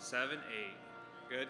7, 8. Good?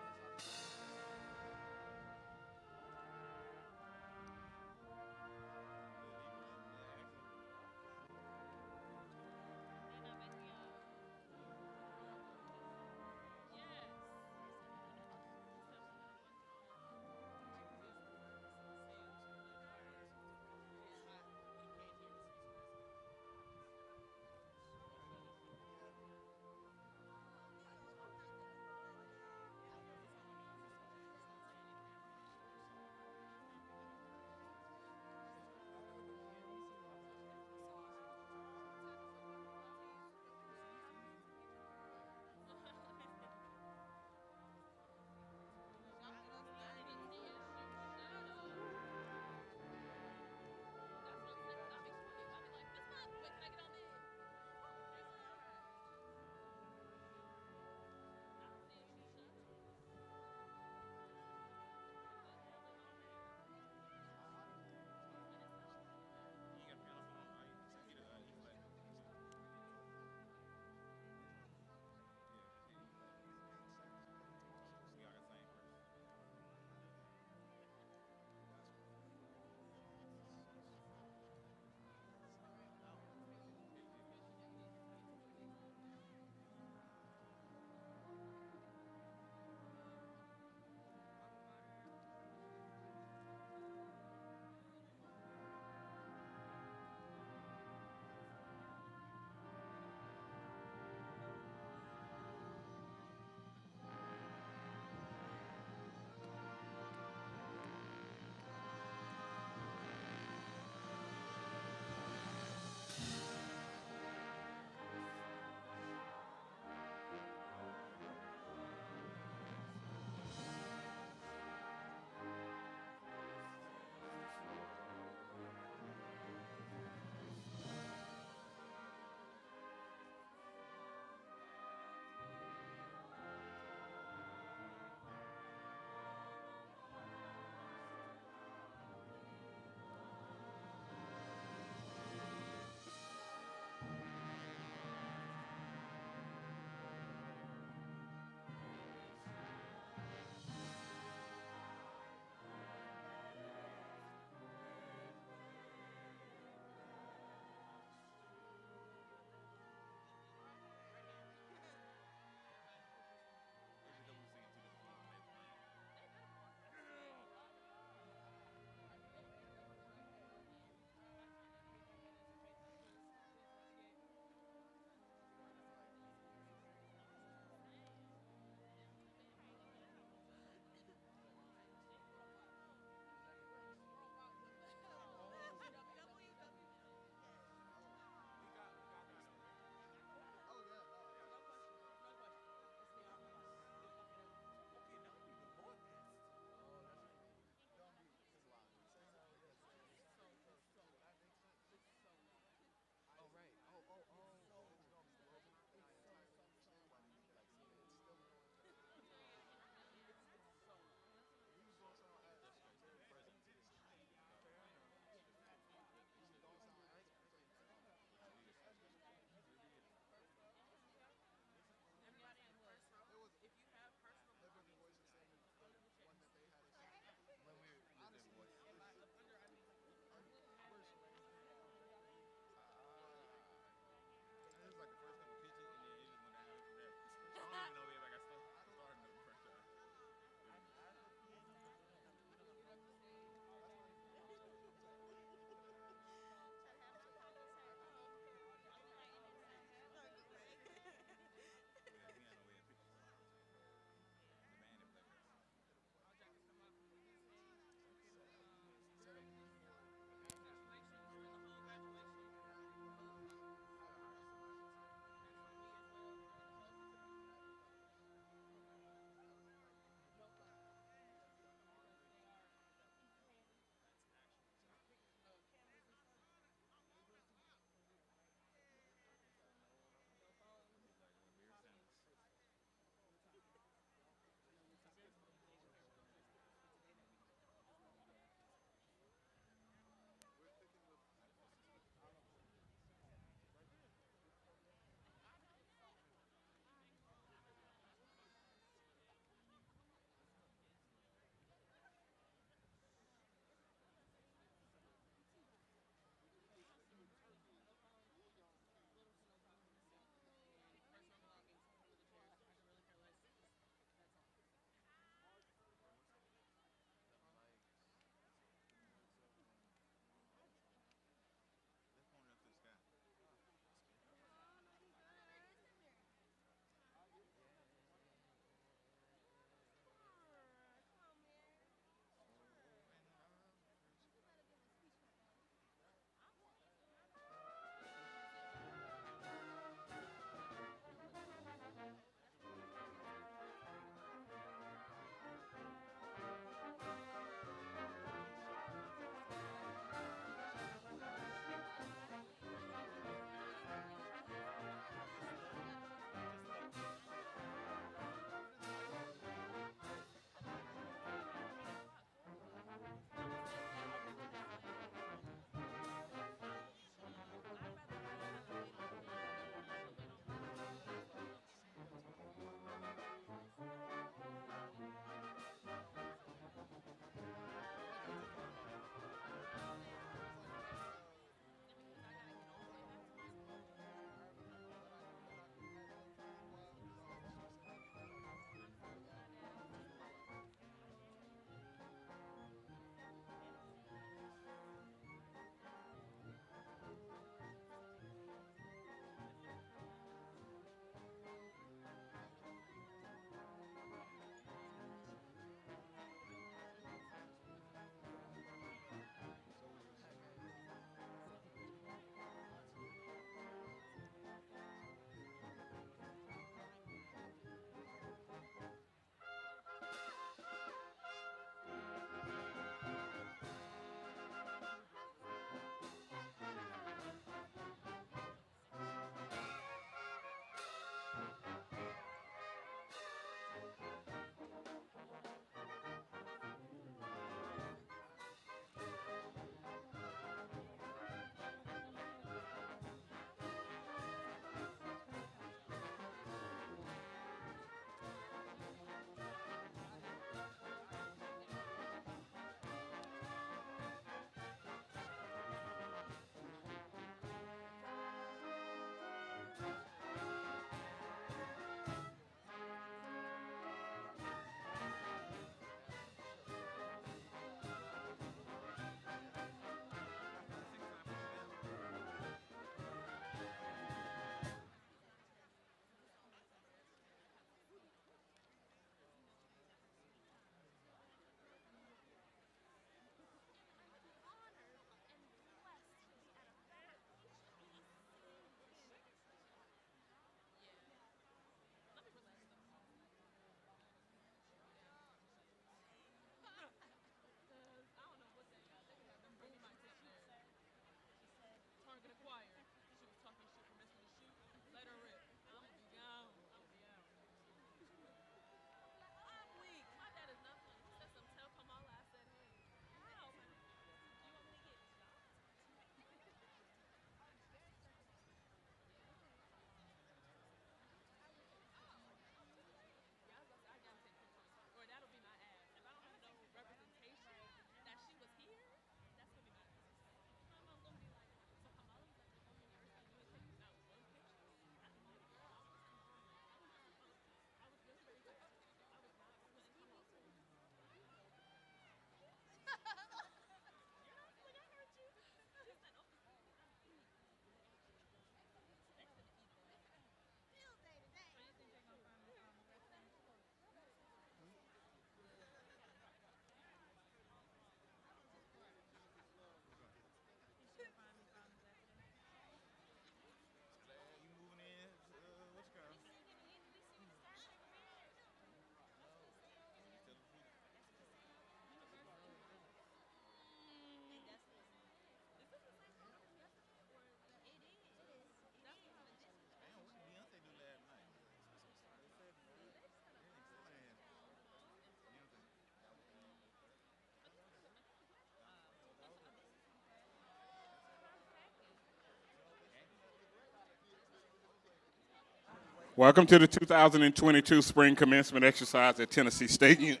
Welcome to the 2022 Spring Commencement Exercise at Tennessee State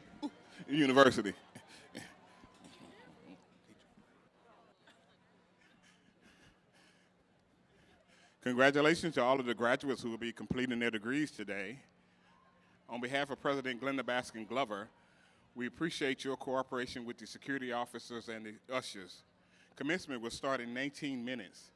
University. Congratulations to all of the graduates who will be completing their degrees today. On behalf of President Glenda Baskin Glover, we appreciate your cooperation with the security officers and the ushers. Commencement will start in 19 minutes.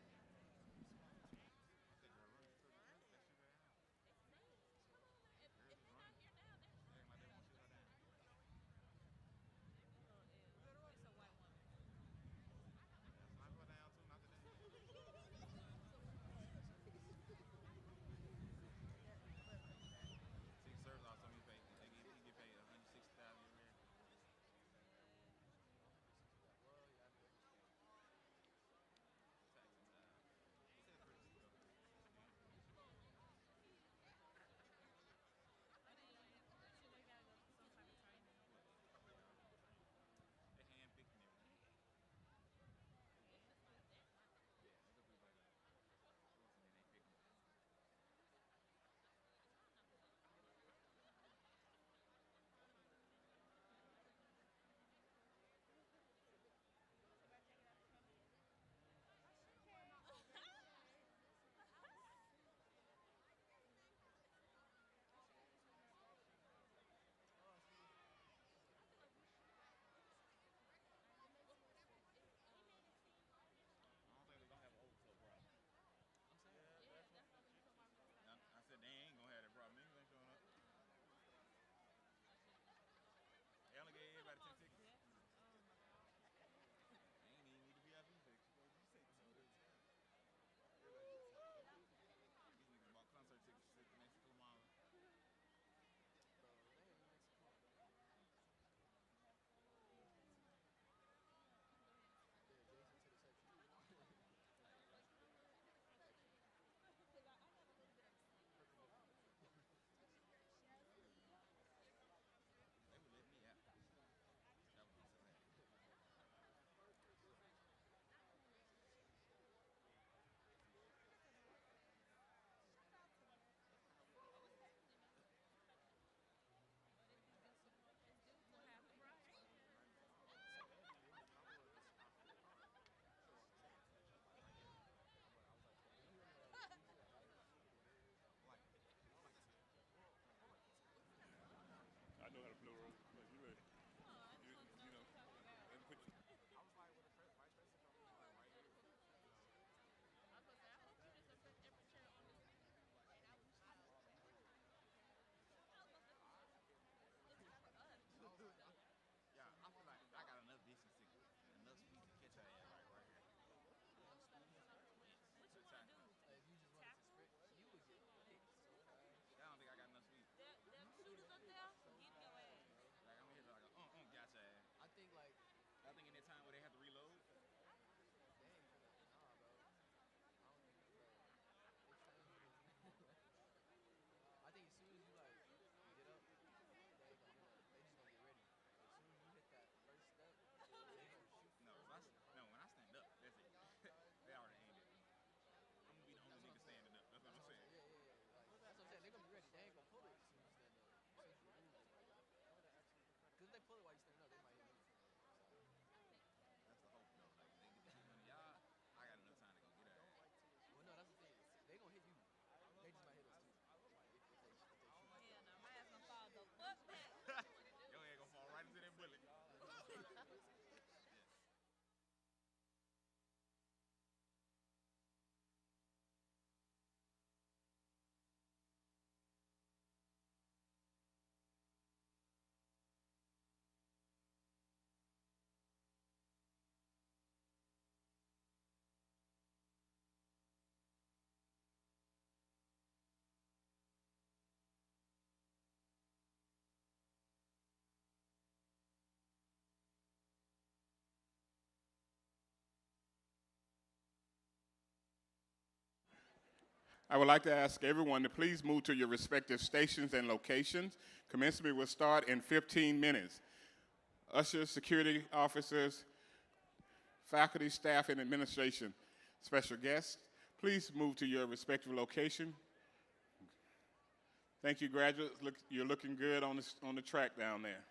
I know how to blow roll, but you ready? I would like to ask everyone to please move to your respective stations and locations. Commencement will start in 15 minutes. Ushers, security officers, faculty, staff, and administration, special guests, please move to your respective location. Thank you, graduates. You're looking good on the track down there.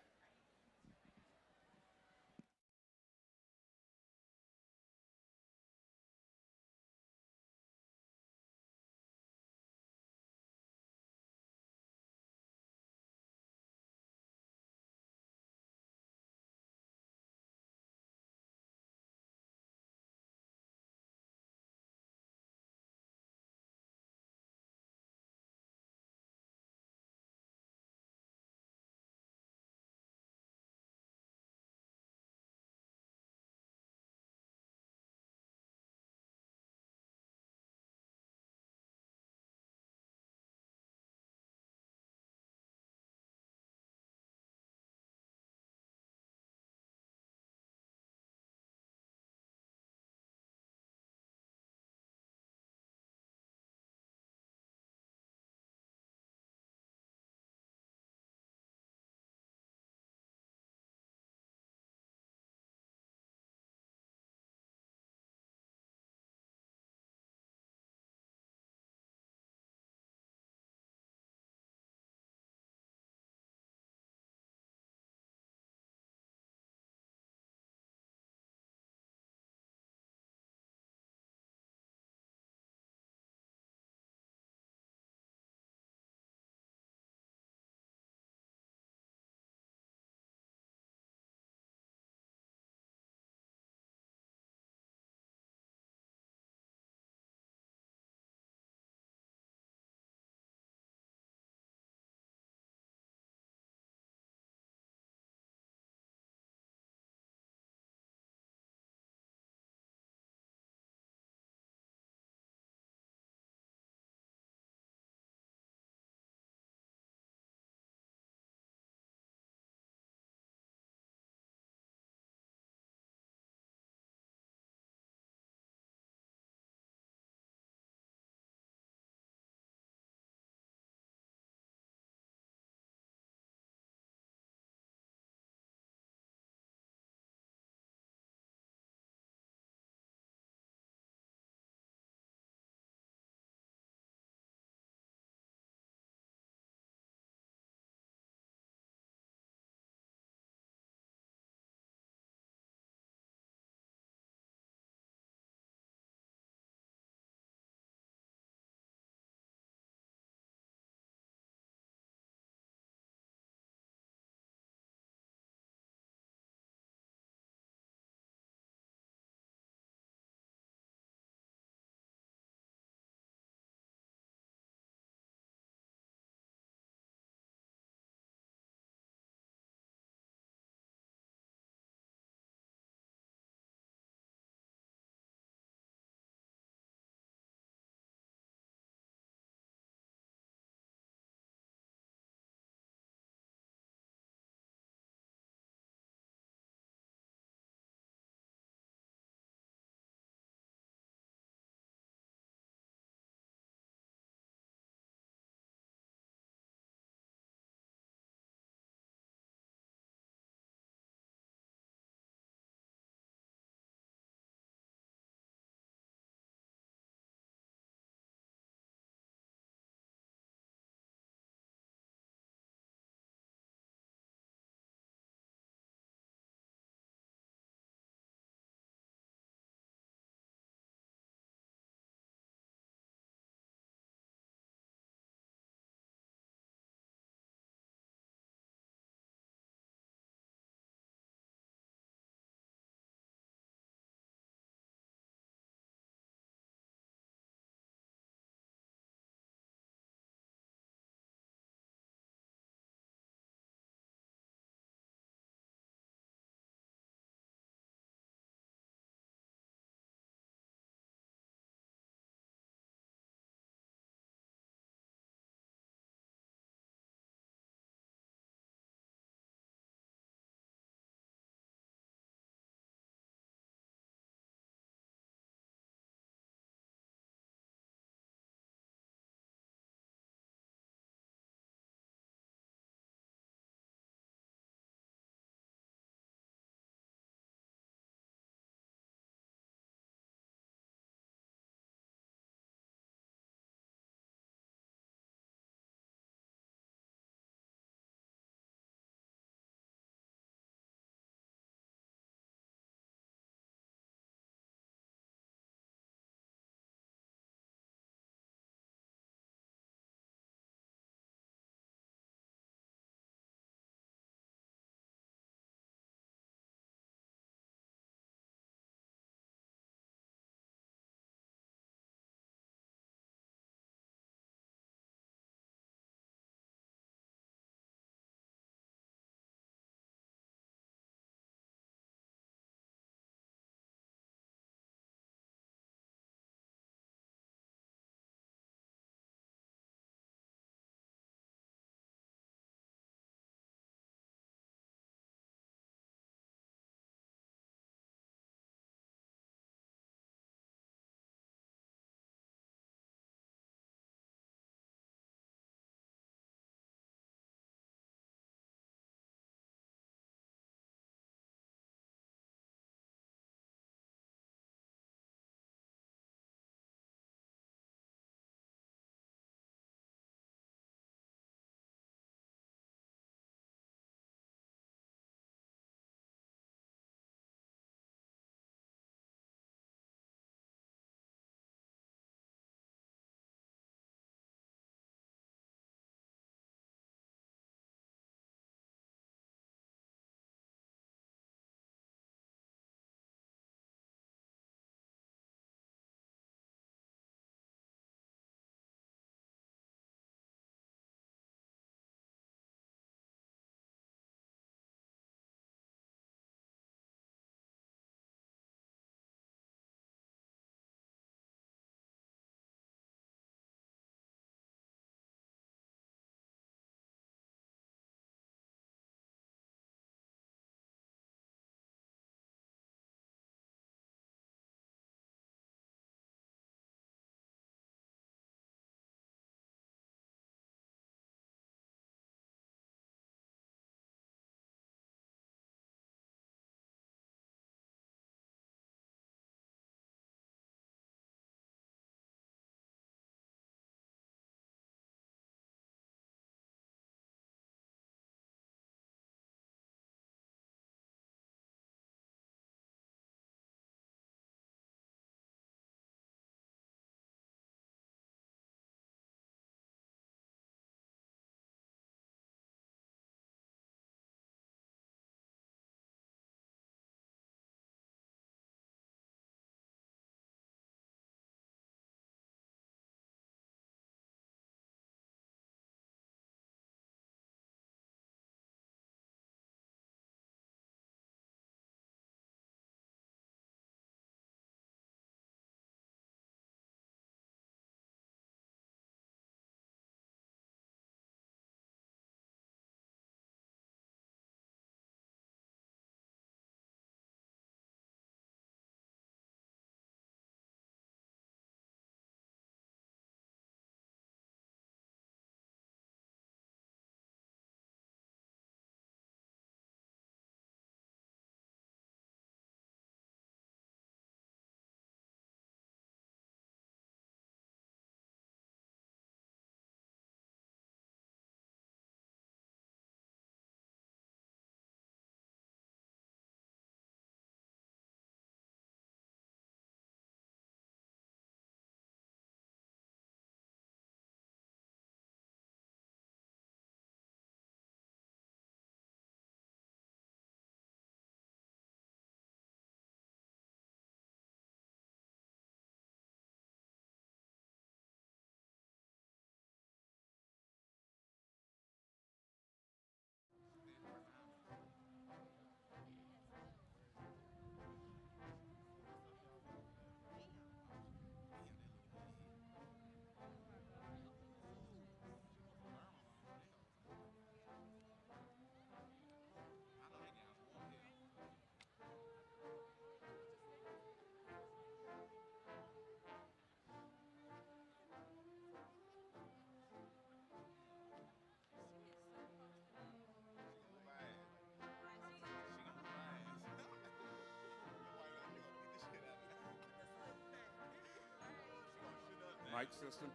Mic system.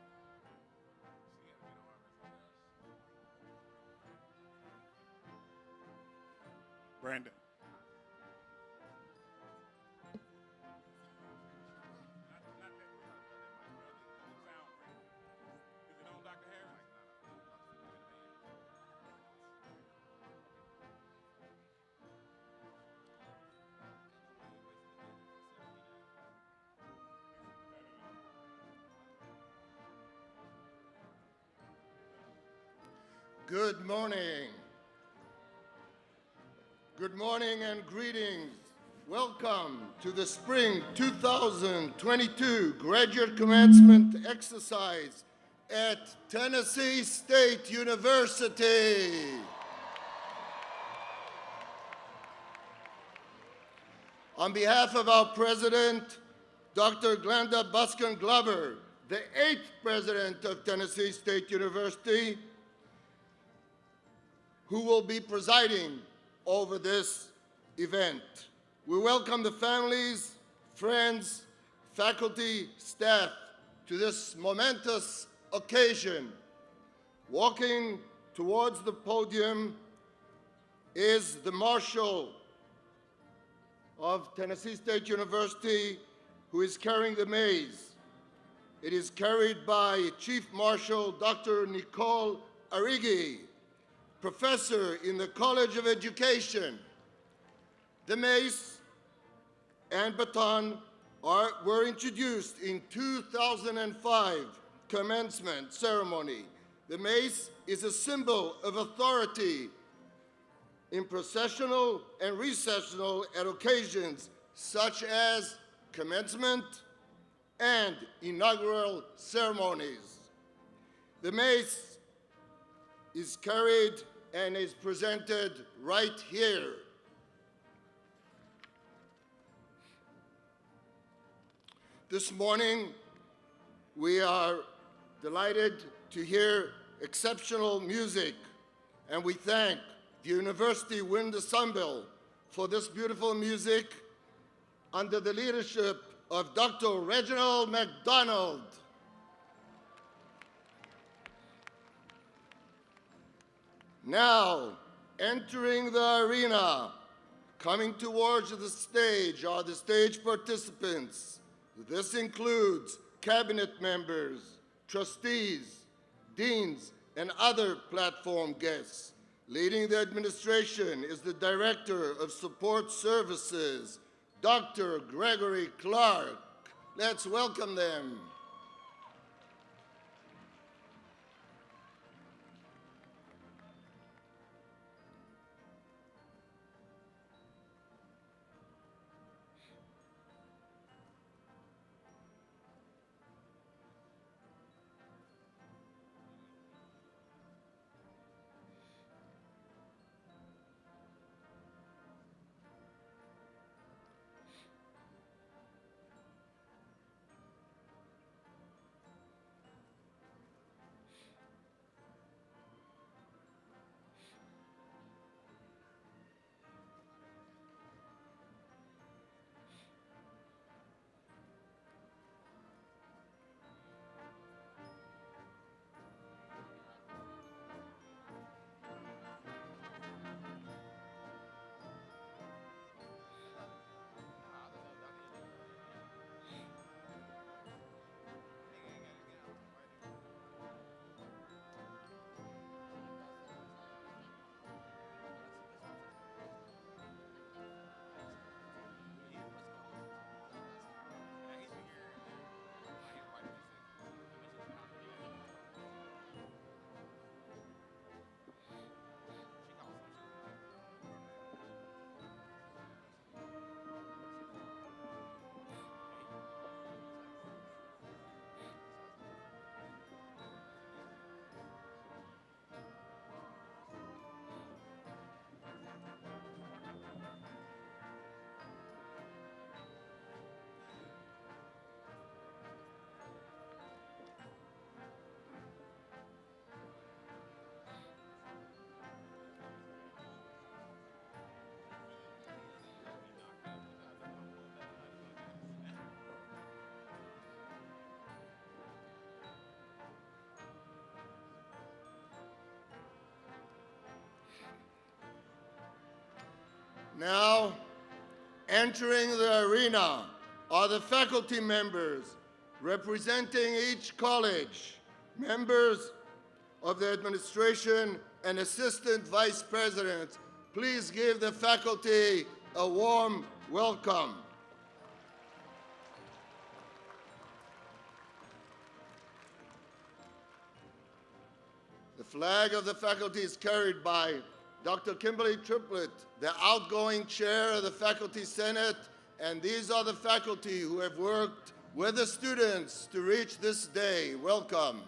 Brandon. Good morning. Good morning and greetings. Welcome to the Spring 2022 Graduate Commencement exercise at Tennessee State University. On behalf of our President, Dr. Glenda Buskin Glover, the 8th President of Tennessee State University, who will be presiding over this event. We welcome the families, friends, faculty, staff to this momentous occasion. Walking towards the podium is the Marshal of Tennessee State University, who is carrying the maze. It is carried by Chief Marshal Dr. Nicole Arrighi, professor in the College of Education. The mace and baton were introduced in 2005 commencement ceremony. The mace is a symbol of authority in processional and recessional at occasions such as commencement and inaugural ceremonies. The mace is carried and is presented right here. This morning, we are delighted to hear exceptional music, and we thank the University Wind Ensemble for this beautiful music under the leadership of Dr. Reginald McDonald. Now, entering the arena, coming towards the stage are the stage participants. This includes cabinet members, trustees, deans, and other platform guests. Leading the administration is the Director of Support Services, Dr. Gregory Clark. Let's welcome them. Now, entering the arena are the faculty members representing each college, members of the administration, and assistant vice presidents. Please give the faculty a warm welcome. The flag of the faculty is carried by Dr. Kimberly Triplett, the outgoing chair of the Faculty Senate, and these are the faculty who have worked with the students to reach this day. Welcome.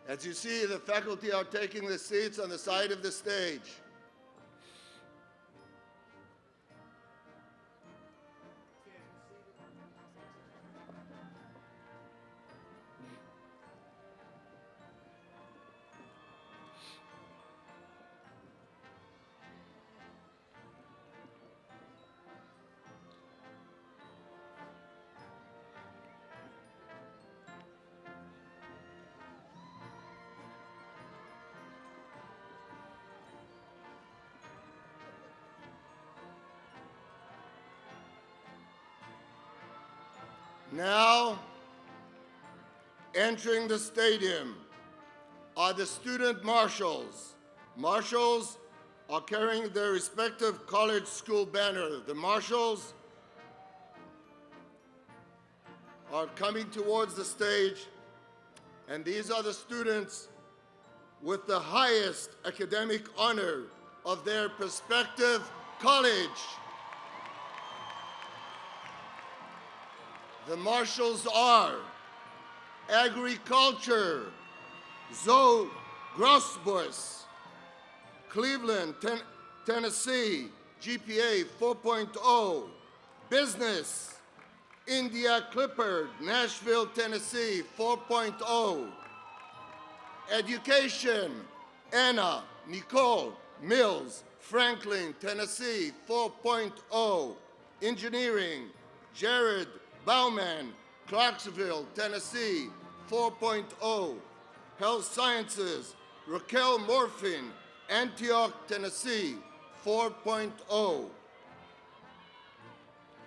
As you see, the faculty are taking the seats on the side of the stage. Now, entering the stadium are the student marshals. Marshals are carrying their respective college school banner. The marshals are coming towards the stage, and these are the students with the highest academic honor of their prospective college. The marshals are Agriculture, Zoe Grossbus, Cleveland, Tennessee, GPA 4.0. Business, India Clippard, Nashville, Tennessee 4.0. Education, Anna Nicole Mills, Franklin, Tennessee 4.0. Engineering, Jared Bauman, Clarksville, Tennessee 4.0. Health Sciences, Raquel Morfin, Antioch, Tennessee 4.0.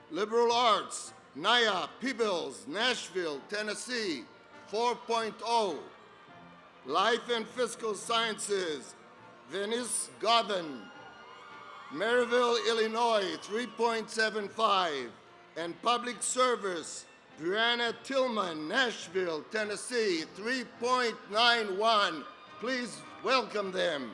Liberal Arts, Naya Peebles, Nashville, Tennessee 4.0. Life and Fiscal Sciences, Venice Garvin, Maryville, Illinois 3.75. And Public Service, Brianna Tillman, Nashville, Tennessee, 3.91. Please welcome them.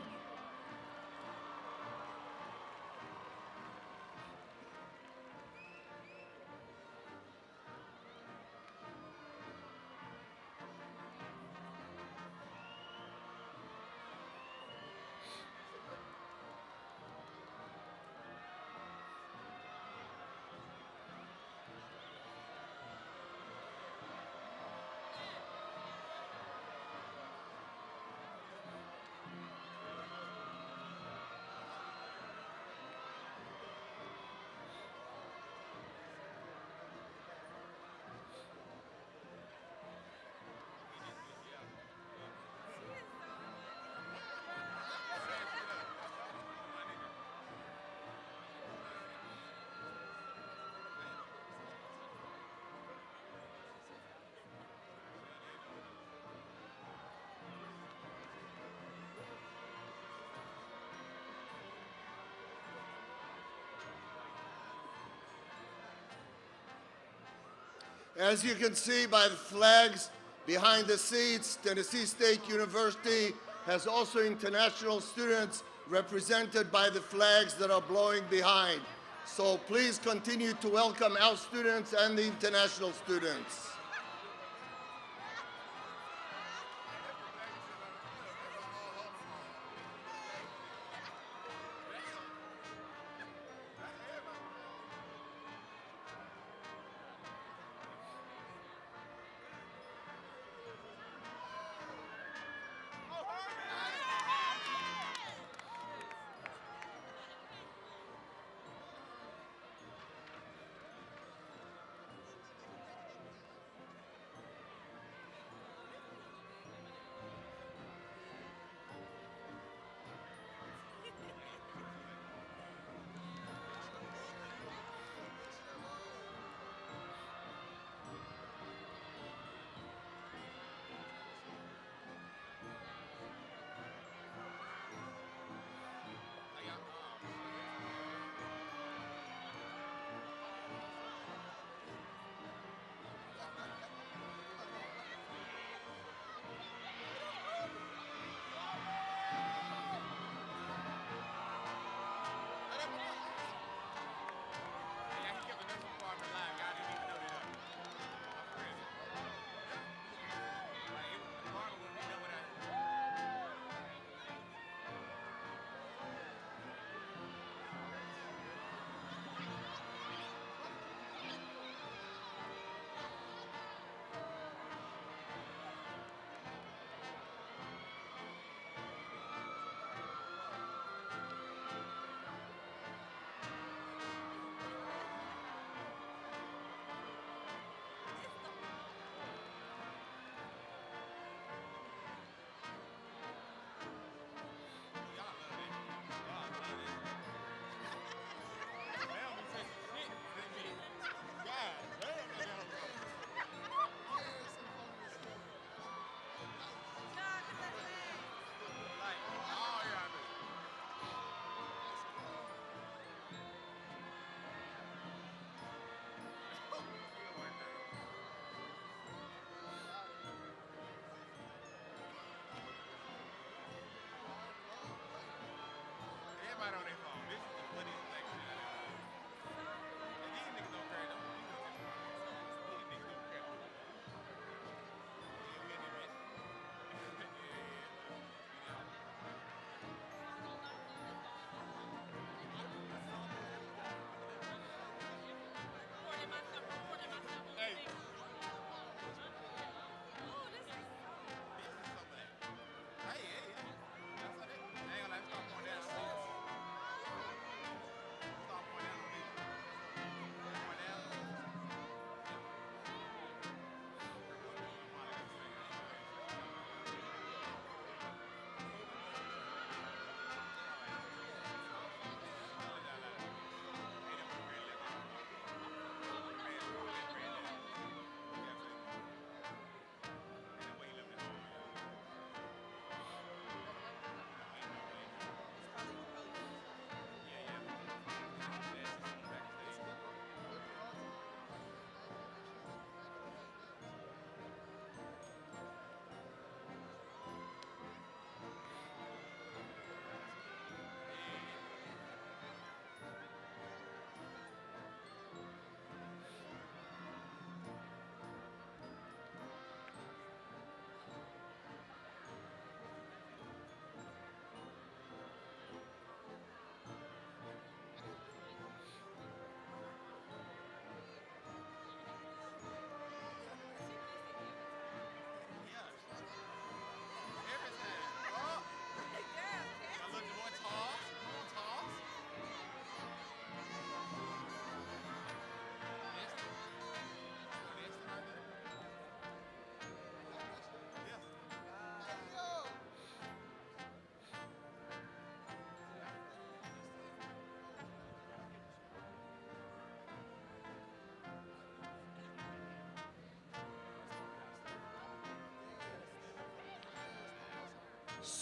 As you can see by the flags behind the seats, Tennessee State University has also international students represented by the flags that are blowing behind. So please continue to welcome our students and the international students.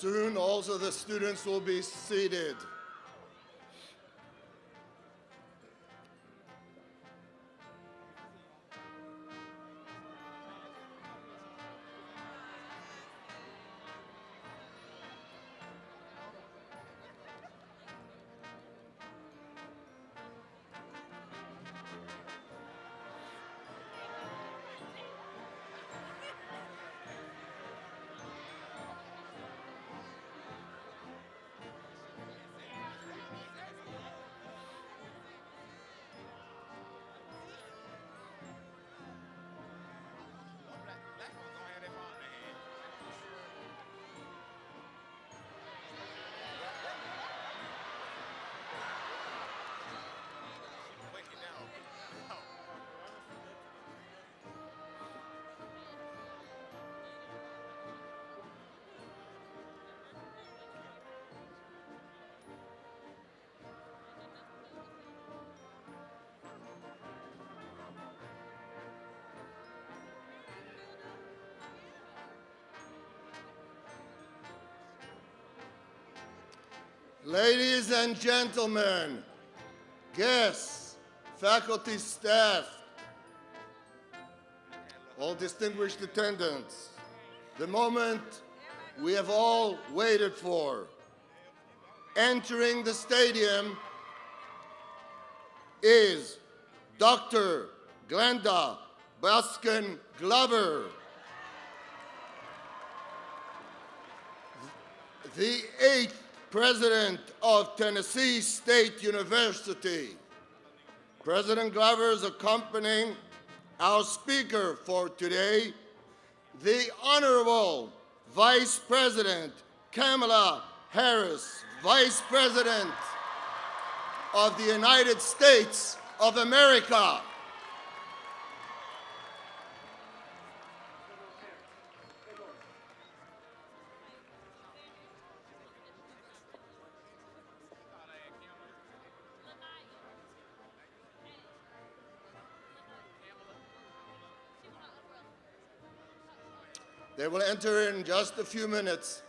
Soon also the students will be seated. Ladies and gentlemen, guests, faculty, staff, all distinguished attendants, the moment we have all waited for. Entering the stadium is Dr. Glenda Baskin Glover, the 8th President of Tennessee State University. President Glover is accompanying our speaker for today, the Honorable Vice President Kamala Harris, Vice President of the United States of America. They will enter in just a few minutes.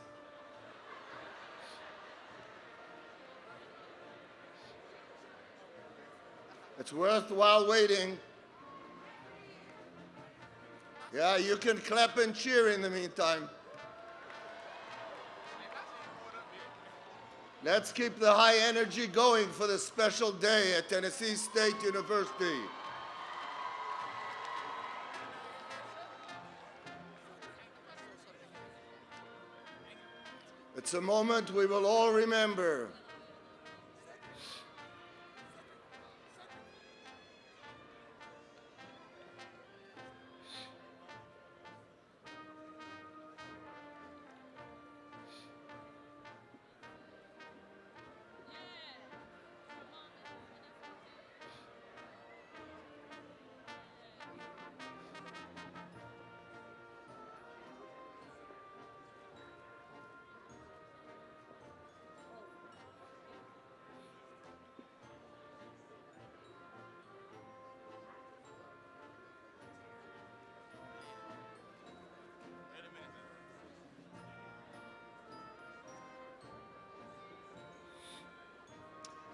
It's worthwhile waiting. Yeah, you can clap and cheer in the meantime. Let's keep the high energy going for this special day at Tennessee State University. It's a moment we will all remember.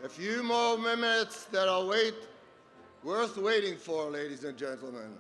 A few more minutes that are worth waiting for, ladies and gentlemen.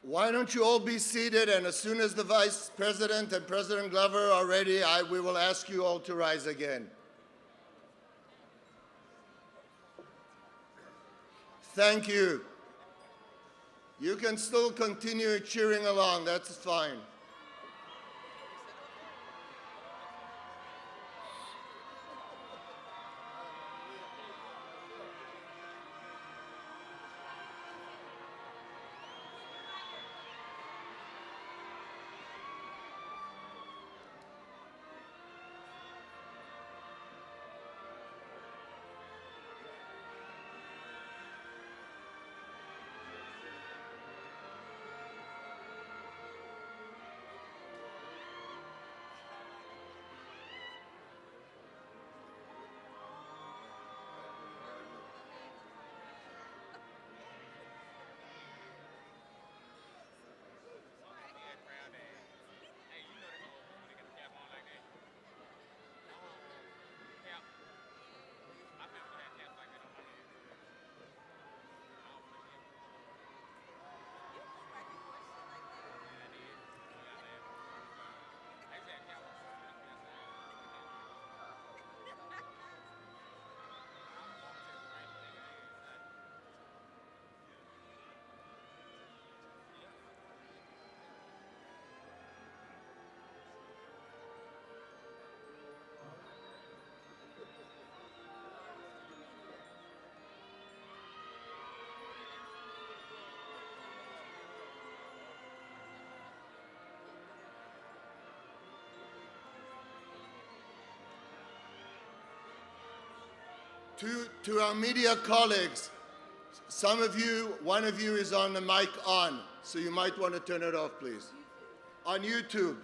Why don't you all be seated, and as soon as the Vice President and President Glover are ready, we will ask you all to rise again. Thank you. You can still continue cheering along, that's fine. To our media colleagues, one of you is on the mic on, so you might want to turn it off, please. On YouTube.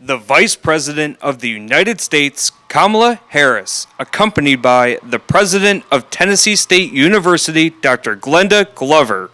the Vice President of the United States, Kamala Harris, accompanied by the President of Tennessee State University, Dr. Glenda Glover.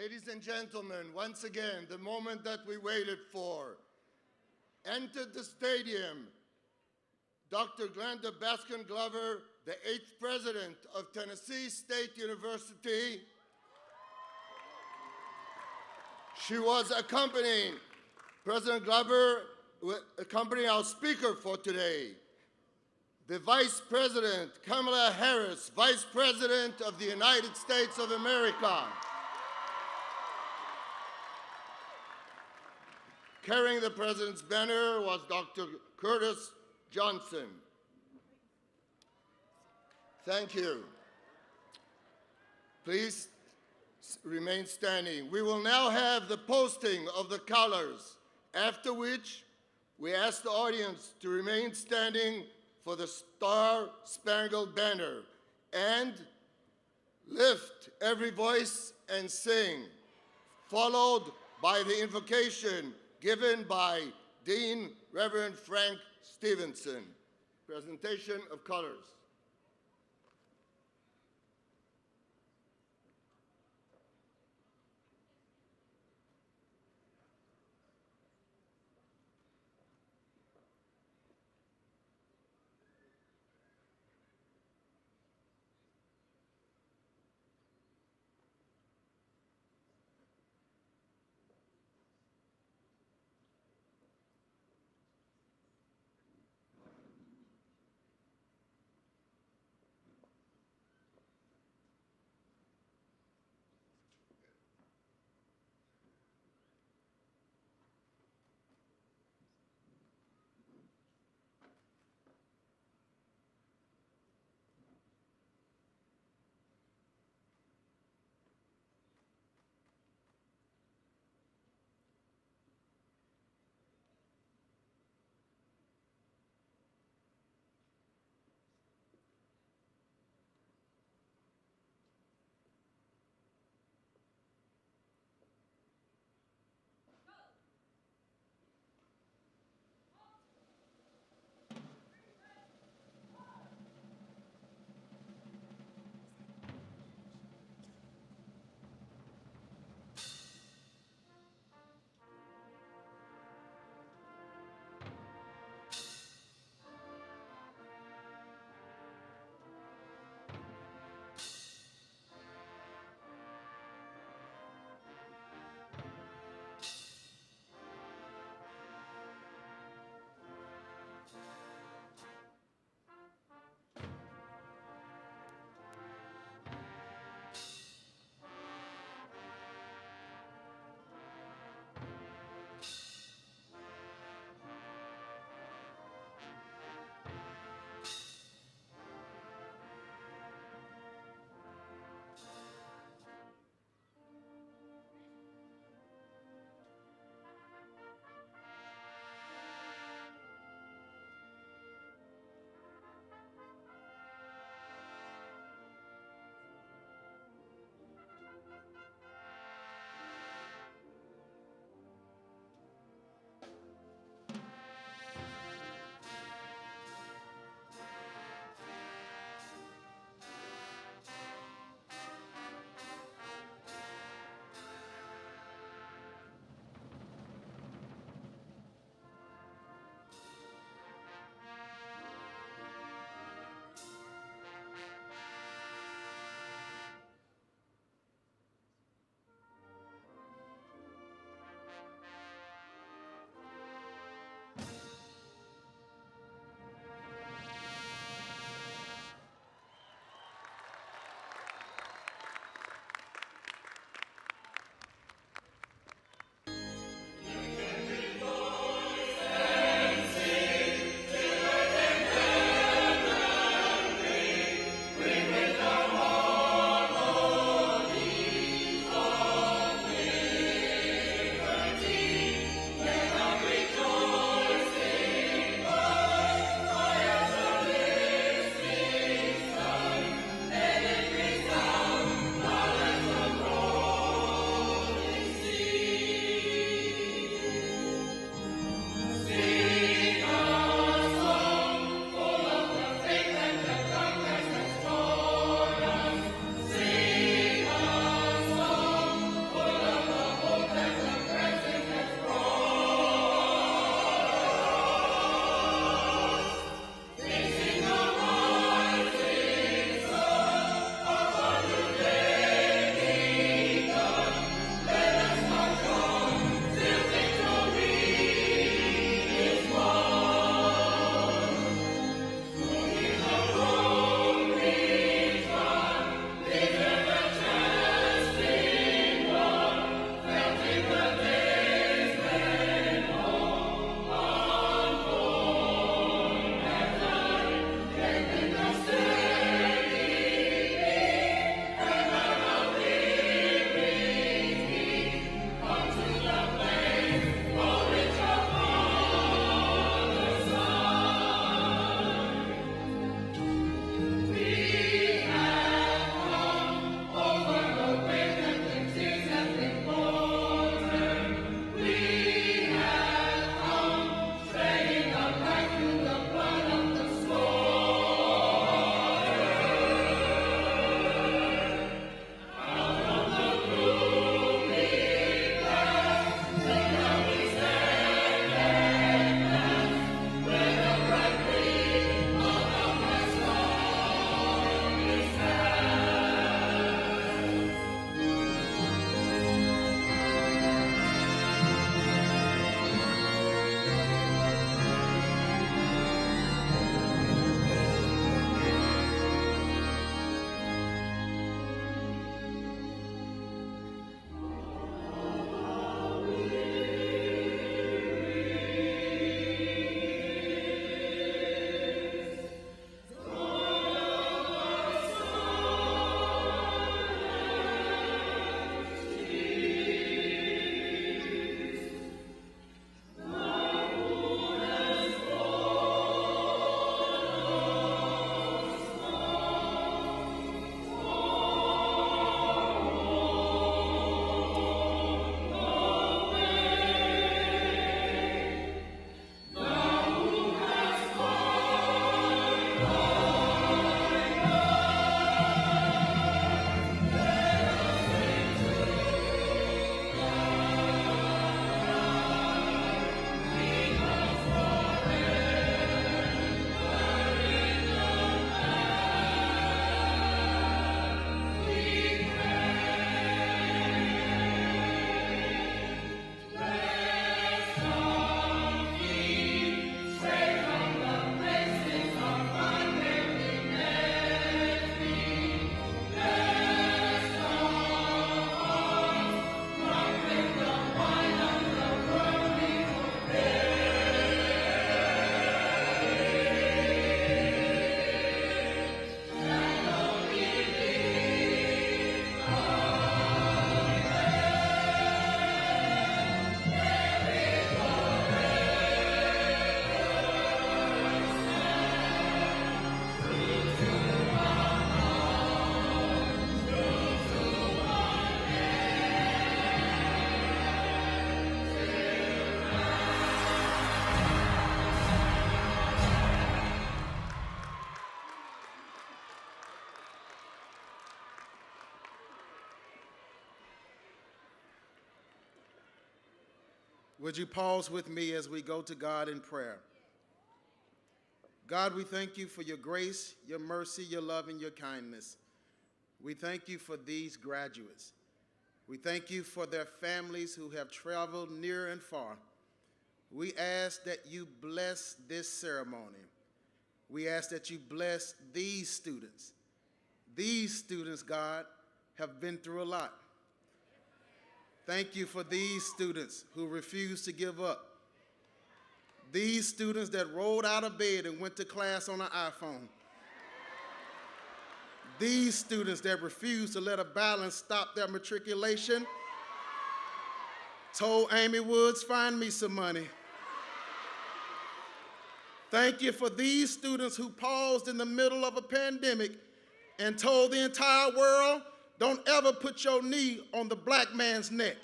Ladies and gentlemen, once again, the moment that we waited for. Entered the stadium, Dr. Glenda Baskin Glover, the 8th President of Tennessee State University. She was accompanying President Glover, accompanying our speaker for today, the Vice President Kamala Harris, Vice President of the United States of America. Carrying the President's banner was Dr. Curtis Johnson. Thank you. Please remain standing. We will now have the posting of the colors, after which we ask the audience to remain standing for the Star-Spangled Banner and lift every voice and sing, followed by the invocation given by Dean Reverend Frank Stevenson. Presentation of colors. Would you pause with me as we go to God in prayer? God, we thank you for your grace, your mercy, your love, and your kindness. We thank you for these graduates. We thank you for their families who have traveled near and far. We ask that you bless this ceremony. We ask that you bless these students. These students, God, have been through a lot. Thank you for these students who refuse to give up. These students that rolled out of bed and went to class on an iPhone. These students that refused to let a balance stop their matriculation. Told Amy Woods, find me some money. Thank you for these students who paused in the middle of a pandemic and told the entire world, don't ever put your knee on the black man's neck.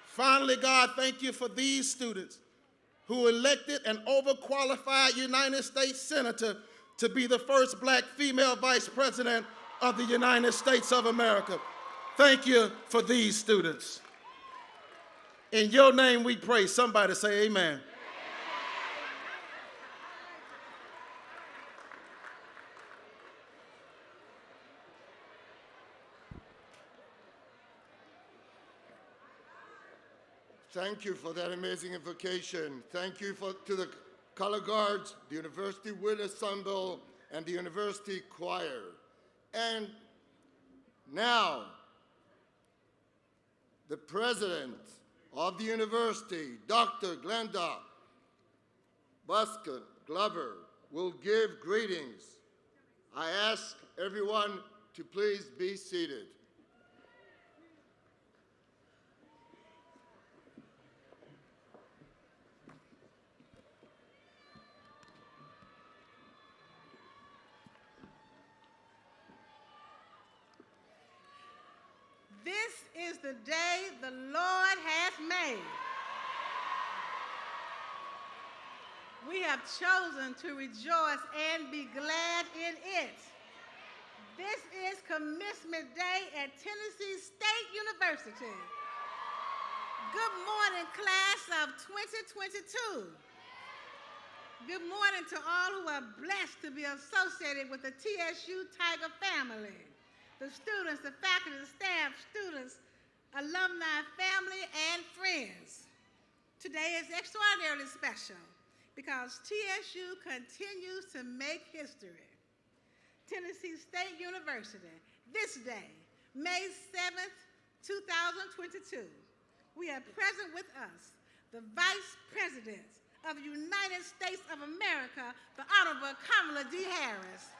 Finally, God, thank you for these students who elected an overqualified United States Senator to be the first black female Vice President of the United States of America. Thank you for these students. In your name we pray. Somebody say amen. Thank you for that amazing invocation. Thank you to the color guards, the university will ensemble, and the university choir. And now, the president of the university, Dr. Glenda Baskin Glover, will give greetings. I ask everyone to please be seated. This is the day the Lord has made. We have chosen to rejoice and be glad in it. This is Commencement Day at Tennessee State University. Good morning, class of 2022. Good morning to all who are blessed to be associated with the TSU Tiger family. The students, the faculty, the staff, students, alumni, family, and friends. Today is extraordinarily special because TSU continues to make history. Tennessee State University, this day, May 7th, 2022, we have present with us the Vice President of the United States of America, the Honorable Kamala Harris.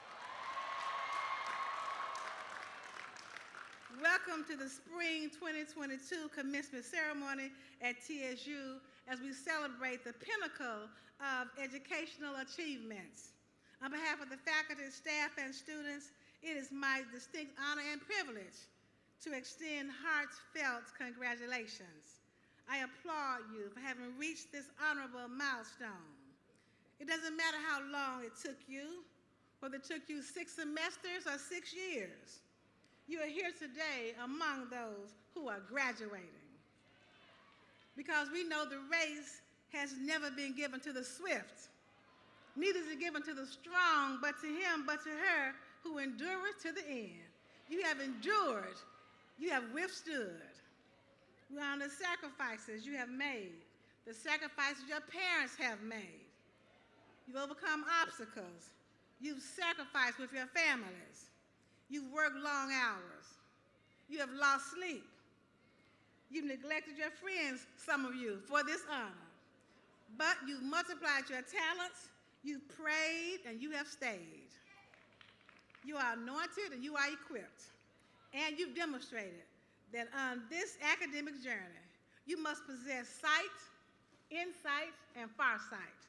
Welcome to the Spring 2022 Commencement Ceremony at TSU as we celebrate the pinnacle of educational achievements. On behalf of the faculty, staff, and students, it is my distinct honor and privilege to extend heartfelt congratulations. I applaud you for having reached this honorable milestone. It doesn't matter how long it took you, whether it took you 6 semesters or 6 years. You are here today among those who are graduating. Because we know the race has never been given to the swift, neither is it given to the strong, but to him, but to her who endureth to the end. You have endured, you have withstood. We honor the sacrifices you have made, the sacrifices your parents have made. You've overcome obstacles. You've sacrificed with your families. You've worked long hours. You have lost sleep. You've neglected your friends, some of you, for this honor. But you've multiplied your talents, you've prayed, and you have stayed. You are anointed and you are equipped. And you've demonstrated that on this academic journey, you must possess sight, insight, and farsight.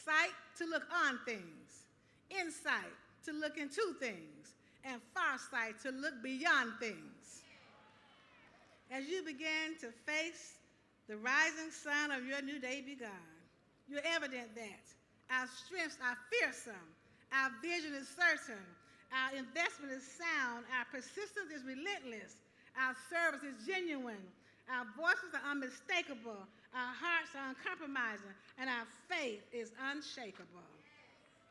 Sight to look on things, insight to look into things, and farsight to look beyond things. As you begin to face the rising sun of your new day begun, you're evident that our strengths are fearsome, our vision is certain, our investment is sound, our persistence is relentless, our service is genuine, Our voices are unmistakable, our hearts are uncompromising, and our faith is unshakable.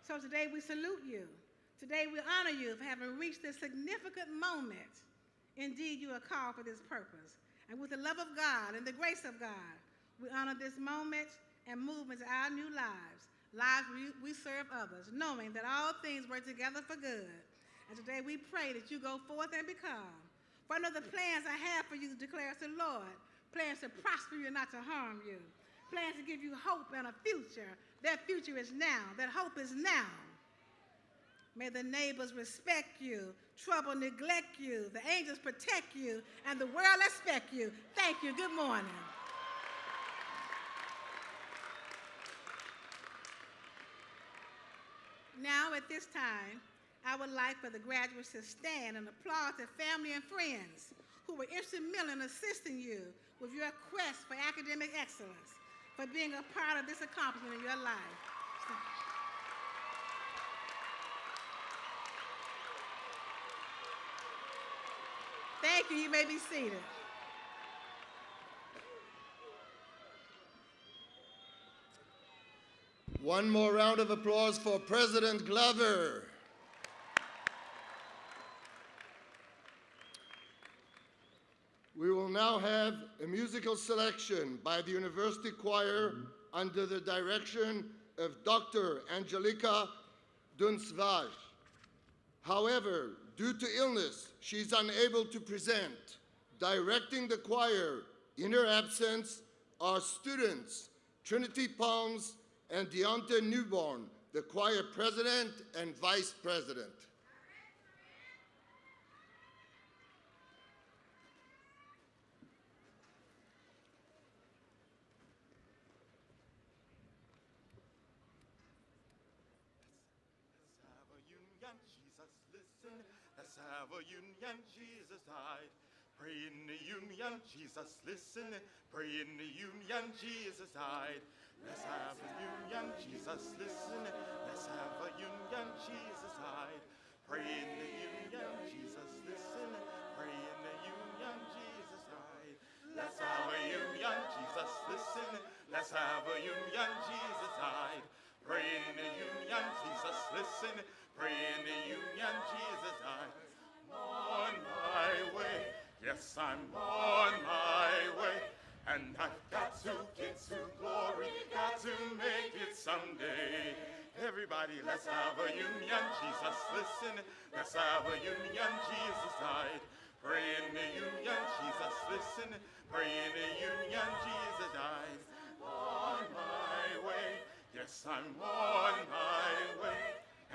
So today we salute you. Today we honor you for having reached this significant moment. Indeed, you are called for this purpose. And with the love of God and the grace of God, we honor this moment and move into our new lives, lives where we serve others, knowing that all things work together for good. And today we pray that you go forth and become. For I know the plans I have for you, declares the Lord, plans to prosper you and not to harm you, plans to give you hope and a future. That future is now. That hope is now. May the neighbors respect you, trouble neglect you, the angels protect you, and the world expect you. Thank you. Good morning. Now, at this time, I would like for the graduates to stand and applaud their family and friends who were instrumental in assisting you with your quest for academic excellence, for being a part of this accomplishment in your life. Thank you. You may be seated. One more round of applause for President Glover. We will now have a musical selection by the University Choir under the direction of Dr. Angelica Dunsvaj. However, due to illness, she's unable to present. Directing the choir in her absence are students Trinity Palms and Deonta Newborn, the choir president and vice president. Let's have a union, Jesus died. Pray in the union, Jesus listen. Pray in the union, Jesus died. Let's have a union, Jesus listen. Let's have a union, Jesus died. Pray in the union, Jesus listen. Pray in the union, Jesus died. Let's have a union, Jesus listen. Let's have a union, Jesus died. Pray in the union, Jesus listen. Pray in the union, Jesus died. On my way, yes, I'm on my way, and I've got to get to glory, got to make it someday. Everybody, let's have a union, Jesus listen. Let's have a union, Jesus died. Pray in the union, Jesus listen. Pray in the union, Jesus died. On my way, yes, I'm on my way.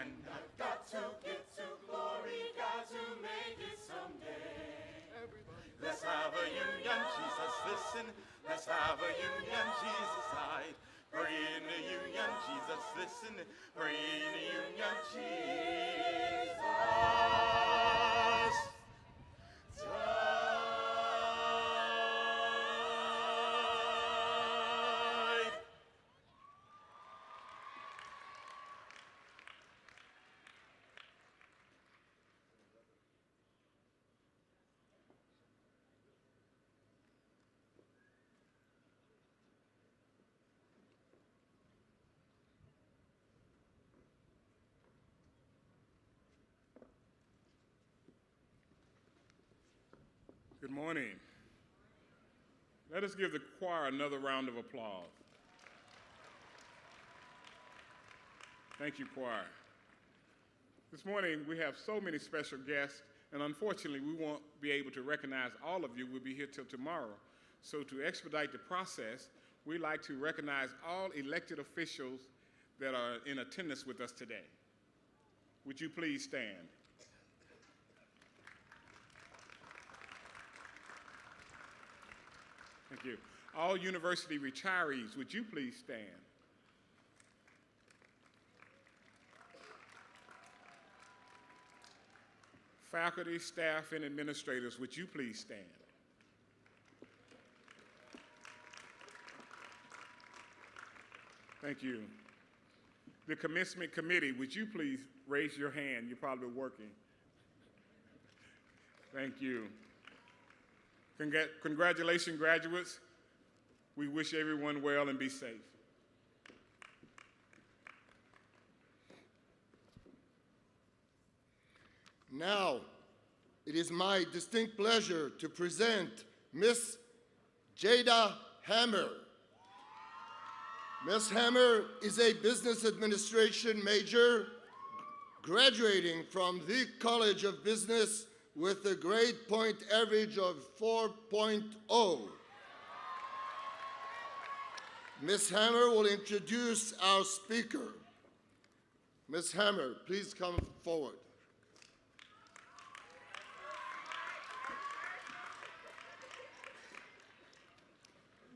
And I've got to get to glory, got to make it someday. Everybody. Let's have a union, Jesus listen. Let's have a union, Jesus died. Pray in the union, Jesus listen. Pray in the union, Jesus died. Good morning. Let us give the choir another round of applause. Thank you, choir. This morning we have so many special guests, and unfortunately we won't be able to recognize all of you. We'll be here till tomorrow. So to expedite the process, we'd like to recognize all elected officials that are in attendance with us today. Would you please stand? Thank you. All university retirees, would you please stand? Faculty, staff, and administrators, would you please stand? Thank you. The commencement committee, would you please raise your hand? You're probably working. Thank you. Congratulations, graduates. We wish everyone well and be safe. Now, it is my distinct pleasure to present Miss Jada Hammer. Ms. Hammer is a business administration major graduating from the College of Business with a grade point average of 4.0. Ms. Hammer will introduce our speaker. Ms. Hammer, please come forward.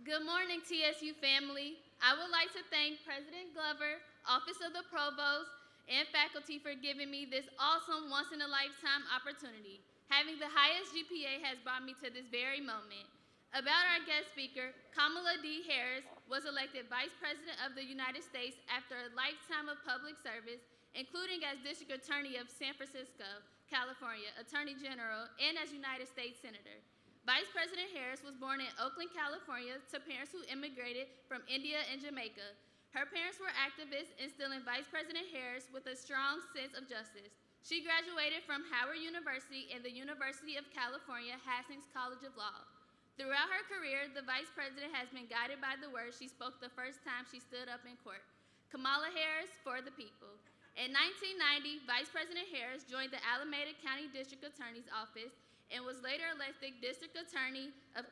Good morning, TSU family. I would like to thank President Glover, Office of the Provost, and faculty for giving me this awesome once-in-a-lifetime opportunity. Having the highest GPA has brought me to this very moment. About our guest speaker, Kamala D. Harris was elected Vice President of the United States after a lifetime of public service, including as District Attorney of San Francisco, California, Attorney General, and as United States Senator. Vice President Harris was born in Oakland, California, to parents who immigrated from India and Jamaica. Her parents were activists, instilling Vice President Harris with a strong sense of justice. She graduated from Howard University and the University of California, Hastings College of Law. Throughout her career, the Vice President has been guided by the words she spoke the first time she stood up in court: Kamala Harris for the people. In 1990, Vice President Harris joined the Alameda County District Attorney's Office and was later elected District Attorney of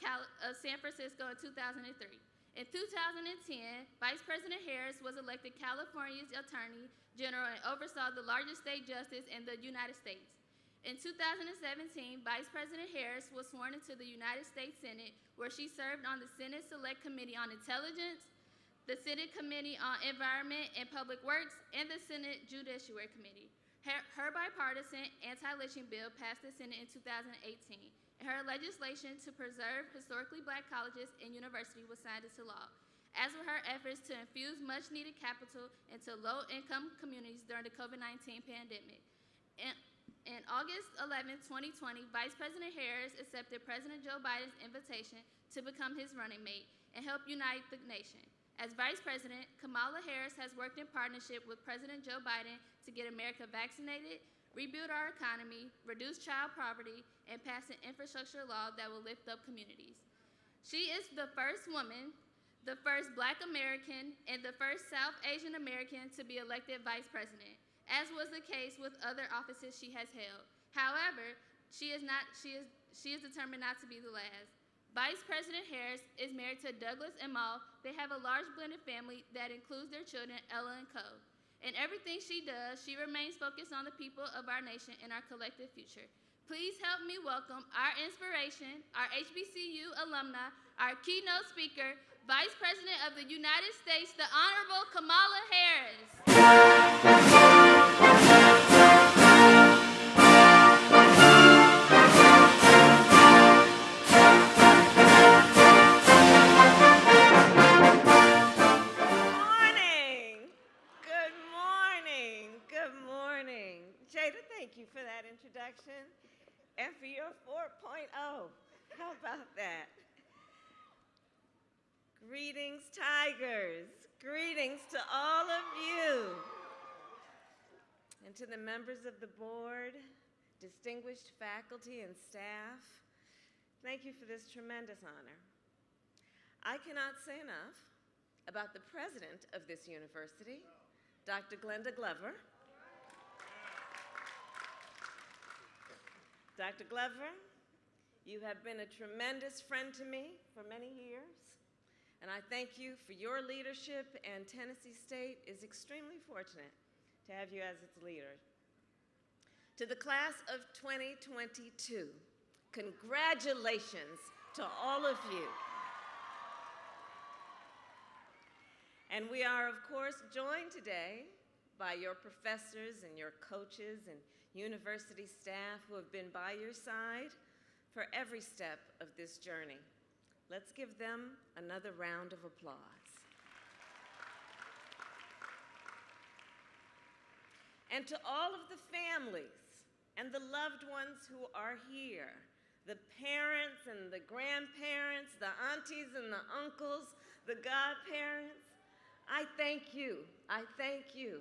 San Francisco in 2003. In 2010, Vice President Harris was elected California's Attorney General and oversaw the largest state justice in the United States. In 2017, Vice President Harris was sworn into the United States Senate, where she served on the Senate Select Committee on Intelligence, the Senate Committee on Environment and Public Works, and the Senate Judiciary Committee. Her bipartisan anti-lynching bill passed the Senate in 2018, and her legislation to preserve historically Black colleges and universities was signed into law, as were her efforts to infuse much-needed capital into low-income communities during the COVID-19 pandemic. In August 11, 2020, Vice President Harris accepted President Joe Biden's invitation to become his running mate and help unite the nation. As Vice President, Kamala Harris has worked in partnership with President Joe Biden to get America vaccinated, rebuild our economy, reduce child poverty, and pass an infrastructure law that will lift up communities. She is the first woman, the first Black American, and the first South Asian American to be elected Vice President, as was the case with other offices she has held. However, she is determined not to be the last. Vice President Harris is married to Douglas and Mal. They have a large blended family that includes their children, Ella and Co. In everything she does, she remains focused on the people of our nation and our collective future. Please help me welcome our inspiration, our HBCU alumni, our keynote speaker, Vice President of the United States, the Honorable Kamala Harris. Thank you for that introduction and for your 4.0. How about that? Greetings, Tigers. Greetings to all of you. And to the members of the board, distinguished faculty and staff, thank you for this tremendous honor. I cannot say enough about the president of this university, Dr. Glenda Glover. Dr. Glover, you have been a tremendous friend to me for many years, and I thank you for your leadership, and Tennessee State is extremely fortunate to have you as its leader. To the class of 2022, congratulations to all of you. And we are, of course, joined today by your professors and your coaches and university staff who have been by your side for every step of this journey. Let's give them another round of applause. And to all of the families and the loved ones who are here, the parents and the grandparents, the aunties and the uncles, the godparents, I thank you. I thank you.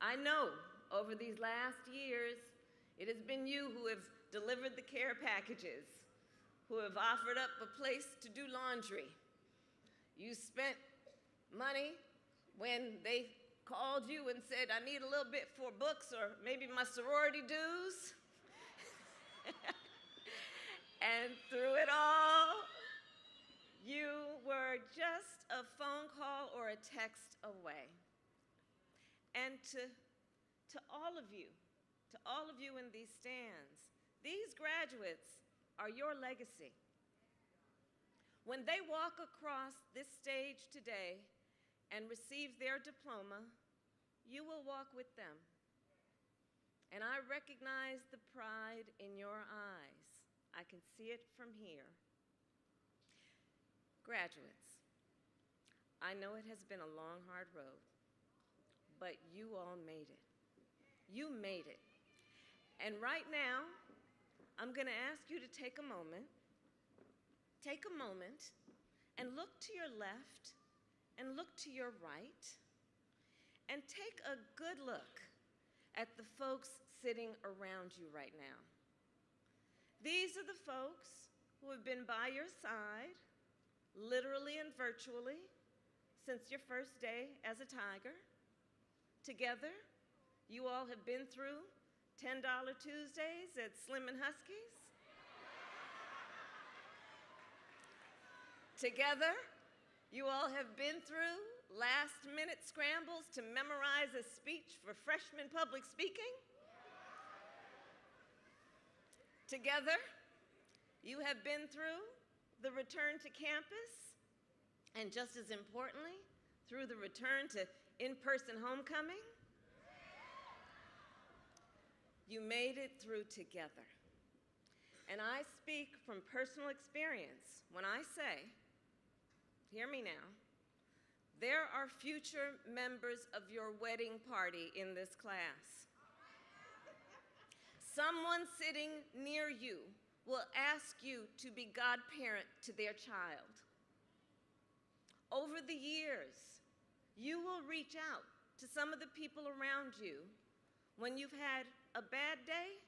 I know over these last years, it has been you who have delivered the care packages, who have offered up a place to do laundry. You spent money when they called you and said, I need a little bit for books or maybe my sorority dues. And through it all, you were just a phone call or a text away. And to all of you in these stands, these graduates are your legacy. When they walk across this stage today and receive their diploma, you will walk with them. And I recognize the pride in your eyes. I can see it from here. Graduates, I know it has been a long, hard road, but you all made it. You made it. And right now, I'm going to ask you to take a moment and look to your left and look to your right and take a good look at the folks sitting around you right now. These are the folks who have been by your side, literally and virtually, since your first day as a Tiger. Together, you all have been through $10 Tuesdays at Slim and Huskies. Together, you all have been through last-minute scrambles to memorize a speech for freshman public speaking. Together, you have been through the return to campus, and just as importantly, through the return to in-person homecoming. You made it through together. And I speak from personal experience when I say, hear me now, there are future members of your wedding party in this class. Someone sitting near you will ask you to be godparent to their child. Over the years, you will reach out to some of the people around you when you've had a bad day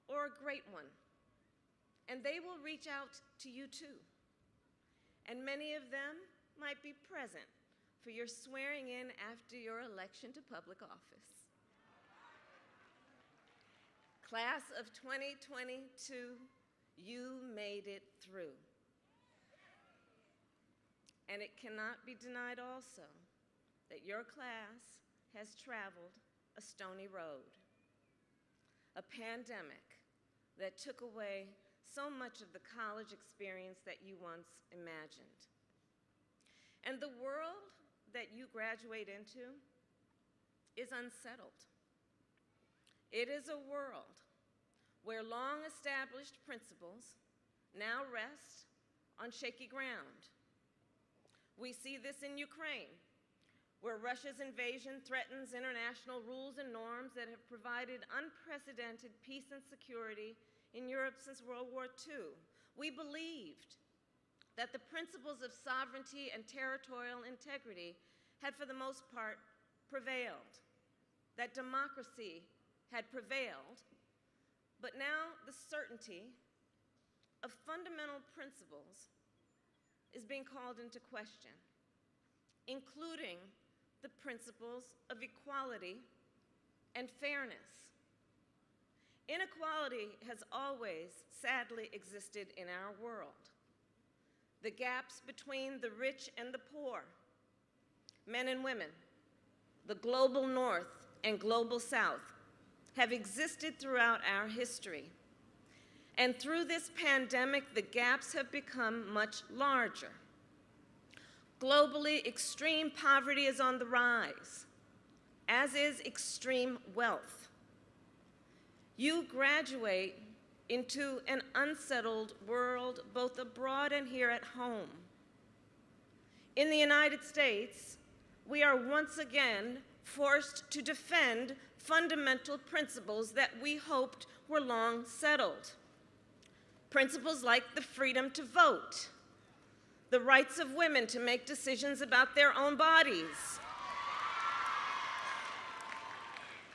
or a great one, and they will reach out to you too. And many of them might be present for your swearing in after your election to public office. Class of 2022, you made it through. And it cannot be denied also that your class has traveled a stony road, a pandemic that took away so much of the college experience that you once imagined. And the world that you graduate into is unsettled. It is a world where long-established principles now rest on shaky ground. We see this in Ukraine, where Russia's invasion threatens international rules and norms that have provided unprecedented peace and security in Europe since World War II. We believed that the principles of sovereignty and territorial integrity had, for the most part, prevailed, that democracy had prevailed, but now the certainty of fundamental principles is being called into question, including the principles of equality and fairness. Inequality has always, sadly, existed in our world. The gaps between the rich and the poor, men and women, the global North and global South, have existed throughout our history. And through this pandemic, the gaps have become much larger. Globally, extreme poverty is on the rise, as is extreme wealth. You graduate into an unsettled world, both abroad and here at home. In the United States, we are once again forced to defend fundamental principles that we hoped were long settled. Principles like the freedom to vote, the rights of women to make decisions about their own bodies,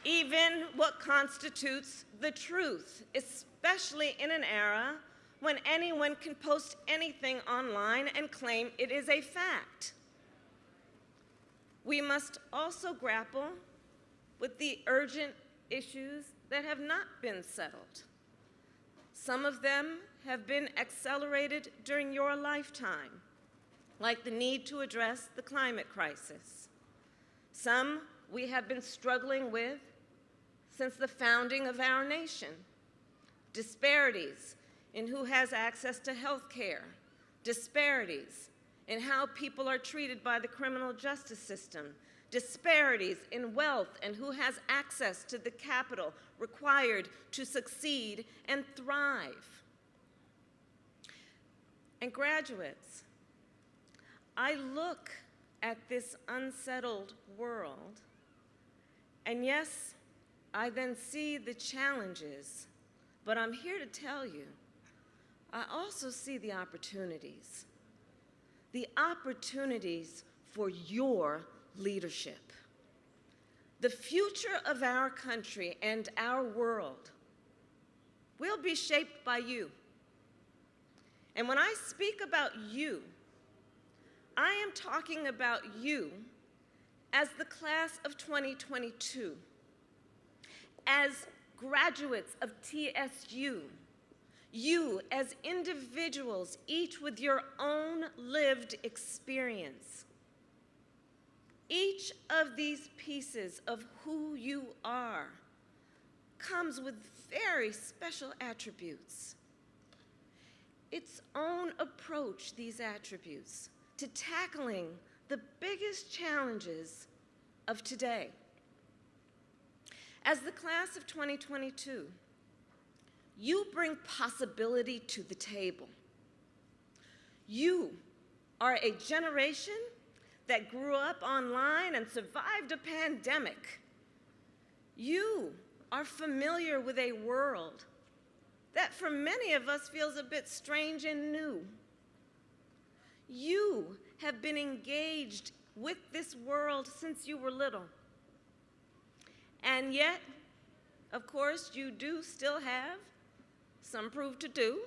even what constitutes the truth, especially in an era when anyone can post anything online and claim it is a fact. We must also grapple with the urgent issues that have not been settled. Some of them have been accelerated during your lifetime, like the need to address the climate crisis. Some we have been struggling with since the founding of our nation. Disparities in who has access to health care, disparities in how people are treated by the criminal justice system, disparities in wealth and who has access to the capital required to succeed and thrive. And graduates, I look at this unsettled world, and yes, I then see the challenges, but I'm here to tell you, I also see the opportunities for your leadership. The future of our country and our world will be shaped by you. And when I speak about you, I am talking about you as the class of 2022, as graduates of TSU, you as individuals, each with your own lived experience. Each of these pieces of who you are comes with very special attributes. Its own approach, these attributes, to tackling the biggest challenges of today. As the class of 2022, you bring possibility to the table. You are a generation that grew up online and survived a pandemic. You are familiar with a world that for many of us feels a bit strange and new. You have been engaged with this world since you were little. And yet, of course, you do still have some prove to do.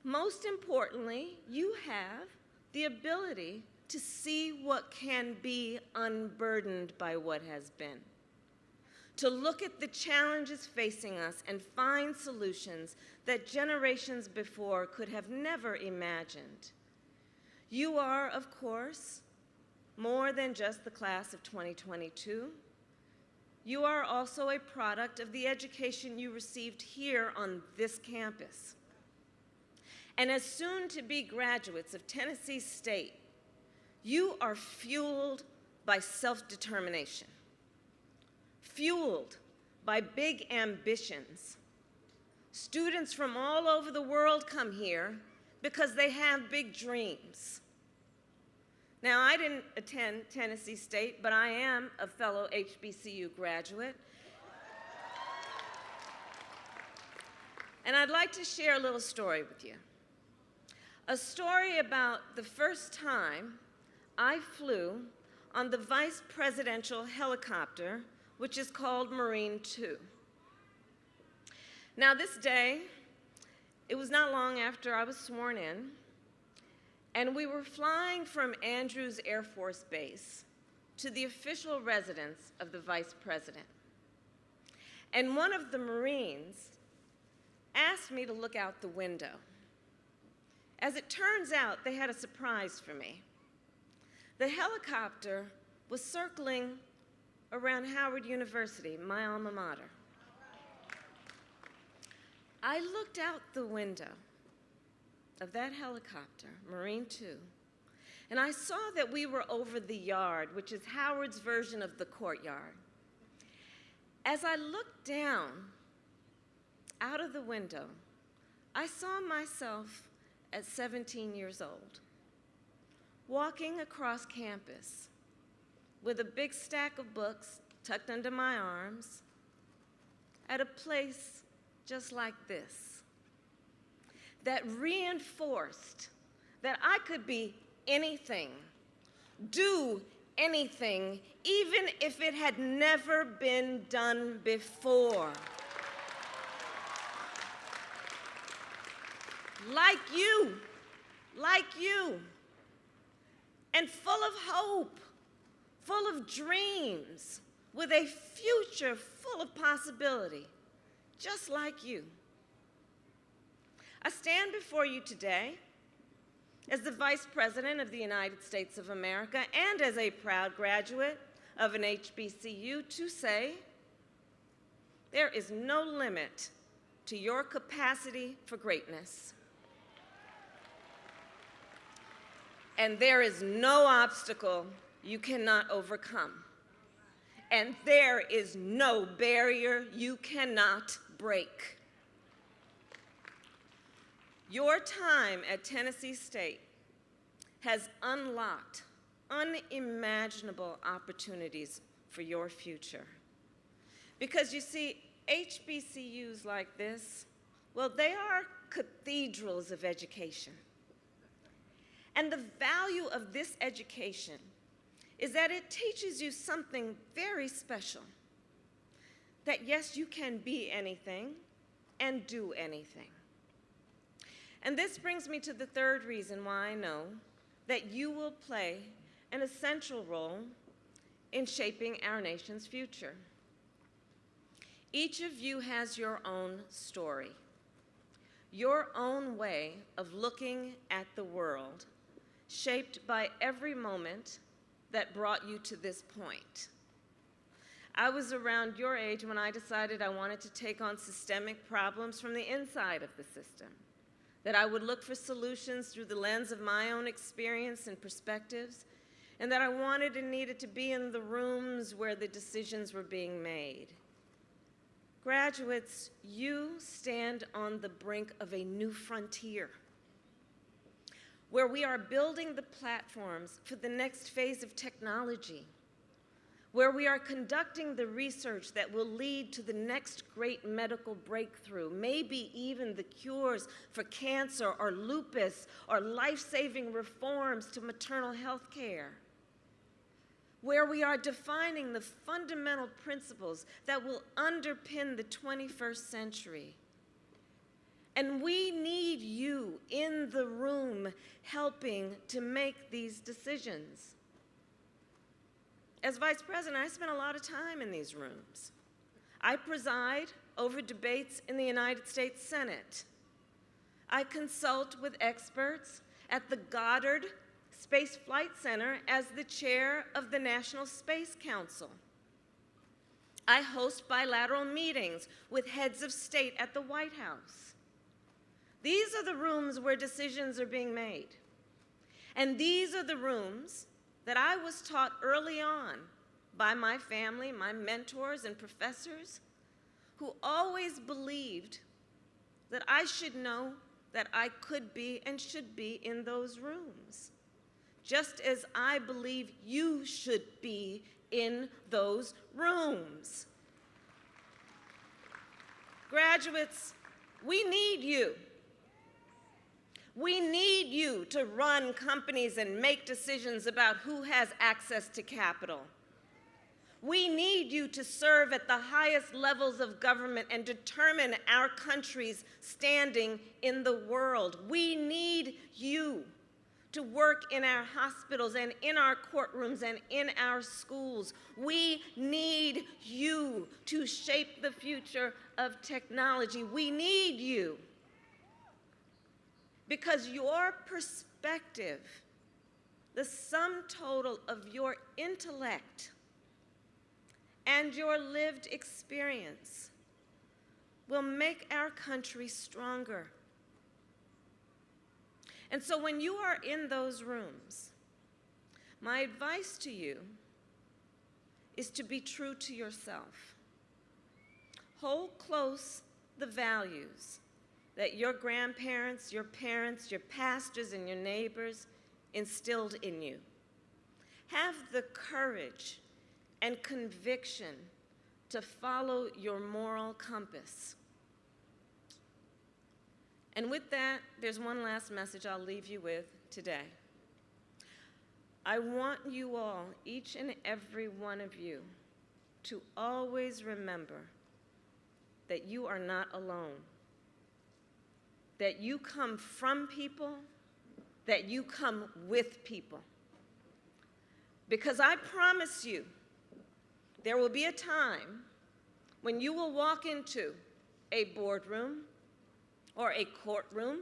Most importantly, you have the ability to see what can be unburdened by what has been, to look at the challenges facing us and find solutions that generations before could have never imagined. You are, of course, more than just the class of 2022. You are also a product of the education you received here on this campus. And as soon-to-be graduates of Tennessee State, you are fueled by self-determination, fueled by big ambitions. Students from all over the world come here because they have big dreams. Now, I didn't attend Tennessee State, but I am a fellow HBCU graduate. And I'd like to share a little story with you. A story about the first time I flew on the vice presidential helicopter, which is called Marine 2. Now, this day, it was not long after I was sworn in, and we were flying from Andrews Air Force Base to the official residence of the Vice President. And one of the Marines asked me to look out the window. As it turns out, they had a surprise for me. The helicopter was circling around Howard University, my alma mater. I looked out the window of that helicopter, Marine 2, and I saw that we were over the yard, which is Howard's version of the courtyard. As I looked down out of the window, I saw myself at 17 years old, walking across campus with a big stack of books tucked under my arms at a place just like this. that reinforced that I could be anything, do anything, even if it had never been done before. Like you, and full of hope, full of dreams, with a future full of possibility, just like you. I stand before you today as the Vice President of the United States of America and as a proud graduate of an HBCU to say, there is no limit to your capacity for greatness. And there is no obstacle you cannot overcome. And there is no barrier you cannot break. Your time at Tennessee State has unlocked unimaginable opportunities for your future. Because you see, HBCUs like this, well, they are cathedrals of education. And the value of this education is that it teaches you something very special. That yes, you can be anything and do anything. And this brings me to the third reason why I know that you will play an essential role in shaping our nation's future. Each of you has your own story, your own way of looking at the world, shaped by every moment that brought you to this point. I was around your age when I decided I wanted to take on systemic problems from the inside of the system, that I would look for solutions through the lens of my own experience and perspectives, and that I wanted and needed to be in the rooms where the decisions were being made. Graduates, you stand on the brink of a new frontier, where we are building the platforms for the next phase of technology, where we are conducting the research that will lead to the next great medical breakthrough, maybe even the cures for cancer or lupus or life-saving reforms to maternal health care, where we are defining the fundamental principles that will underpin the 21st century. And we need you in the room helping to make these decisions. As Vice President, I spend a lot of time in these rooms. I preside over debates in the United States Senate. I consult with experts at the Goddard Space Flight Center as the chair of the National Space Council. I host bilateral meetings with heads of state at the White House. These are the rooms where decisions are being made. And these are the rooms that I was taught early on by my family, my mentors and professors, who always believed that I should know that I could be and should be in those rooms, just as I believe you should be in those rooms. Graduates, we need you. We need you to run companies and make decisions about who has access to capital. We need you to serve at the highest levels of government and determine our country's standing in the world. We need you to work in our hospitals and in our courtrooms and in our schools. We need you to shape the future of technology. We need you. Because your perspective, the sum total of your intellect and your lived experience, will make our country stronger. And so when you are in those rooms, my advice to you is to be true to yourself. Hold close the values that your grandparents, your parents, your pastors, and your neighbors instilled in you. Have the courage and conviction to follow your moral compass. And with that, there's one last message I'll leave you with today. I want you all, each and every one of you, to always remember that you are not alone, that you come from people, that you come with people. Because I promise you, there will be a time when you will walk into a boardroom or a courtroom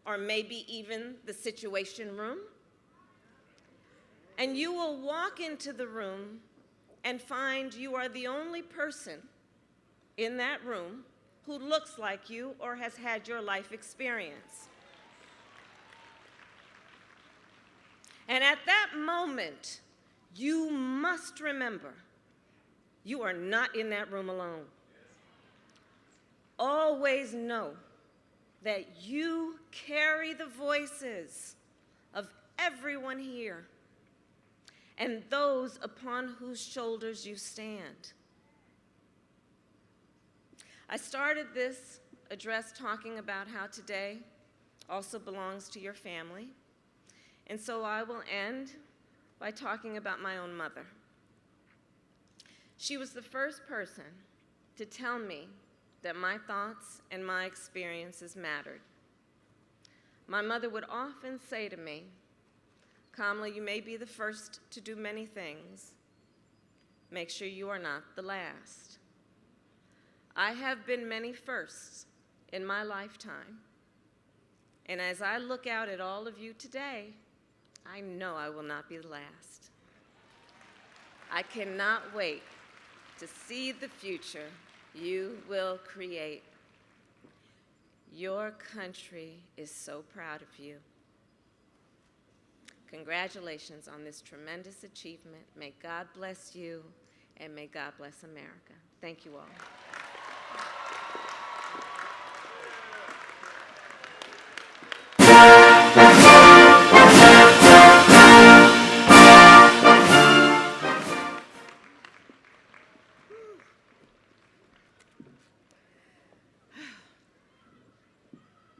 or maybe even the Situation Room, and you will walk into the room and find you are the only person in that room who looks like you or has had your life experience. And at that moment, you must remember you are not in that room alone. Always know that you carry the voices of everyone here and those upon whose shoulders you stand. I started this address talking about how today also belongs to your family, and so I will end by talking about my own mother. She was the first person to tell me that my thoughts and my experiences mattered. My mother would often say to me, "Kamala, you may be the first to do many things. Make sure you are not the last." I have been many firsts in my lifetime, and as I look out at all of you today, I know I will not be the last. I cannot wait to see the future you will create. Your country is so proud of you. Congratulations on this tremendous achievement. May God bless you, and may God bless America. Thank you all.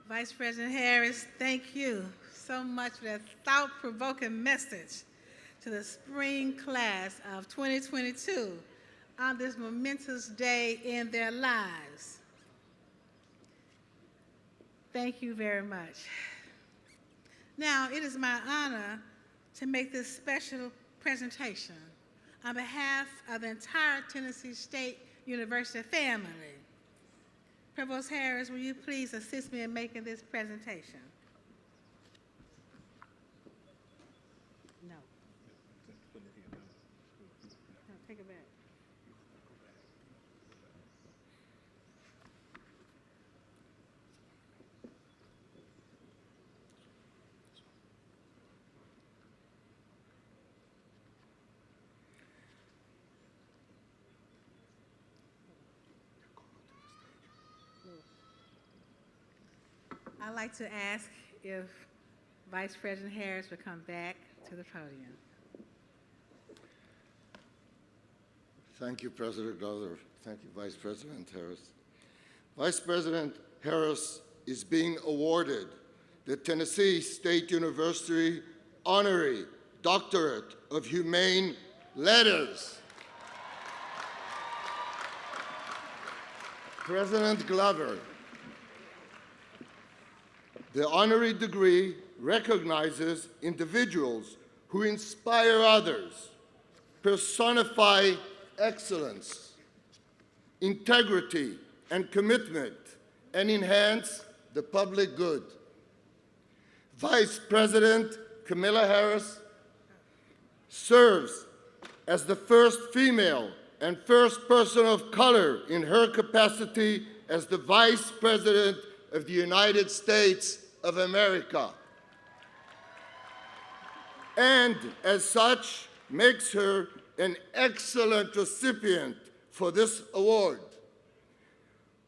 Vice President Harris, thank you so much for that thought-provoking message to the spring class of 2022 on this momentous day in their lives. Thank you very much. Now, it is my honor to make this special presentation on behalf of the entire Tennessee State University family. Provost Harris, will you please assist me in making this presentation? No. No, take it back. I'd like to ask if Vice President Harris would come back to the podium. Thank you, President Glover. Thank you, Vice President Harris. Vice President Harris is being awarded the Tennessee State University Honorary Doctorate of Humane Letters. President Glover, the honorary degree recognizes individuals who inspire others, personify excellence, integrity, and commitment, and enhance the public good. Vice President Kamala Harris serves as the first female and first person of color in her capacity as the Vice President of the United States of America, and as such makes her an excellent recipient for this award.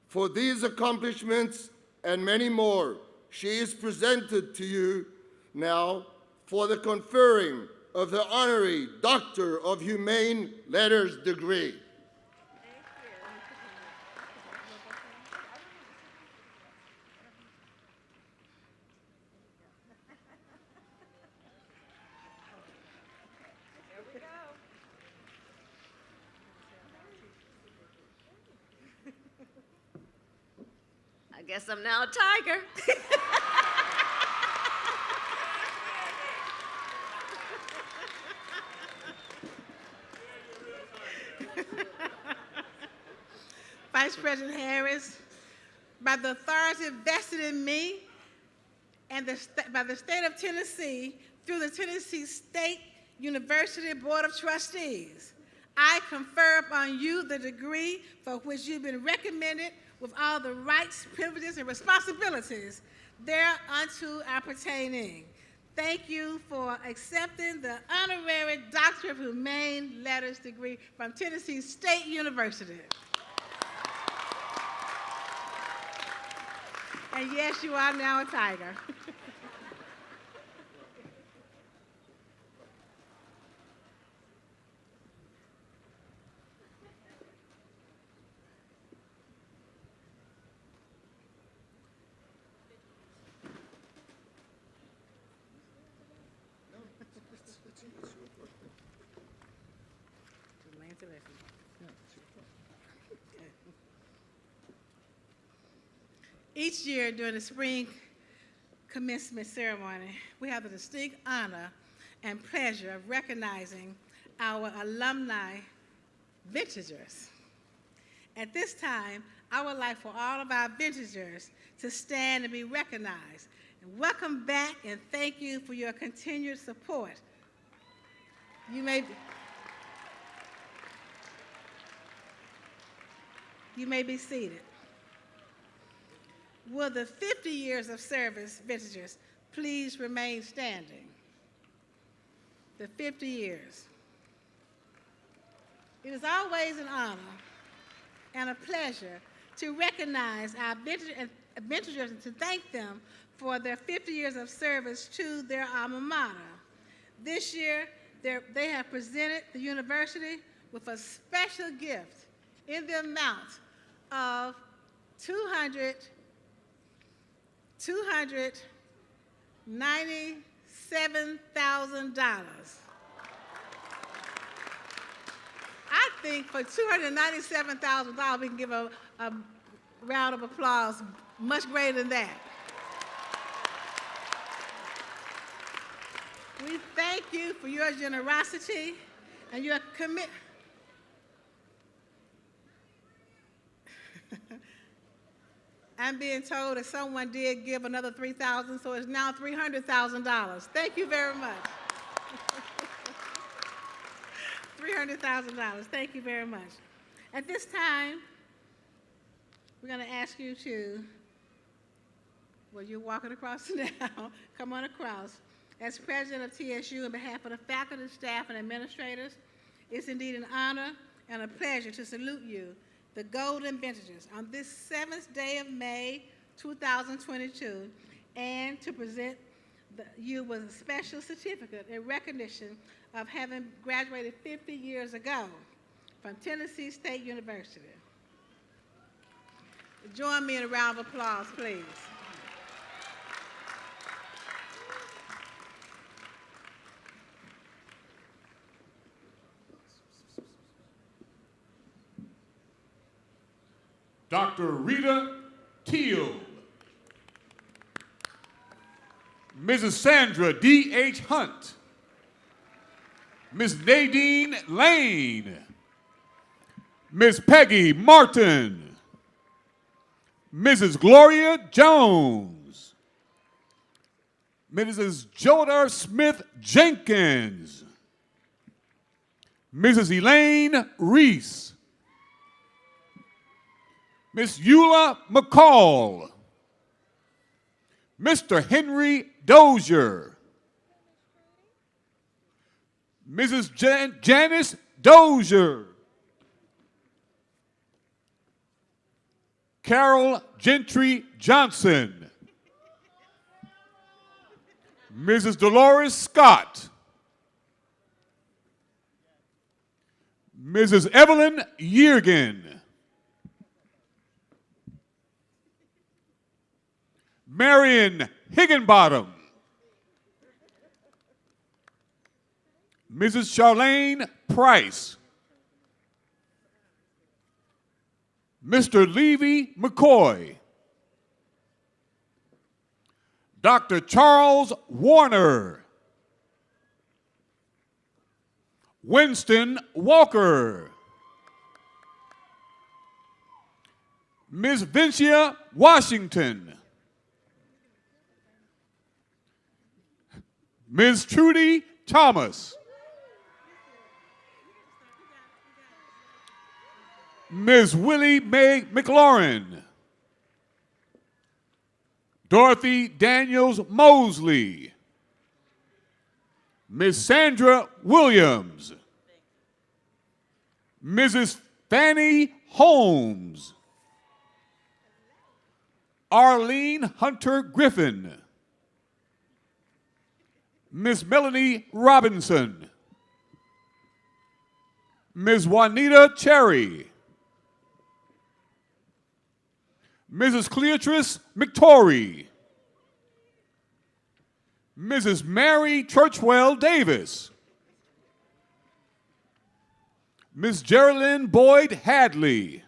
For these accomplishments and many more, she is presented to you now for the conferring of the Honorary Doctor of Humane Letters degree. guess I'm now a tiger. Vice President Harris, by the authority vested in me and by the state of Tennessee through the Tennessee State University Board of Trustees, I confer upon you the degree for which you've been recommended with all the rights, privileges, and responsibilities thereunto are pertaining. Thank you for accepting the Honorary Doctor of Humane Letters degree from Tennessee State University. And yes, you are now a tiger. Each year during the spring commencement ceremony, we have the distinct honor and pleasure of recognizing our alumni vintagers. At this time, I would like for all of our vintagers to stand and be recognized. And welcome back and thank you for your continued support. You may be seated. Will the 50 years of service vintagers please remain standing? The 50 years. It is always an honor and a pleasure to recognize our vintagers and to thank them for their 50 years of service to their alma mater. This year, they have presented the university with a special gift in the amount of $297,000. I think for $297,000, we can give a round of applause much greater than that. We thank you for your generosity and your commitment. I'm being told that someone did give another $3,000, so it's now $300,000. Thank you very much. $300,000. Thank you very much. At this time, we're going to ask you to, well, you're walking across now. Come on across. As president of TSU, on behalf of the faculty, staff, and administrators, it's indeed an honor and a pleasure to salute you, the Golden Vintagers, on this 7th day of May, 2022, and to present you with a special certificate in recognition of having graduated 50 years ago from Tennessee State University. Join me in a round of applause, please. Dr. Rita Teal, Mrs. Sandra D.H. Hunt, Ms. Nadine Lane, Ms. Peggy Martin, Mrs. Gloria Jones, Mrs. Joda Smith Jenkins, Mrs. Elaine Reese, Miss Eula McCall, Mr. Henry Dozier, Mrs. Janice Dozier, Carol Gentry Johnson, Mrs. Dolores Scott, Mrs. Evelyn Yeargin, Marion Higginbottom, Mrs. Charlene Price, Mr. Levy McCoy, Dr. Charles Warner. Winston Walker. Ms. Vincia Washington. Ms. Trudy Thomas. Ms. Willie Mae McLaurin. Dorothy Daniels Mosley. Ms. Sandra Williams. Mrs. Fannie Holmes. Arlene Hunter Griffin. Ms. Melanie Robinson. Ms. Juanita Cherry. Mrs. Cleotrice McTorrey. Mrs. Mary Churchwell Davis. Ms. Geraldine Boyd Hadley.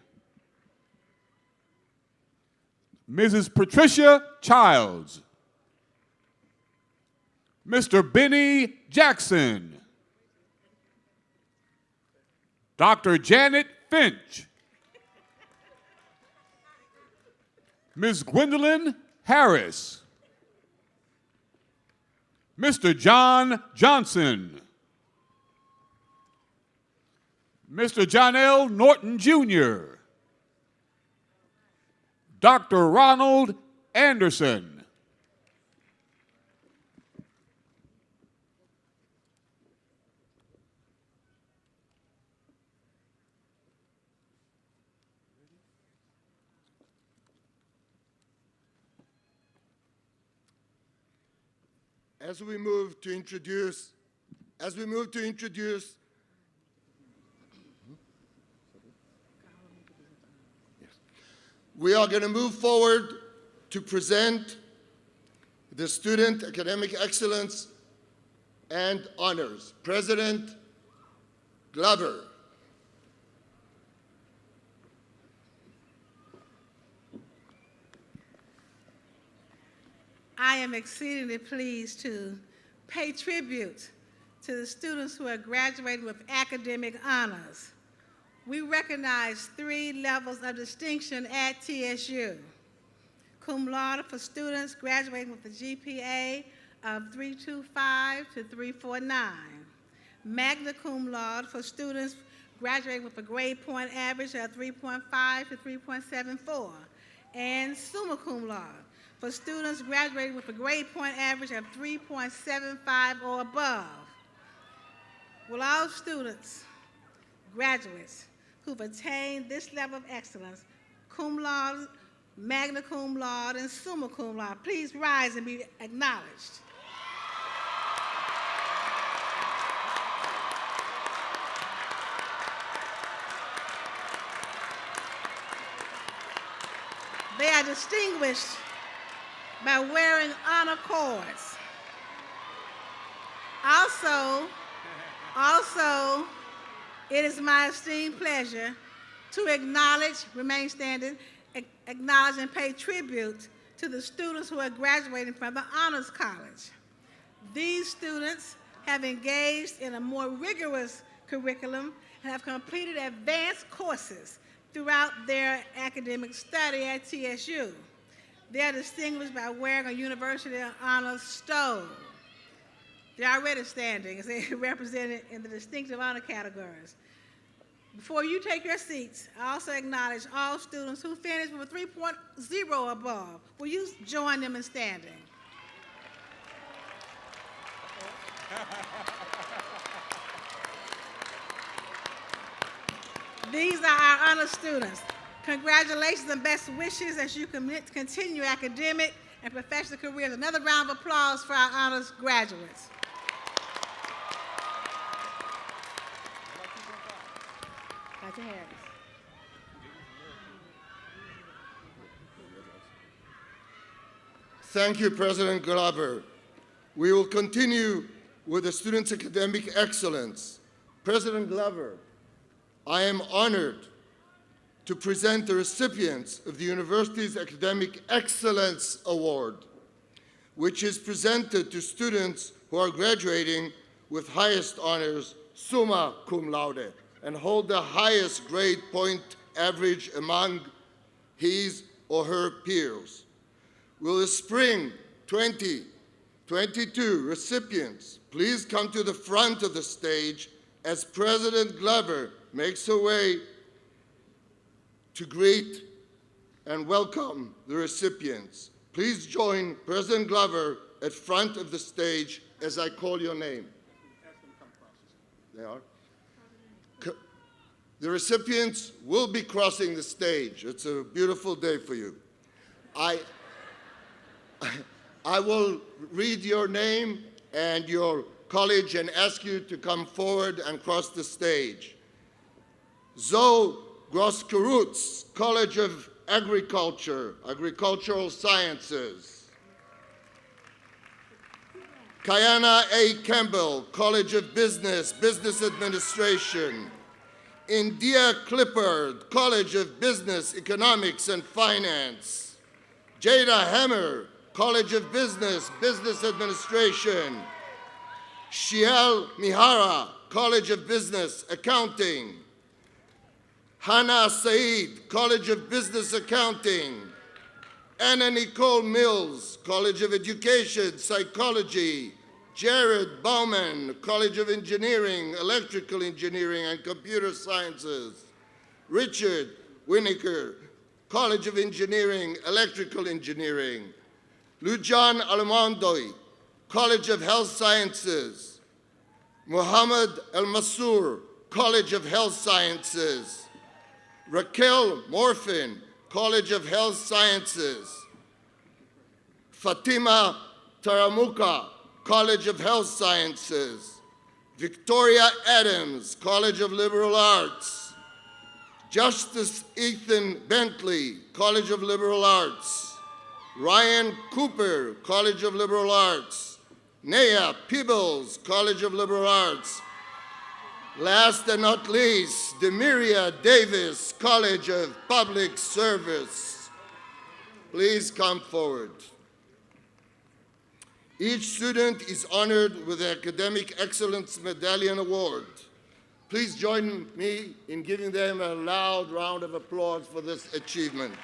Mrs. Patricia Childs. Mr. Benny Jackson. Dr. Janet Finch. Ms. Gwendolyn Harris. Mr. John Johnson. Mr. John L. Norton Jr. Dr. Ronald Anderson. As we move to introduce, we are going to move forward to present the Student Academic Excellence and Honors. President Glover. I am exceedingly pleased to pay tribute to the students who are graduating with academic honors. We recognize 3 levels of distinction at TSU. Cum laude for students graduating with a GPA of 3.25 to 3.49. Magna cum laude for students graduating with a grade point average of 3.5 to 3.74. And summa cum laude for students graduating with a grade point average of 3.75 or above. Will all students, graduates, who've attained this level of excellence, cum laude, magna cum laude, and summa cum laude, please rise and be acknowledged. They are distinguished by wearing honor cords. Also, it is my esteemed pleasure to acknowledge, remain standing, acknowledge and pay tribute to the students who are graduating from the Honors College. These students have engaged in a more rigorous curriculum and have completed advanced courses throughout their academic study at TSU. They are distinguished by wearing a University Honors Stole. They're already standing as they represented in the distinctive honor categories. Before you take your seats, I also acknowledge all students who finished with a 3.0 or above. Will you join them in standing? These are our honor students. Congratulations and best wishes as you continue academic and professional careers. Another round of applause for our honors graduates. Dr. Harris. Thank you, President Glover. We will continue with the students' academic excellence. President Glover, I am honored to present the recipients of the university's Academic Excellence Award. which is presented to students who are graduating with highest honors, summa cum laude, and hold the highest grade point average among his or her peers. Will the spring 2022 recipients please come to the front of the stage as President Glover makes her way to greet and welcome the recipients. Please join President Glover at front of the stage as I call your name. They are. The recipients will be crossing the stage. It's a beautiful day for you. I will read your name and your college and ask you to come forward and cross the stage. Zoe Groskarutz, College of Agriculture, Agricultural Sciences. Kayana A. Campbell, College of Business, Business Administration. India Clippard, College of Business, Economics and Finance. Jada Hammer, College of Business, Business Administration. Shiel Mihara, College of Business, Accounting. Hannah Saeed, College of Business Accounting. Anna Nicole Mills, College of Education, Psychology. Jared Bauman, College of Engineering, Electrical Engineering and Computer Sciences. Richard Winokur, College of Engineering, Electrical Engineering. Lujan Almondoi, College of Health Sciences. Muhammad El Masur, College of Health Sciences. Raquel Morfin, College of Health Sciences. Fatima Taramuka, College of Health Sciences. Victoria Adams, College of Liberal Arts. Justice Ethan Bentley, College of Liberal Arts. Ryan Cooper, College of Liberal Arts. Naya Peebles, College of Liberal Arts. Last and not least, Demiria Davis, College of Public Service. Please come forward. Each student is honored with the Academic Excellence Medallion Award. Please join me in giving them a loud round of applause for this achievement.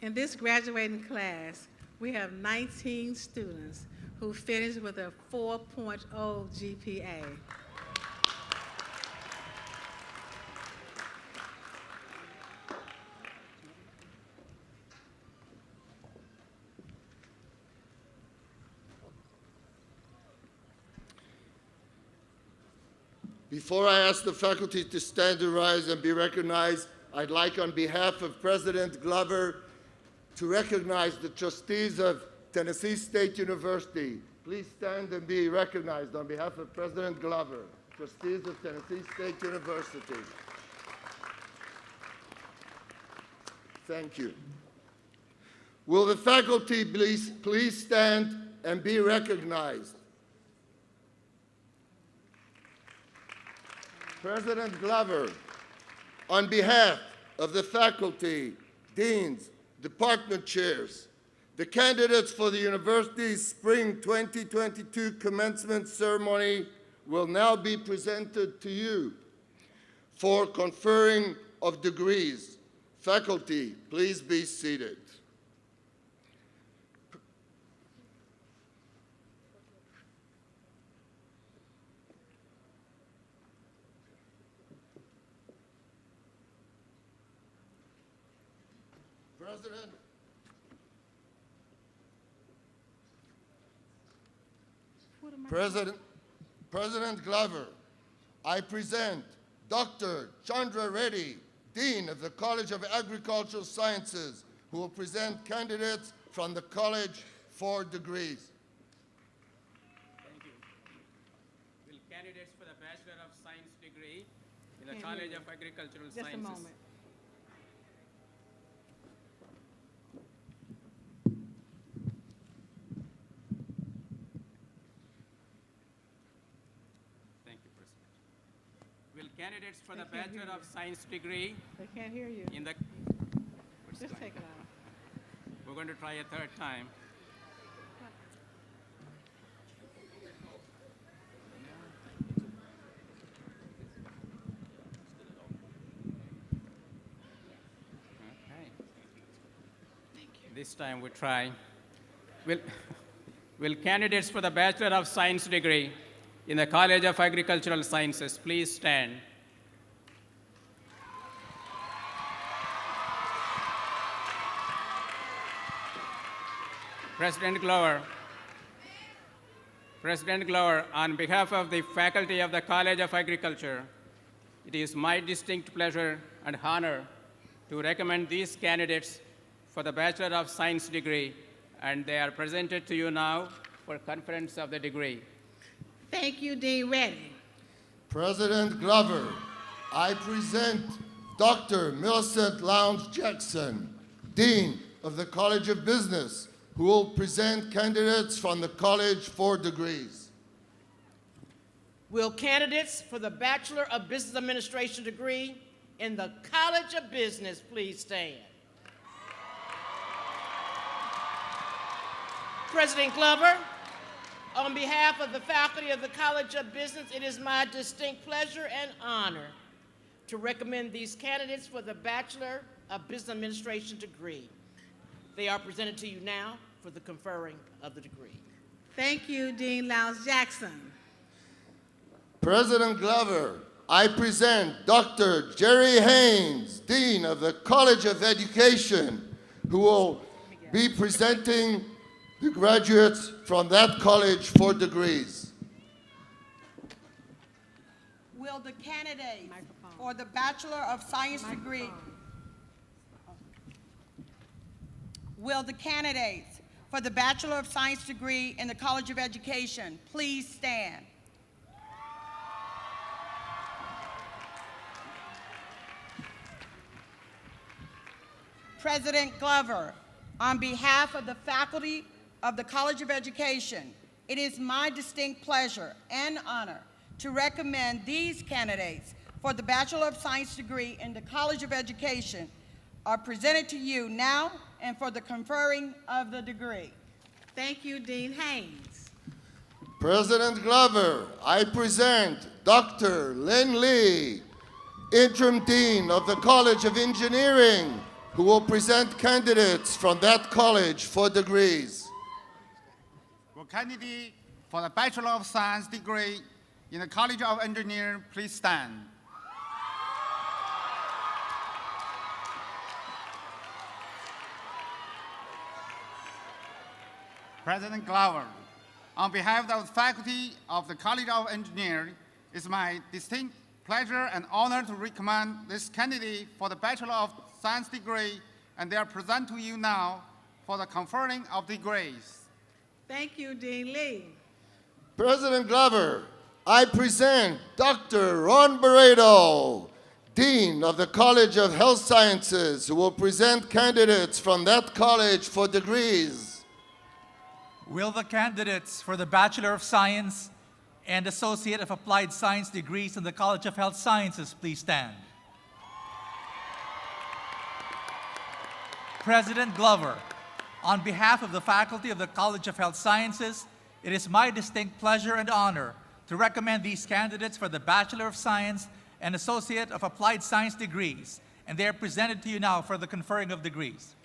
In this graduating class, we have 19 students who finished with a 4.0 GPA. Before I ask the faculty to stand and rise and be recognized, I'd like on behalf of President Glover to recognize the trustees of Tennessee State University. Please stand and be recognized on behalf of President Glover, trustees of Tennessee State University. Thank you. Will the faculty please stand and be recognized? President Glover, on behalf of the faculty, deans, department chairs, the candidates for the university's Spring 2022 commencement ceremony will now be presented to you for conferring of degrees. Faculty, please be seated. President Glover, I present Dr. Chandra Reddy, Dean of the College of Agricultural Sciences, who will present candidates from the college for degrees. Thank you. Will candidates for the Bachelor of Science degree in the College of Agricultural Just Sciences. a moment. Thank you, President. Will candidates for the They can't hear Bachelor of you. Science degree They can't hear you. in the Just take it out. We're going to try a third time. Okay. This time we try. Will candidates for the Bachelor of Science degree in the College of Agricultural Sciences please stand? President Glover, on behalf of the faculty of the College of Agriculture, it is my distinct pleasure and honor to recommend these candidates for the Bachelor of Science degree, and they are presented to you now for conference of the degree. Thank you, Dean Reddy. President Glover, I present Dr. Millicent Lowndes Jackson, Dean of the College of Business, who will present candidates from the college for degrees. Will candidates for the Bachelor of Business Administration degree in the College of Business please stand? President Glover, on behalf of the faculty of the College of Business, it is my distinct pleasure and honor to recommend these candidates for the Bachelor of Business Administration degree. They are presented to you now for the conferring of the degree. Thank you, Dean Lowndes Jackson. President Glover, I present Dr. Jerry Haynes, Dean of the College of Education, who will be presenting the graduates from that college for degrees. Will the candidate for the Bachelor of Science degree Will the candidates for the Bachelor of Science degree in the College of Education please stand? President Glover, on behalf of the faculty of the College of Education, it is my distinct pleasure and honor to recommend these candidates for the Bachelor of Science degree in the College of Education are presented to you now and for the conferring of the degree. Thank you, Dean Haynes. President Glover, I present Dr. Lynn Lee, Interim Dean of the College of Engineering, who will present candidates from that college for degrees. Will candidate for the Bachelor of Science degree in the College of Engineering please stand? President Glover, on behalf of the faculty of the College of Engineering, it's my distinct pleasure and honor to recommend this candidate for the Bachelor of Science degree, and they are present to you now for the conferring of degrees. Thank you, Dean Lee. President Glover, I present Dr. Ron Barreto, Dean of the College of Health Sciences, who will present candidates from that college for degrees. Will the candidates for the Bachelor of Science and Associate of Applied Science degrees in the College of Health Sciences please stand? President Glover, on behalf of the faculty of the College of Health Sciences, it is my distinct pleasure and honor to recommend these candidates for the Bachelor of Science and Associate of Applied Science degrees, and they are presented to you now for the conferring of degrees.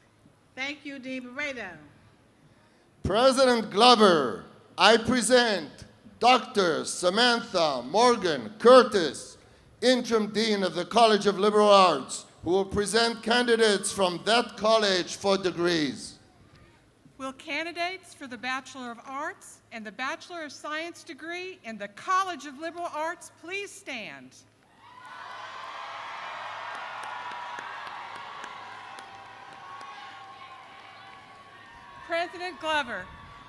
Thank you, Dean Barreto. President Glover, I present Dr. Samantha Morgan Curtis, Interim Dean of the College of Liberal Arts, who will present candidates from that college for degrees. Will candidates for the Bachelor of Arts and the Bachelor of Science degree in the College of Liberal Arts please stand? President Glover,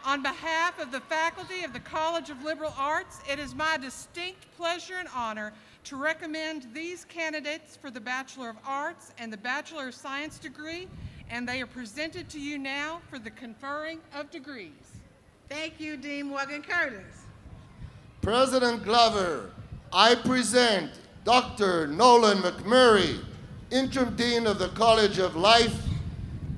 on behalf of the faculty of the College of Liberal Arts, it is my distinct pleasure and honor to recommend these candidates for the Bachelor of Arts and the Bachelor of Science degree, and they are presented to you now for the conferring of degrees. Thank you, Dean Morgan Curtis. President Glover, I present Dr. Nolan McMurray, Interim Dean of the College of Life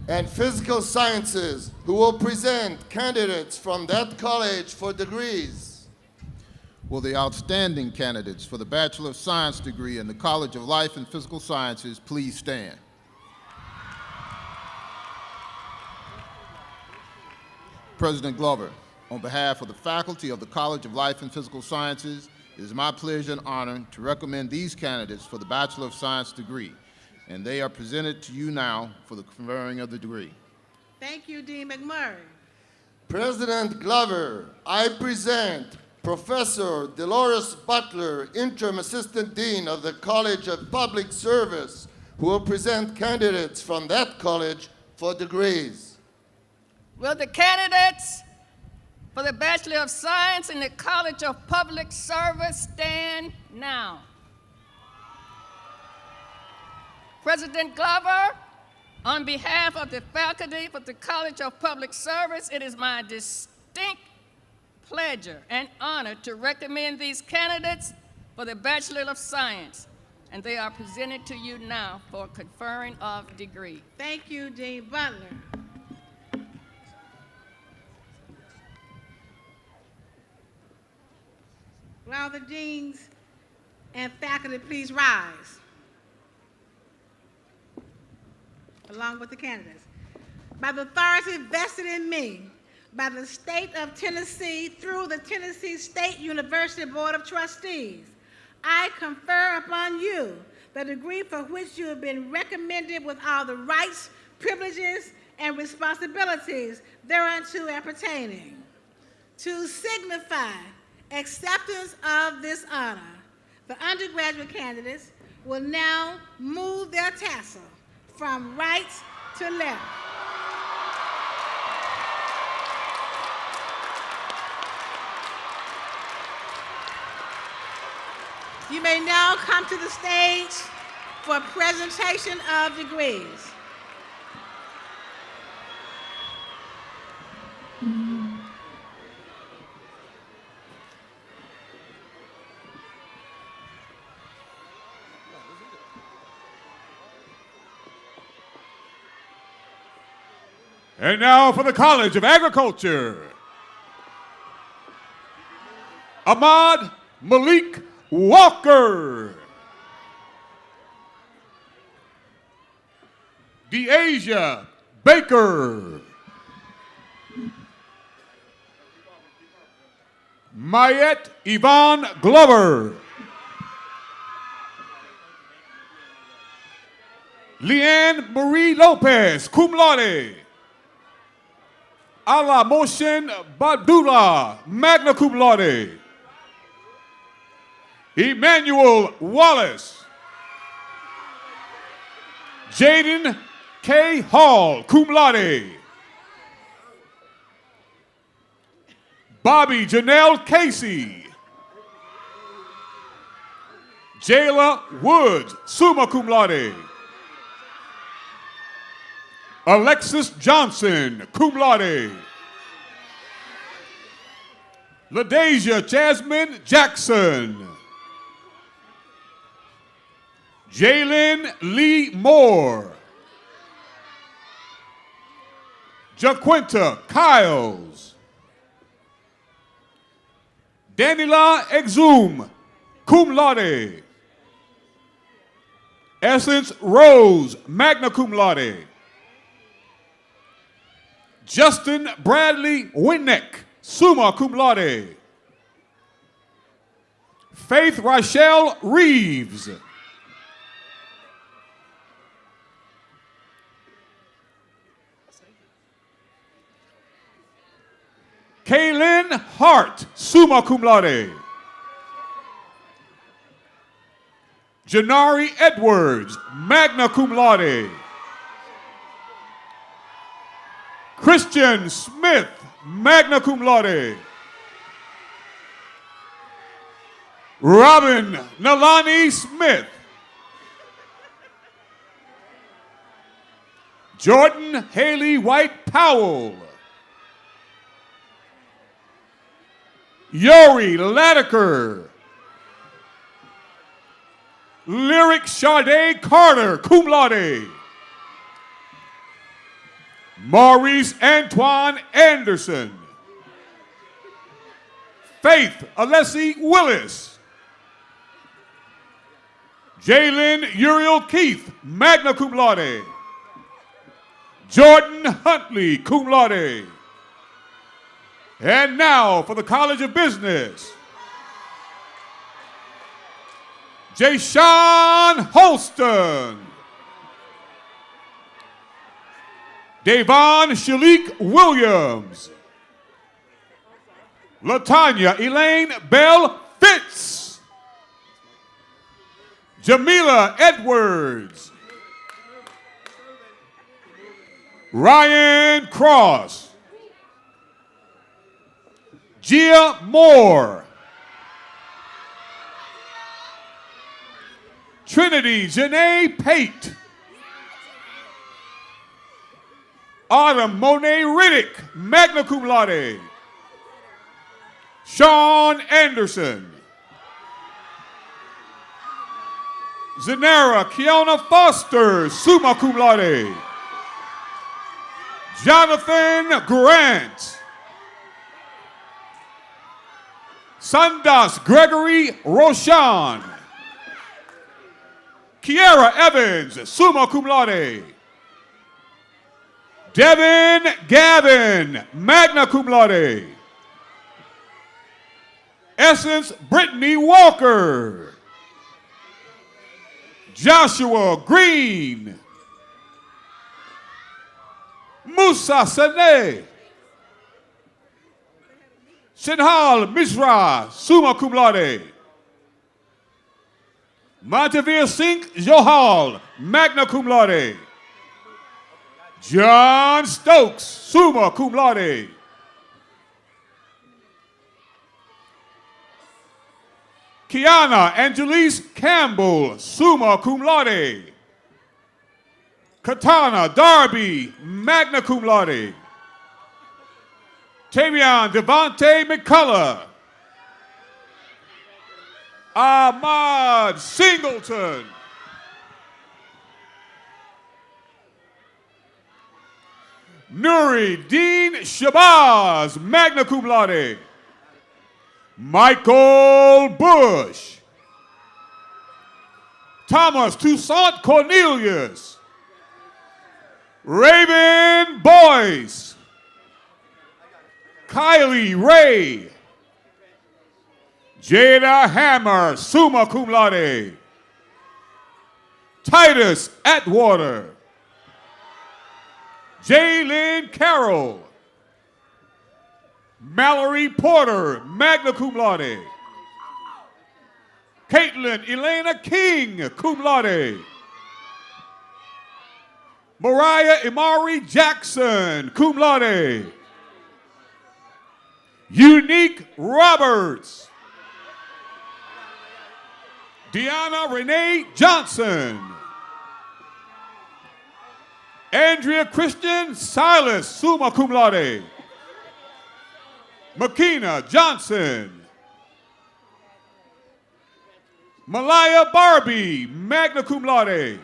and Physical Sciences, who will present candidates from that college for degrees. Will the outstanding candidates for the Bachelor of Science degree in the College of Life and Physical Sciences please stand? President Glover, on behalf of the faculty of the College of Life and Physical Sciences, it is my pleasure and honor to recommend these candidates for the Bachelor of Science degree, and they are presented to you now for the conferring of the degree. Thank you, Dean McMurray. President Glover, I present Professor Dolores Butler, Interim Assistant Dean of the College of Public Service, who will present candidates from that college for degrees. Will the candidates for the Bachelor of Science in the College of Public Service stand now? President Glover, on behalf of the faculty for the College of Public Service, it is my distinct pleasure and honor to recommend these candidates for the Bachelor of Science, and they are presented to you now for conferring of degree. Thank you, Dean Butler. Will the deans and faculty please rise, along with the candidates. By the authority vested in me by the state of Tennessee through the Tennessee State University Board of Trustees, I confer upon you the degree for which you have been recommended with all the rights, privileges, and responsibilities thereunto appertaining. To signify acceptance of this honor, the undergraduate candidates will now move their tassel from right to left. You may now come to the stage for presentation of degrees. And now for the College of Agriculture. Ahmad Malik Walker. Deasia Baker. Mayette Yvonne Glover. Leanne Marie Lopez, cum laude. Ala Moshen Badula, magna cum laude. Emmanuel Wallace. Jaden K. Hall, cum laude. Bobby Janelle Casey. Jayla Woods, summa cum laude. Alexis Johnson, cum laude. LaDasia Jasmine Jackson. Jalen Lee Moore. Jaquinta Kyles. Danila Exum, cum laude. Essence Rose, magna cum laude. Justin Bradley Winnick, summa cum laude. Faith Rochelle Reeves. Kaylin Hart, summa cum laude. Janari Edwards, magna cum laude. Christian Smith, magna cum laude. Robin Nalani Smith. Jordan Haley White Powell. Yori Latiker. Lyric Sade Carter, cum laude. Maurice Antoine Anderson. Faith Alessi Willis. Jalen Uriel Keith, magna cum laude. Jordan Huntley, cum laude. And now for the College of Business, Jayshawn Holston. Davon Shalik Williams. Latanya Elaine Bell Fitz. Jamila Edwards. Ryan Cross. Gia Moore. Trinity Janae Pate. Autumn Monet Riddick, magna cum laude. Sean Anderson. Zanara Kiona Foster, summa cum laude. Jonathan Grant. Sandas Gregory Roshan. Kiara Evans, summa cum laude. Devin Gavin, magna cum laude. Essence Brittany Walker. Joshua Green. Musa Sane. Shinhal Mishra, summa cum laude. Montevere Singh Johal, magna cum laude. John Stokes, summa cum laude. Kiana Angelise Campbell, summa cum laude. Katana Darby, magna cum laude. Tavion Devontae McCullough. Ahmad Singleton. Nuri Dean Shabazz, magna cum laude. Michael Bush. Thomas Toussaint Cornelius. Raven Boyce. Kylie Ray. Jada Hammer, summa cum laude. Titus Atwater. Jaylyn Carroll. Mallory Porter, magna cum laude. Caitlin Elena King, cum laude. Mariah Imari Jackson, cum laude. Unique Roberts. Deanna Renee Johnson. Andrea Christian Silas, summa cum laude. Makina Johnson. Malaya Barbie, magna cum laude.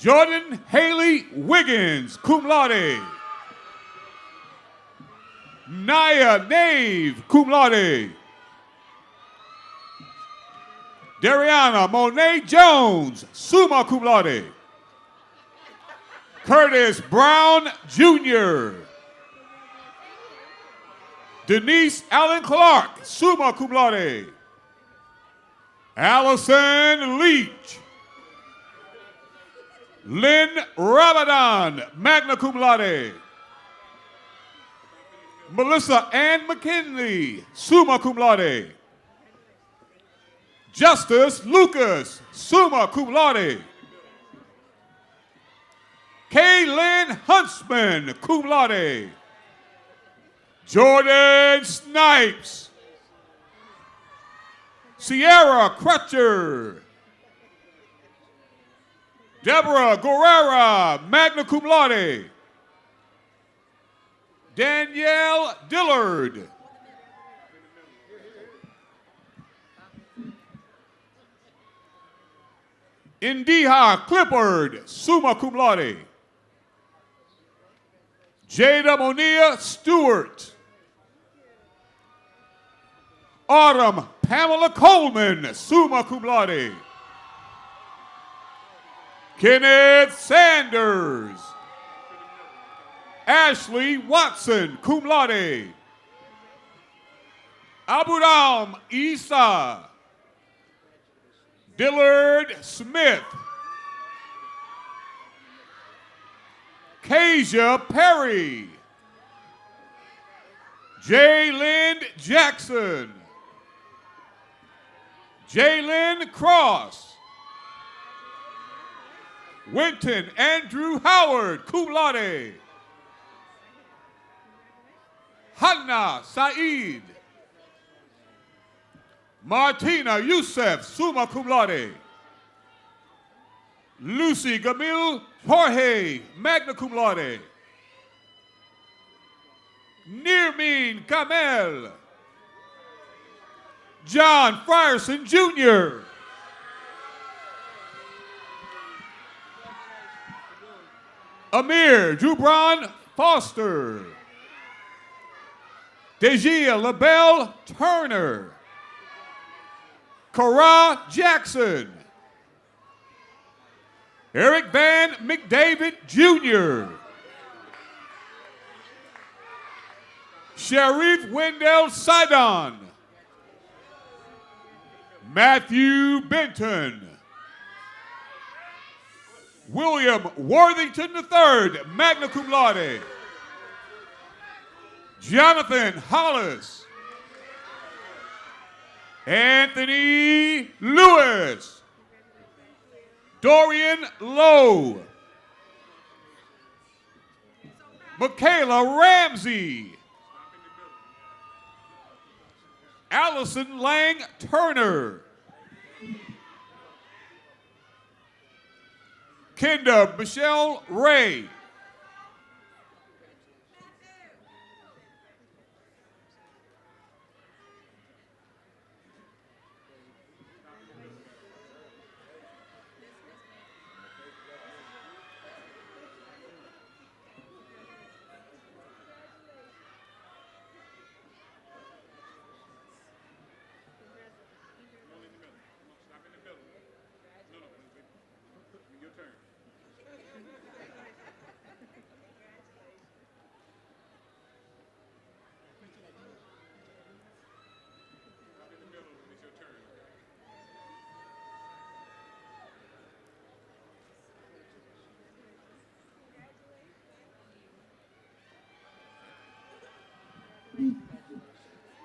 Jordan Haley Wiggins, cum laude. Naya Nave, cum laude. Dariana Monet Jones, summa cum laude. Curtis Brown Jr. Denise Allen Clark, summa cum laude. Allison Leach. Lynn Ramadan, magna cum laude. Melissa Ann McKinley, summa cum laude. Justice Lucas, summa cum laude. Kaylin Huntsman, cum laude. Jordan Snipes. Sierra Crutcher. Deborah Guerrera, magna cum laude. Danielle Dillard. Indiha Clippard, summa cum laude. Jada Monia Stewart. Autumn Pamela Coleman, summa cum laude. Kenneth Sanders. Ashley Watson, cum laude. Aburam Isa. Dillard Smith. Kasia Perry. Jaylyn Jackson. Jalen Cross. Winton Andrew Howard, cum laude. Hanna Saeed. Martina Youssef, summa cum laude. Lucy Gamil Jorge, magna cum laude. Nirmin Kamel. John Frierson Jr. Amir Jubran Foster. Dejia LaBelle Turner. Kara Jackson. Eric Van McDavid Jr. Sharif Wendell Sidon. Matthew Benton. William Worthington III, magna cum laude. Jonathan Hollis. Anthony Lewis. Dorian Lowe. Michaela Ramsey. Allison Lang Turner. Kenda Michelle Ray.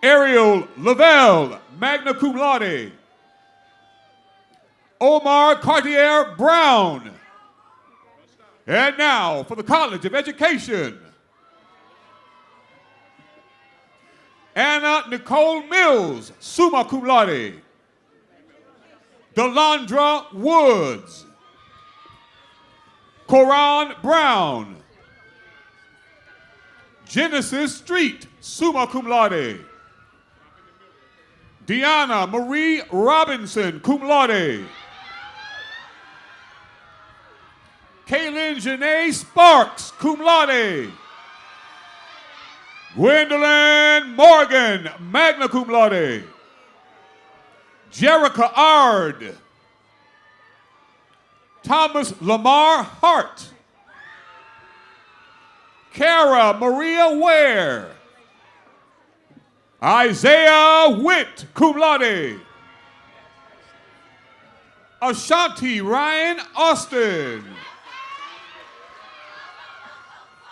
Ariel Lavelle, magna cum laude. Omar Cartier Brown. And now for the College of Education. Anna Nicole Mills, summa cum laude. Delandra Woods. Coran Brown. Genesis Street, summa cum laude. Deanna Marie Robinson, cum laude. Kaylin Janae Sparks, cum laude. Gwendolyn Morgan, magna cum laude. Jerica Ard. Thomas Lamar Hart. Kara Maria Ware. Isaiah Witt, cum laude. Ashanti Ryan Austin.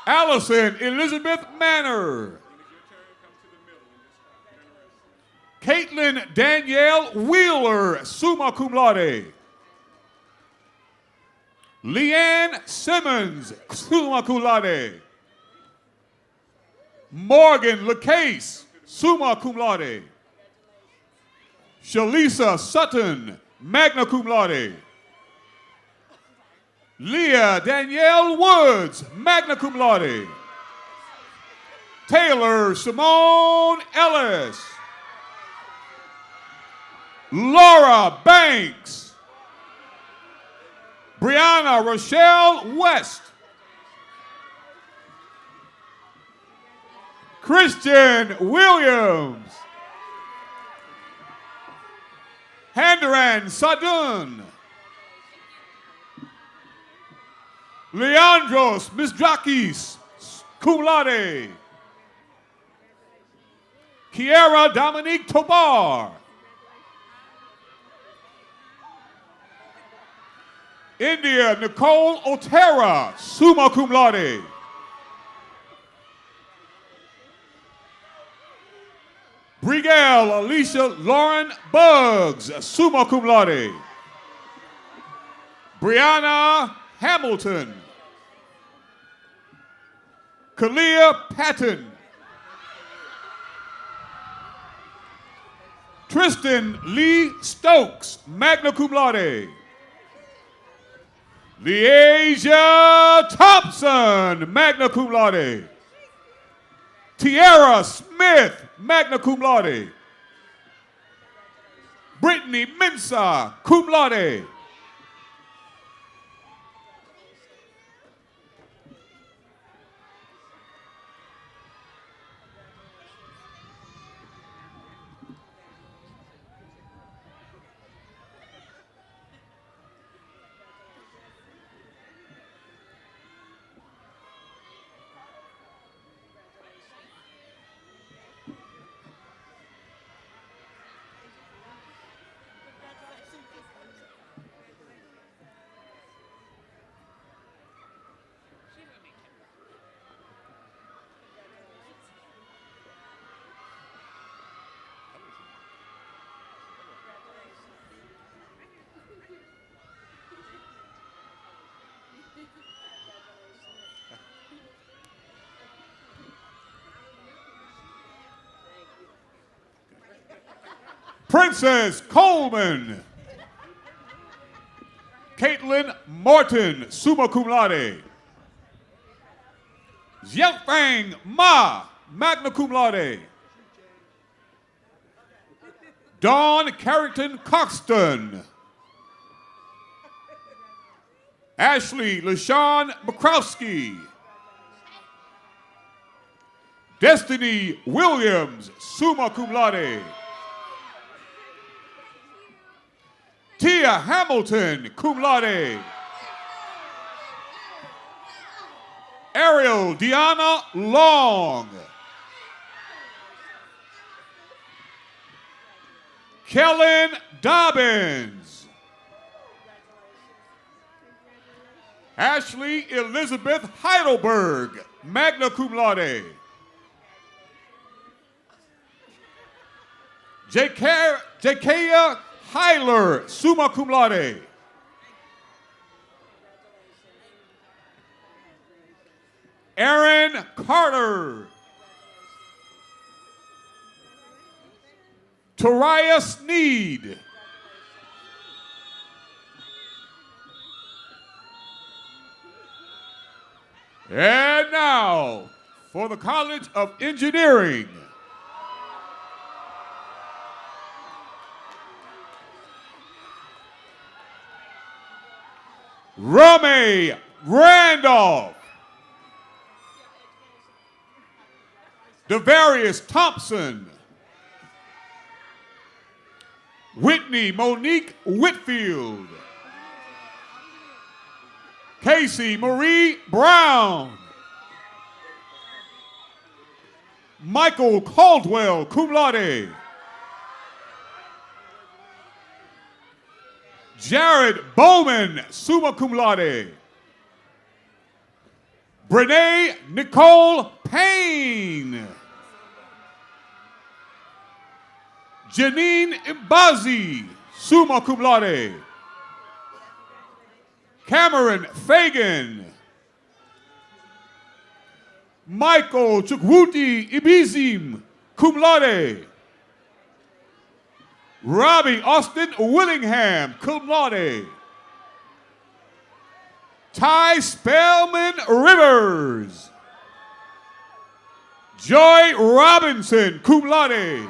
Allison Elizabeth Manor. Caitlin Danielle Wheeler, summa cum laude. Leanne Simmons, summa cum laude. Morgan LaCase, summa cum laude. Shalisa Sutton, magna cum laude. Leah Danielle Woods, magna cum laude. Taylor Simone Ellis. Laura Banks. Brianna Rochelle West. Christian Williams. Handaran Sadun. Leandros Misdrakis, cum laude. Kiara Dominique Tobar. India Nicole Otera, summa cum laude. Brigel Alicia Lauren Buggs, summa cum laude. Brianna Hamilton. Kalia Patton. Tristan Lee Stokes, magna cum laude. Leasia Thompson, magna cum laude. Tiara Smith, magna cum laude. Brittany Mensah, cum laude. Princess Coleman. Caitlin Morton, summa cum laude. Xiaofang Ma, magna cum laude. Dawn Carrington Coxton. Ashley LaShawn McCrowski. Destiny Williams, summa cum laude. Tia Hamilton, cum laude. Ariel Deanna Long. Kellen Dobbins. Ashley Elizabeth Heidelberg, magna cum laude. Jakaya Hyler, summa cum laude. Aaron Carter. Toriah Sneed. And now, for the College of Engineering. Rummy Randolph. Devarius Thompson. Whitney Monique Whitfield. Casey Marie Brown. Michael Caldwell, cum laude. Jared Bowman, summa cum laude. Brene Nicole Payne. Janine Imbazi, summa cum laude. Cameron Fagan. Michael Chukwuti Ibizim, cum laude. Robbie Austin Willingham, cum laude. Ty Spellman Rivers. Joy Robinson, cum laude.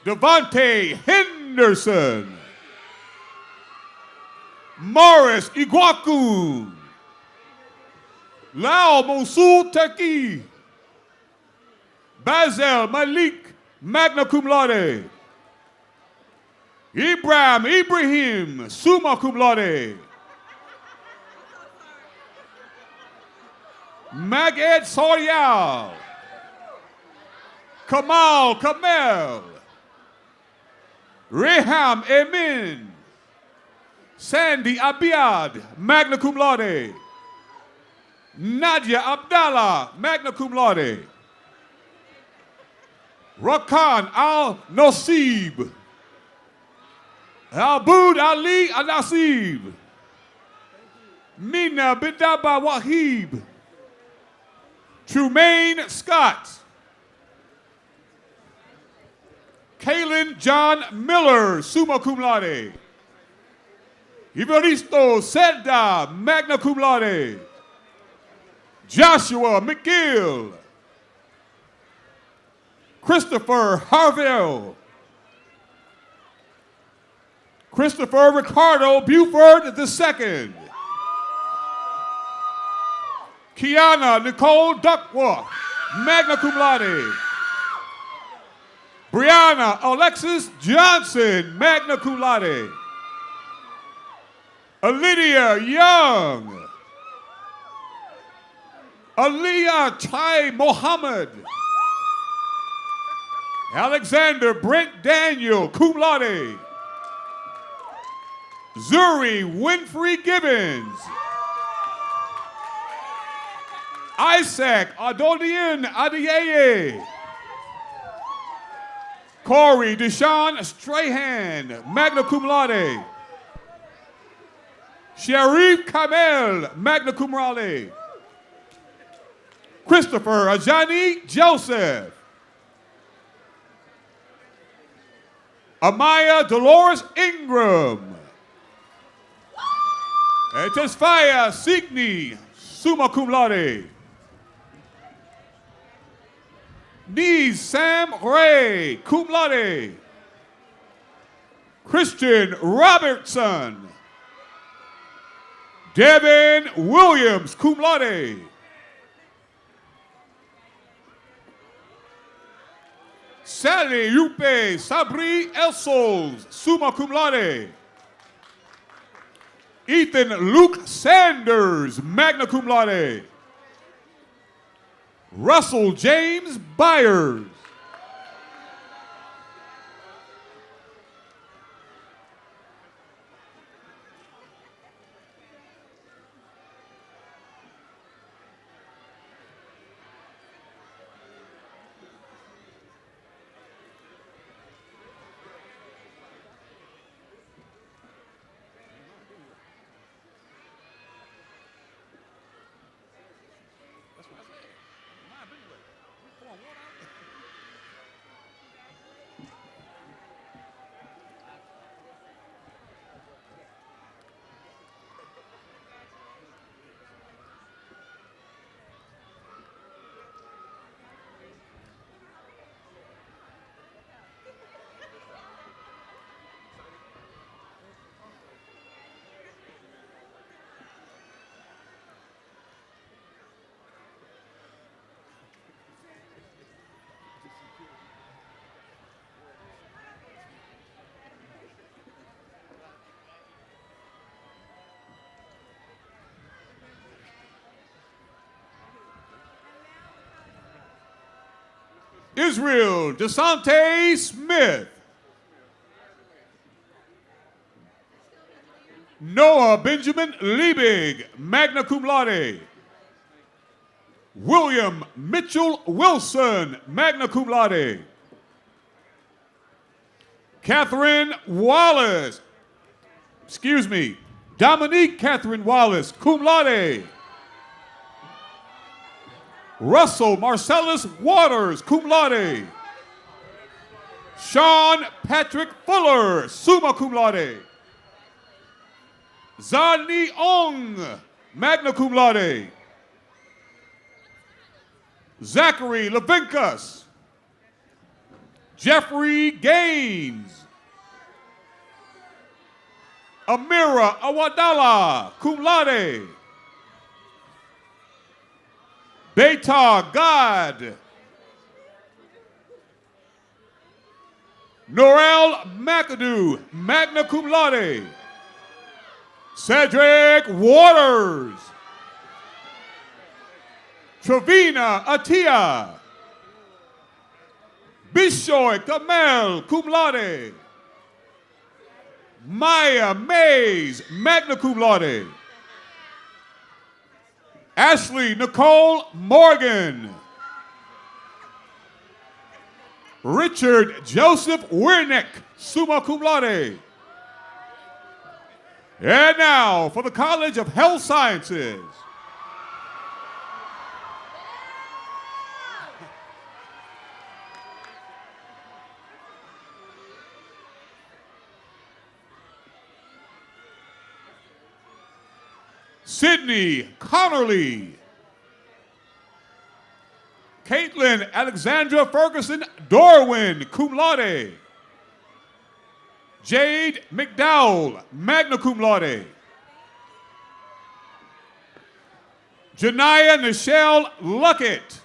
Devontae Henderson. Morris Iguaku. Lau Mosul Turkey. Basil Malik, magna cum laude. Ibrahim, summa cum laude. Maged Sorial. Kamal Kamel. Reham Emin. Sandy Abiad, magna cum laude. Nadia Abdallah, magna cum laude. Rakan Al-Nasib. Aboud Ali Al-Nasib. Mina Bidaba Wahib. Trumaine Scott. Kaylin John Miller, summa cum laude. Ivaristo Selda, magna cum laude. Joshua McGill. Christopher Harville. Christopher Ricardo Buford II. Kiana Nicole Duckworth, magna cum laude. Brianna Alexis Johnson, magna cum laude. Lydia Young. Aliyah Ty Mohammed. Alexander Brent Daniel, cum laude. Zuri Winfrey Gibbons. Isaac Adonian Adiyeye. Corey Deshaun Strahan, magna cum laude. Sharif Kamel, magna cum laude. Christopher Ajani Joseph. Amaya Dolores Ingram. Tesfaya Signy, summa cum laude. Nees Sam Ray, cum laude. Christian Robertson. Devin Williams, cum laude. Sally Yupe Sabri Elsos, summa cum laude. Ethan Luke Sanders, magna cum laude. Russell James Byers. Israel DeSante Smith. Noah Benjamin Liebig, magna cum laude. William Mitchell Wilson, magna cum laude. Dominique Catherine Wallace, cum laude. Russell Marcellus Waters, cum laude. Sean Patrick Fuller, summa cum laude. Zani Ong, magna cum laude. Zachary Levinkus. Jeffrey Gaines. Amira Awadala, cum laude. Beta God. Norel McAdoo, magna cum laude. Cedric Waters. Travina Atia. Bishoy Kamel, cum laude. Maya Mays, magna cum laude. Ashley Nicole Morgan. Richard Joseph Wiernick, summa cum laude. And now for the College of Health Sciences. Sydney Connerly. Caitlin Alexandra Ferguson Dorwin, cum laude. Jade McDowell, magna cum laude. Janiyah Nichelle Luckett.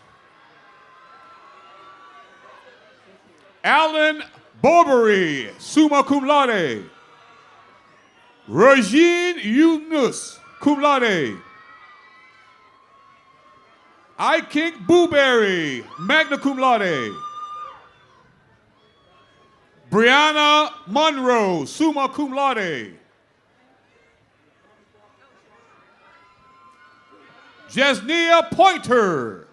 Alan Bobbery, summa cum laude. Regine Yunus, cum laude. Ikink Booberry, magna cum laude. Brianna Monroe, summa cum laude. Jasnia Pointer.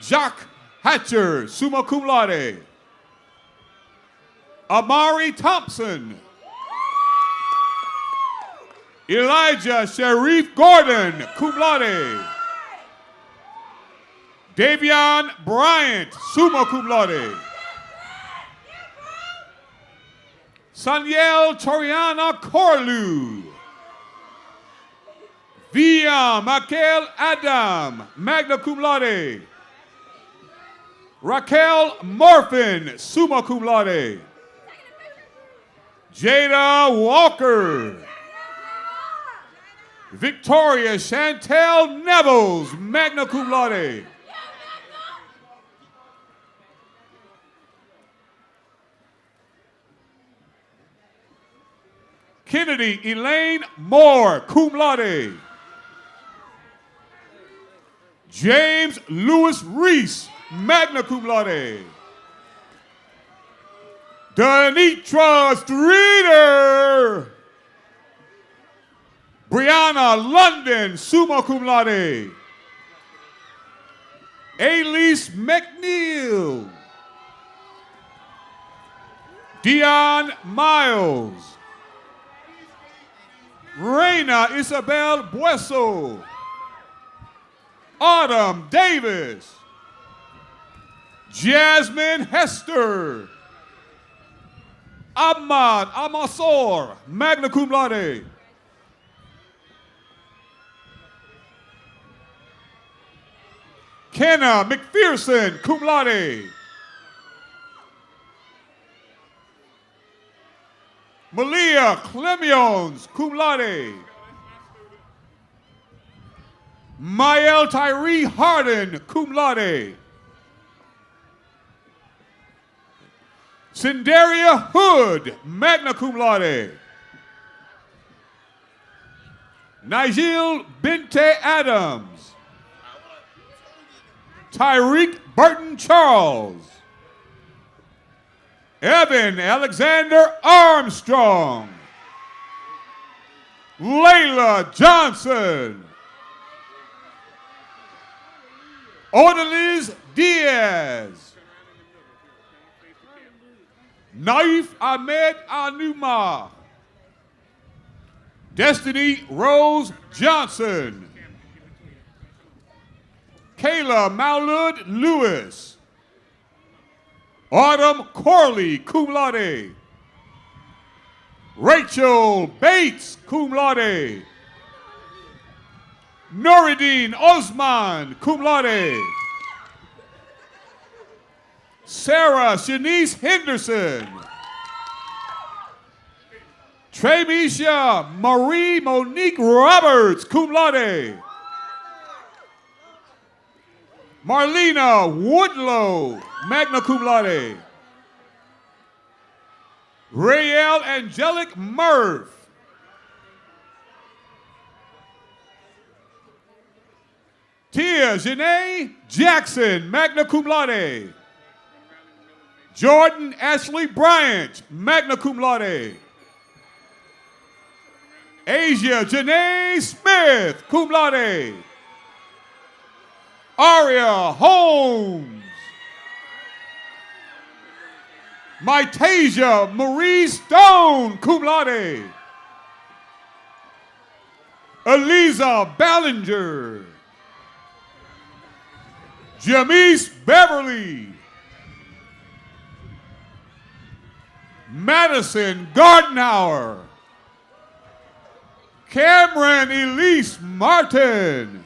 Jacques Hatcher, summa cum laude. Amari Thompson. Elijah Sharif Gordon, cum laude. Davion Bryant, summa cum laude. Sanyel Toriana Corlu. Via Michael Adam, magna cum laude. Raquel Morfin, summa cum laude. Jada Walker. Victoria Chantel Nevels, magna cum laude. Kennedy Elaine Moore, cum laude. James Lewis Reese, magna cum laude. Denitra Streeter. Brianna London, summa cum laude. Elise McNeil. Dion Miles. Reina Isabel Bueso. Autumn Davis. Jasmine Hester. Ahmad Amasor, magna cum laude. Kenna McPherson, cum laude. Malia Clemions, cum laude. Mael Tyree Harden, cum laude. Cinderia Hood, magna cum laude. Nigel Binte Adams. Tyreek Burton Charles. Evan Alexander Armstrong. Layla Johnson. Odalise Diaz. Naif Ahmed Anuma. Destiny Rose Johnson. Kayla Maulud Lewis. Autumn Corley, cum laude. Rachel Bates, cum laude. Nuruddin Osman, cum laude. Sarah Shanice Henderson. Tremisha Marie Monique Roberts, cum laude. Marlena Woodlow, magna cum laude. Rael Angelic Murph. Tia Janae Jackson, magna cum laude. Jordan Ashley Bryant, magna cum laude. Asia Janae Smith, cum laude. Aria Holmes. Mitasia Marie Stone, cum laude. Eliza Ballinger. Jamise Beverly. Madison Gardenauer. Cameron Elise Martin.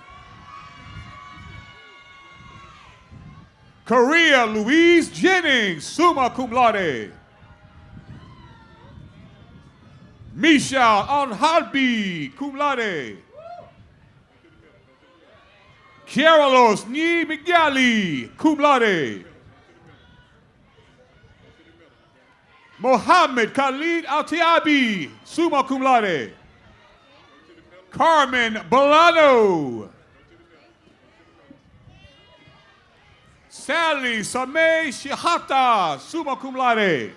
Korea Louise Jennings, summa cum laude. Misha Alhalbi, cum laude. Kierolos Ni Migali, cum laude. Mohammed Khalid Altiabi, summa cum laude. Carmen Bolano. Sally Sameh Shihata, summa cum laude.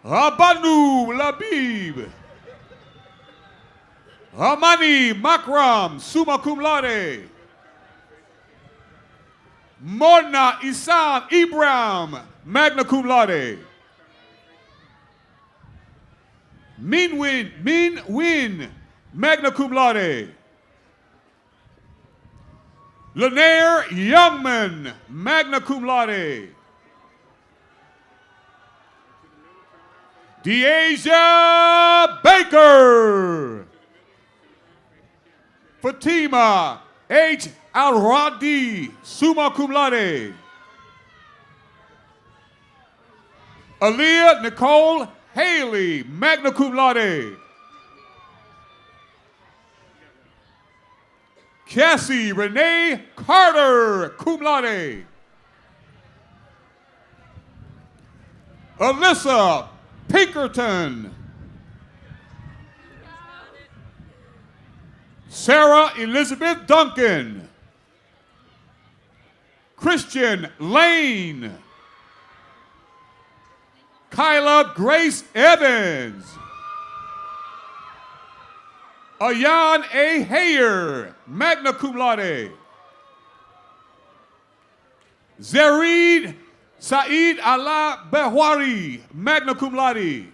Rabanu Labib. Hamani Makram, summa cum laude. Mona Isan Ibrahim, magna cum laude. Min Win, magna cum laude. Lanier Youngman, magna cum laude. Deasia Baker. Fatima H. Al-Radi, summa cum laude. Aaliyah Nicole Haley, magna cum laude. Cassie Renee Carter, cum laude. Alyssa Pinkerton. Sarah Elizabeth Duncan. Christian Lane. Kyla Grace Evans. Ayan A. Hayer, magna cum laude. Zarid Saeed Allah Behwari, magna cum laude.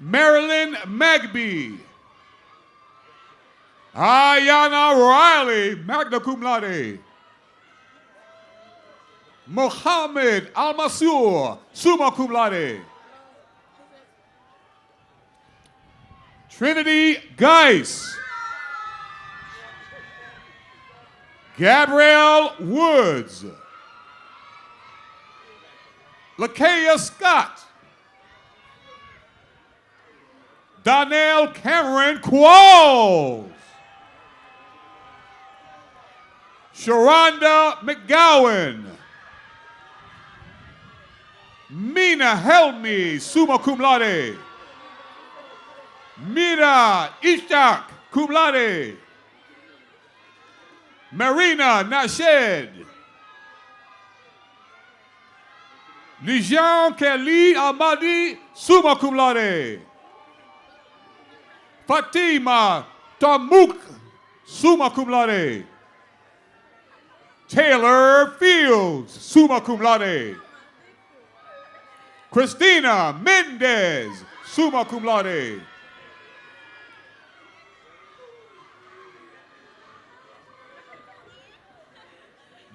Marilyn Magby. Ayana Riley, magna cum laude. Mohammed Al-Masur, summa cum laude. Trinity Geis. Gabrielle Woods. Lakaya Scott. Donnell Cameron Qualls. Sharonda McGowan. Mina Helmi, summa cum laude. Mira Ishak, cum laude. Marina Nashed. Nijan Kelly Amadi, summa cum laude. Fatima Tamuk, summa cum laude. Taylor Fields, summa cum laude. Christina Mendez, summa cum laude.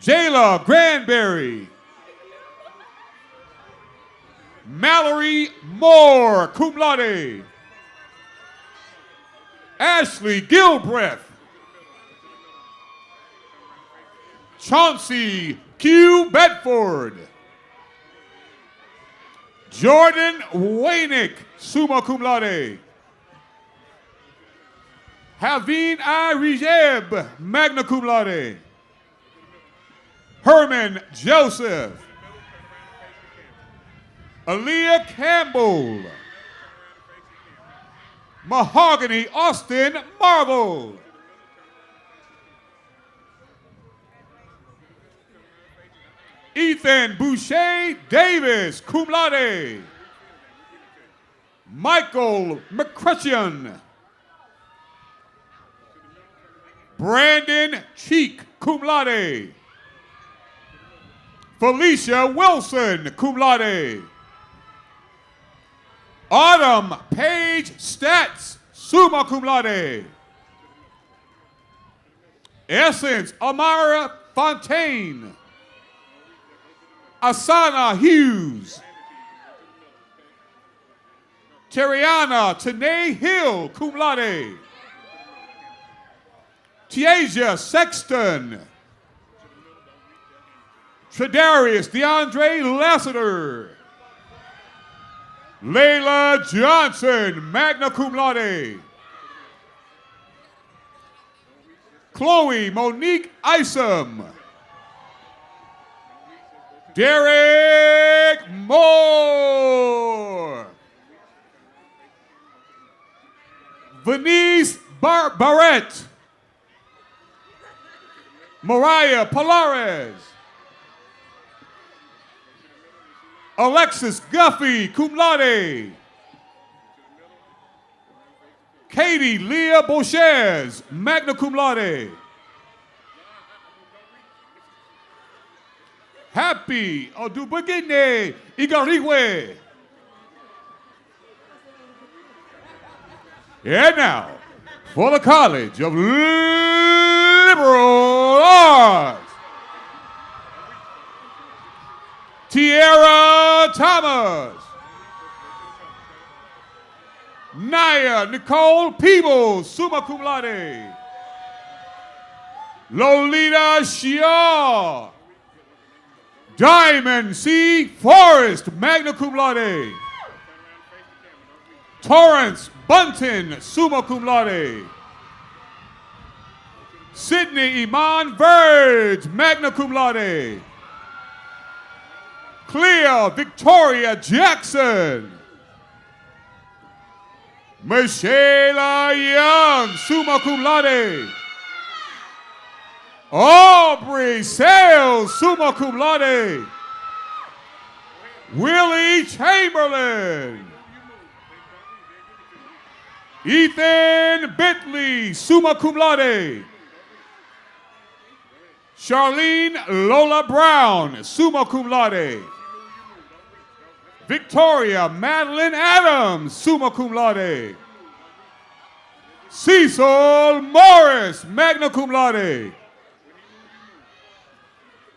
Jayla Granberry. Mallory Moore, cum laude. Ashley Gilbreth. Chauncey Q. Bedford. Jordan Wainick, summa cum laude. Haveen I. Rijeb, magna cum laude. Herman Joseph. Aaliyah Campbell. Mahogany Austin Marvel. Ethan Boucher Davis, cum laude. Michael McCutcheon. Brandon Cheek, cum laude. Felicia Wilson, cum laude. Autumn Page Stats, summa cum laude. Essence Amara Fontaine. Asana Hughes. Teriana Tanae Hill, cum laude. Tiasia Sexton. Tredarius DeAndre Lassiter. Layla Johnson, magna cum laude. Chloe Monique Isom. Derek Moore. Venice Barrett. Mariah Polares. Alexis Guffey, cum laude. Katie Leah Bochez, magna cum laude. Happy Odubagine Igarigwe. And now, for the College of Liberal Arts, Tierra Thomas. Naya Nicole Peebles, summa cum laude. Lolita Shaw. Diamond C. Forrest, magna cum laude. Torrance Bunton, summa cum laude. Sydney Iman Verge, magna cum laude. Clea Victoria Jackson. Michelle Young, summa cum laude. Aubrey Sales, summa cum laude. Willie Chamberlain. Ethan Bentley, summa cum laude. Charlene Lola Brown, summa cum laude. Victoria Madeline Adams, summa cum laude. Cecil Morris, magna cum laude.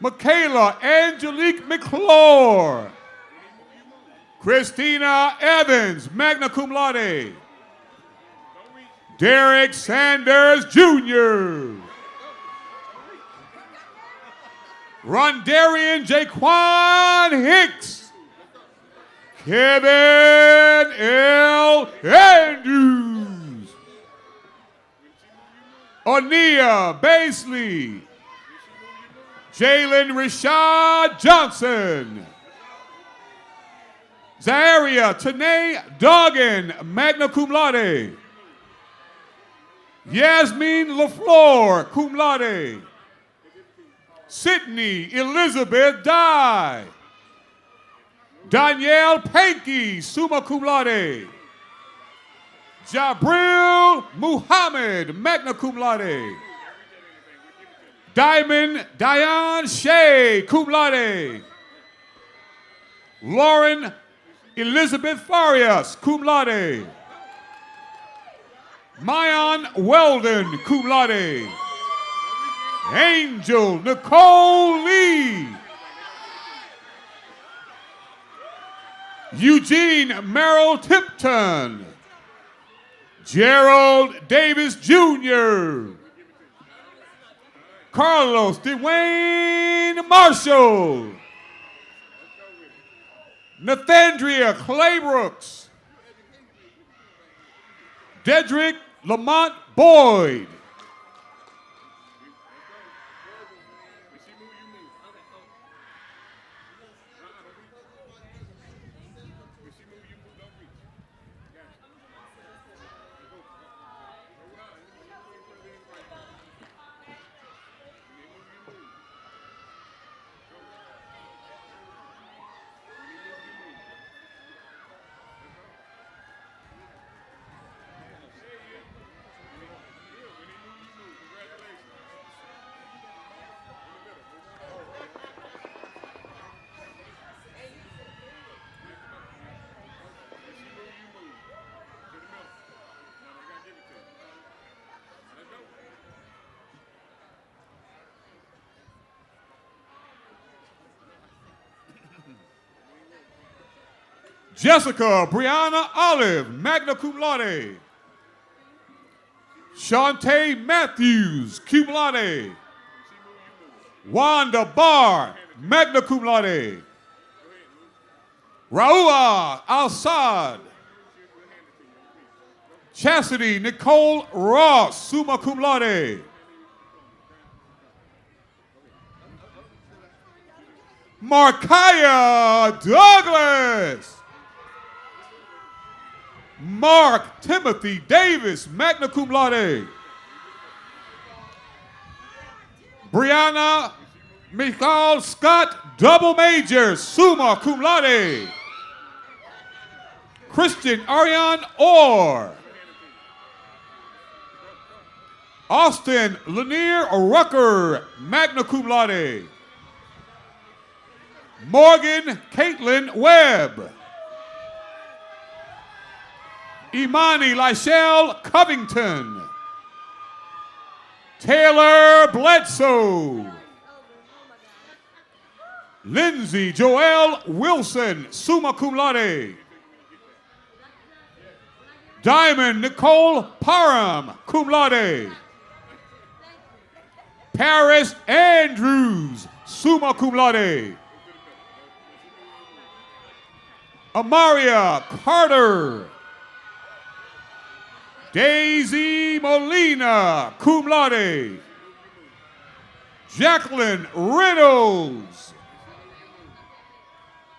Michaela Angelique McClure. Christina Evans, magna cum laude. Derek Sanders Jr. Rondarian Jaquan Hicks. Kevin L. Andrews. Onia Baisley. Jalen Rashad Johnson. Zaharia Tanae Duggan, magna cum laude. Yasmin LaFleur, cum laude. Sydney Elizabeth Dye. Danielle Pankey, summa cum laude. Jabril Muhammad, magna cum laude. Diamond Diane Shea, cum laude. Lauren Elizabeth Farias, cum laude. Mayan Weldon, cum laude. Angel Nicole Lee. Eugene Merrill Tipton. Gerald Davis Jr. Carlos Dwayne Marshall. Nathandria Claybrooks. Dedrick Lamont Boyd. Jessica Brianna Olive, magna cum laude. Shantae Matthews, cum laude. Wanda Barr, magna cum laude. Raua Al-Sad. Chastity Nicole Ross, summa cum laude. Markiah Douglas. Mark Timothy Davis, magna cum laude. Brianna Michael Scott, double major, summa cum laude. Christian Ariane Orr. Austin Lanier Rucker, magna cum laude. Morgan Caitlin Webb. Imani Lachelle Covington. Taylor Bledsoe. Lindsay Joelle Wilson, summa cum laude. Diamond Nicole Parham, cum laude. Paris Andrews, summa cum laude. Amaria Carter. Daisy Molina, cum laude. Jacqueline Reynolds.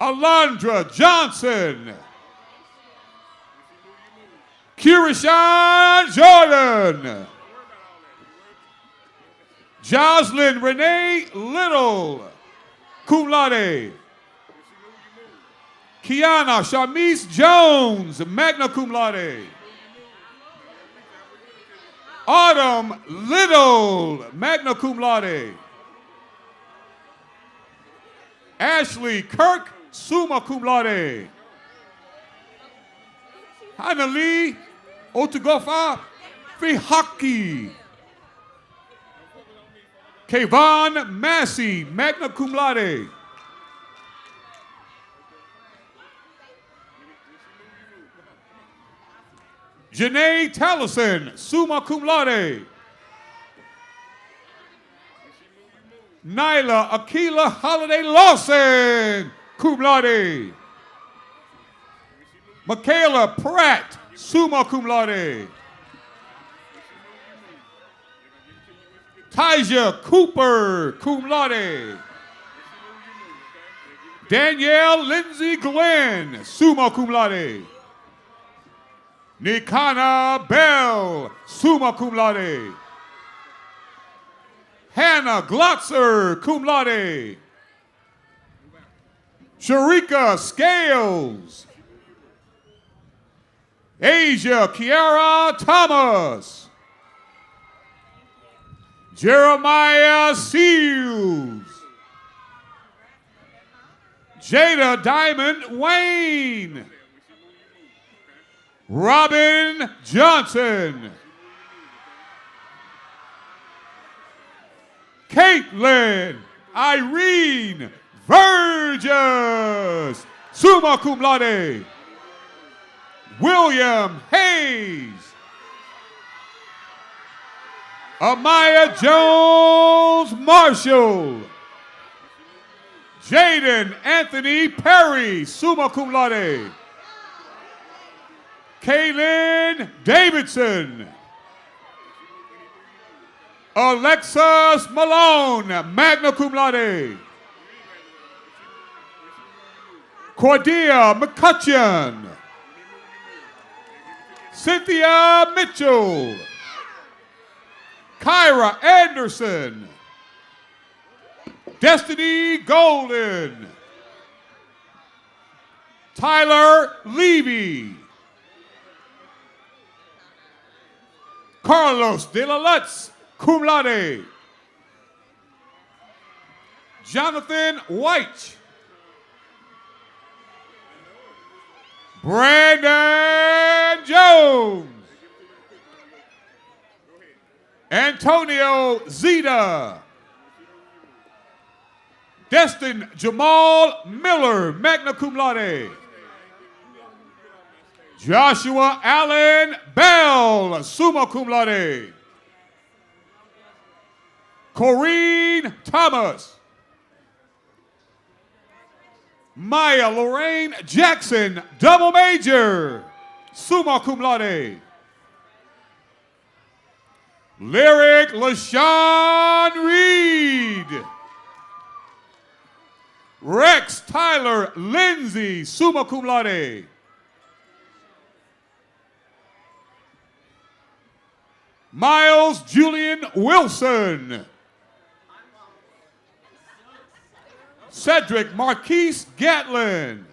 Alondra Johnson. Kirishan Jordan. Jocelyn Renee Little, cum laude. Kiana Shamise Jones, magna cum laude. Autumn Little, magna cum laude. Ashley Kirk, summa cum laude. Hanali Otugofa Fihaki. Kayvon Massey, magna cum laude. Janae Tallison, summa cum laude. Nyla Akila Holiday Lawson, cum laude. Michaela Pratt, summa cum laude. Tyja Cooper, cum laude. Danielle Lindsay Glenn, summa cum laude. Nikana Bell, summa cum laude. Hannah Glotzer, cum laude. Sharika Scales. Asia Kiara Thomas. Jeremiah Seals. Jada Diamond Wayne. Robin Johnson. Caitlin Irene Verges, summa cum laude. William Hayes. Amaya Jones Marshall. Jaden Anthony Perry, summa cum laude. Kaylin Davidson. Alexis Malone, magna cum laude. Cordia McCutcheon. Cynthia Mitchell. Kyra Anderson. Destiny Golden. Tyler Levy. Carlos De La Lutz, cum laude. Jonathan White. Brandon Jones. Antonio Zeta. Destin Jamal Miller, magna cum laude. Joshua Allen Bell, summa cum laude. Corrine Thomas. Maya Lorraine Jackson, double major, summa cum laude. Lyric LaShawn Reed. Rex Tyler Lindsay, summa cum laude. Miles Julian Wilson. Cedric Marquise Gatlin.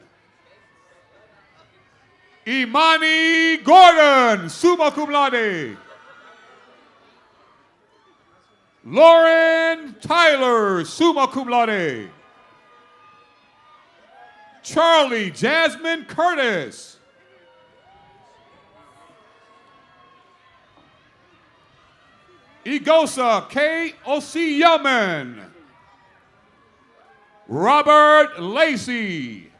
Imani Gordon, summa cum laude. Lauren Tyler, summa cum laude. Charlie Jasmine Curtis. Igosa K. Osiyaman. Robert Lacey.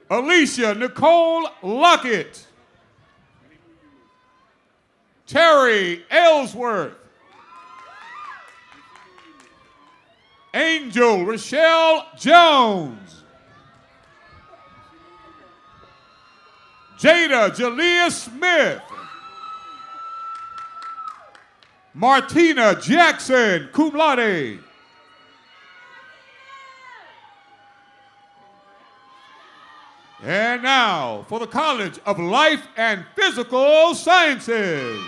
Alicia Nicole Lockett. Terry Ellsworth. Angel Rochelle Jones. Jada Jalea Smith. Martina Jackson, cum laude. And now for the College of Life and Physical Sciences.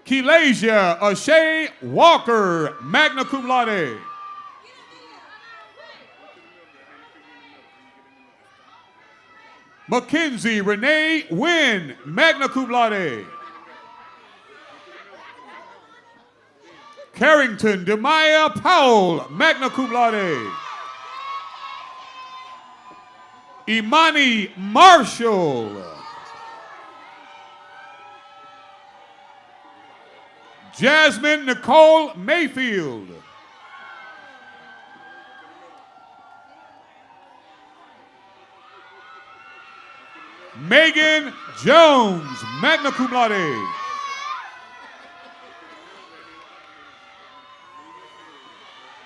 Kelasia Ashay Walker, magna cum laude. Mackenzie Renee Wynn, magna cum laude. Carrington Demaya Powell, magna cum laude. Imani Marshall. Jasmine Nicole Mayfield. Megan Jones, magna cum laude.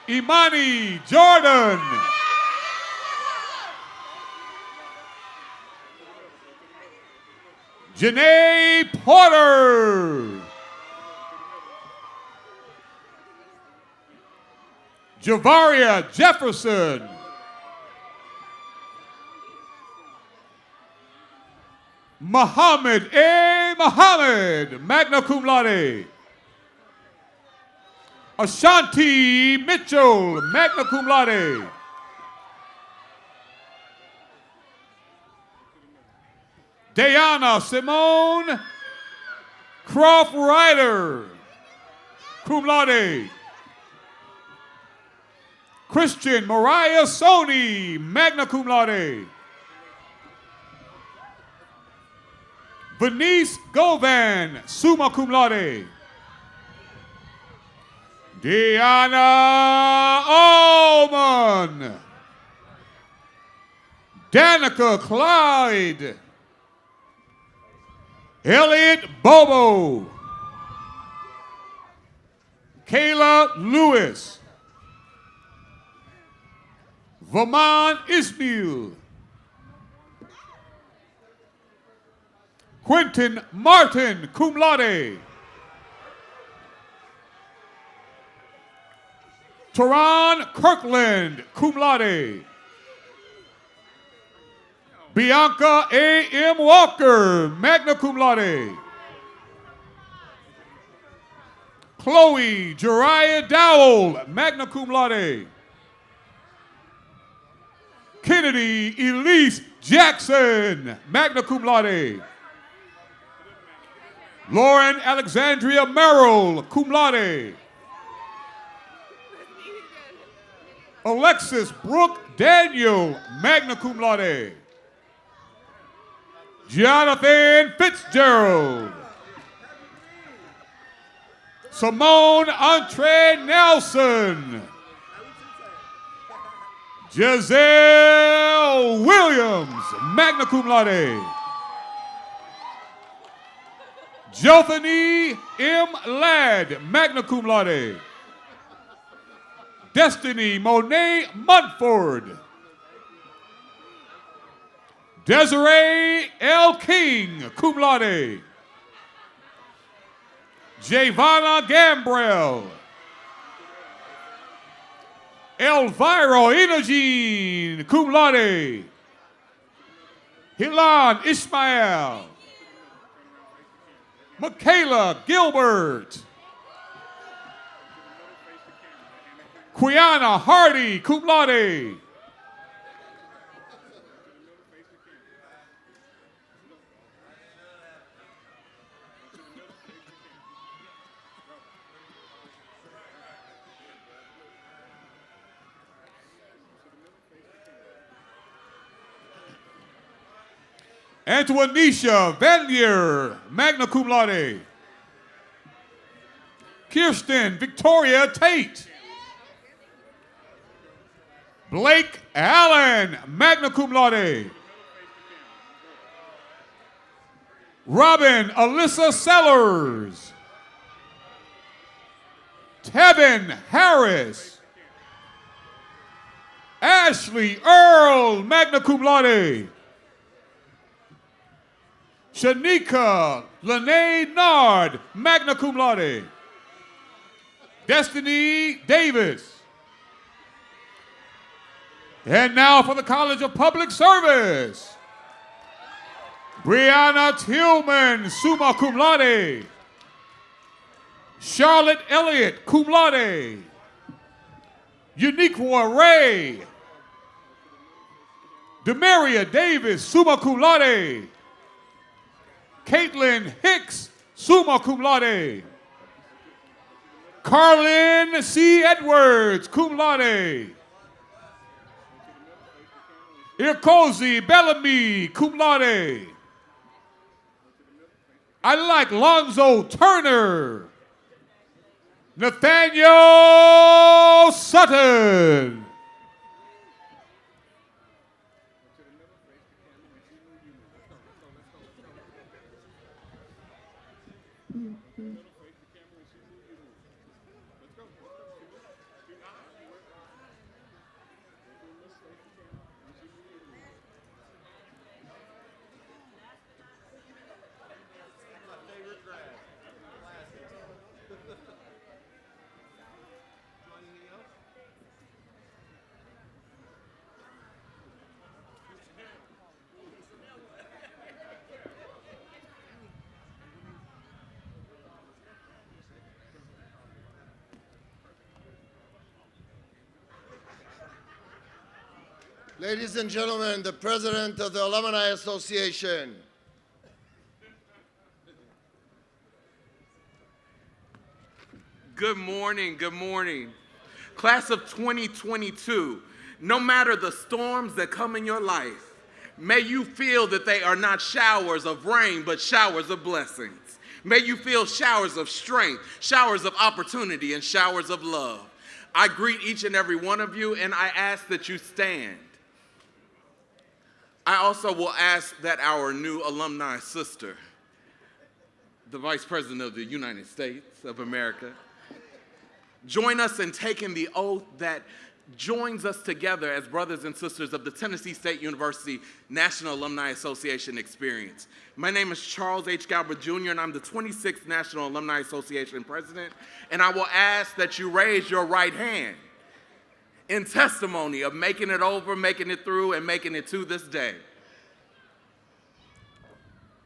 Imani Jordan. Janae Porter. Javaria Jefferson. Muhammad A. Muhammad, magna cum laude. Ashanti Mitchell, magna cum laude. Diana Simone Croft Ryder, cum laude. Christian Mariah Sony, magna cum laude. Venice Govan, summa cum laude. Deanna Allman. Danica Clyde. Elliot Bobo. Kayla Lewis. Vaman Ismail. Quentin Martin, cum laude. Teron Kirkland, cum laude. Bianca A.M. Walker, magna cum laude. Chloe Jariah Dowell, magna cum laude. Kennedy Elise Jackson, magna cum laude. Lauren Alexandria Merrill, cum laude. Alexis Brooke Daniel, magna cum laude. Jonathan Fitzgerald. Simone Entre Nelson. Giselle Williams, magna cum laude. Jothany M. Ladd, magna cum laude. Destiny Monet Munford. Desiree L. King, cum laude. Javonna Gambrell. Elvira Inogene, cum laude. Hilan Ishmael. Michaela Gilbert. Quiana Hardy, cum laude. Antoinisha Vanier, magna cum laude. Kirsten Victoria Tate. Blake Allen, magna cum laude. Robin Alyssa Sellers. Tevin Harris. Ashley Earl, magna cum laude. Shanika Lene Nard, magna cum laude. Destiny Davis. And now for the College of Public Service. Brianna Tillman, summa cum laude. Charlotte Elliott, cum laude. Uniqua Ray. Demaria Davis, summa cum laude. Caitlin Hicks, summa cum laude. Carlin C. Edwards, cum laude. Irkozi Bellamy, cum laude. I like Lonzo Turner. Nathaniel Sutton. Ladies and gentlemen, the President of the Alumni Association. Good morning, good morning. Class of 2022, no matter the storms that come in your life, may you feel that they are not showers of rain, but showers of blessings. May you feel showers of strength, showers of opportunity, and showers of love. I greet each and every one of you, and I ask that you stand. I also will ask that our new alumni sister, the Vice President of the United States of America, join us in taking the oath that joins us together as brothers and sisters of the Tennessee State University National Alumni Association experience. My name is Charles H. Galbraith Jr., and I'm the 26th National Alumni Association President, and I will ask that you raise your right hand in testimony of making it over, making it through, and making it to this day.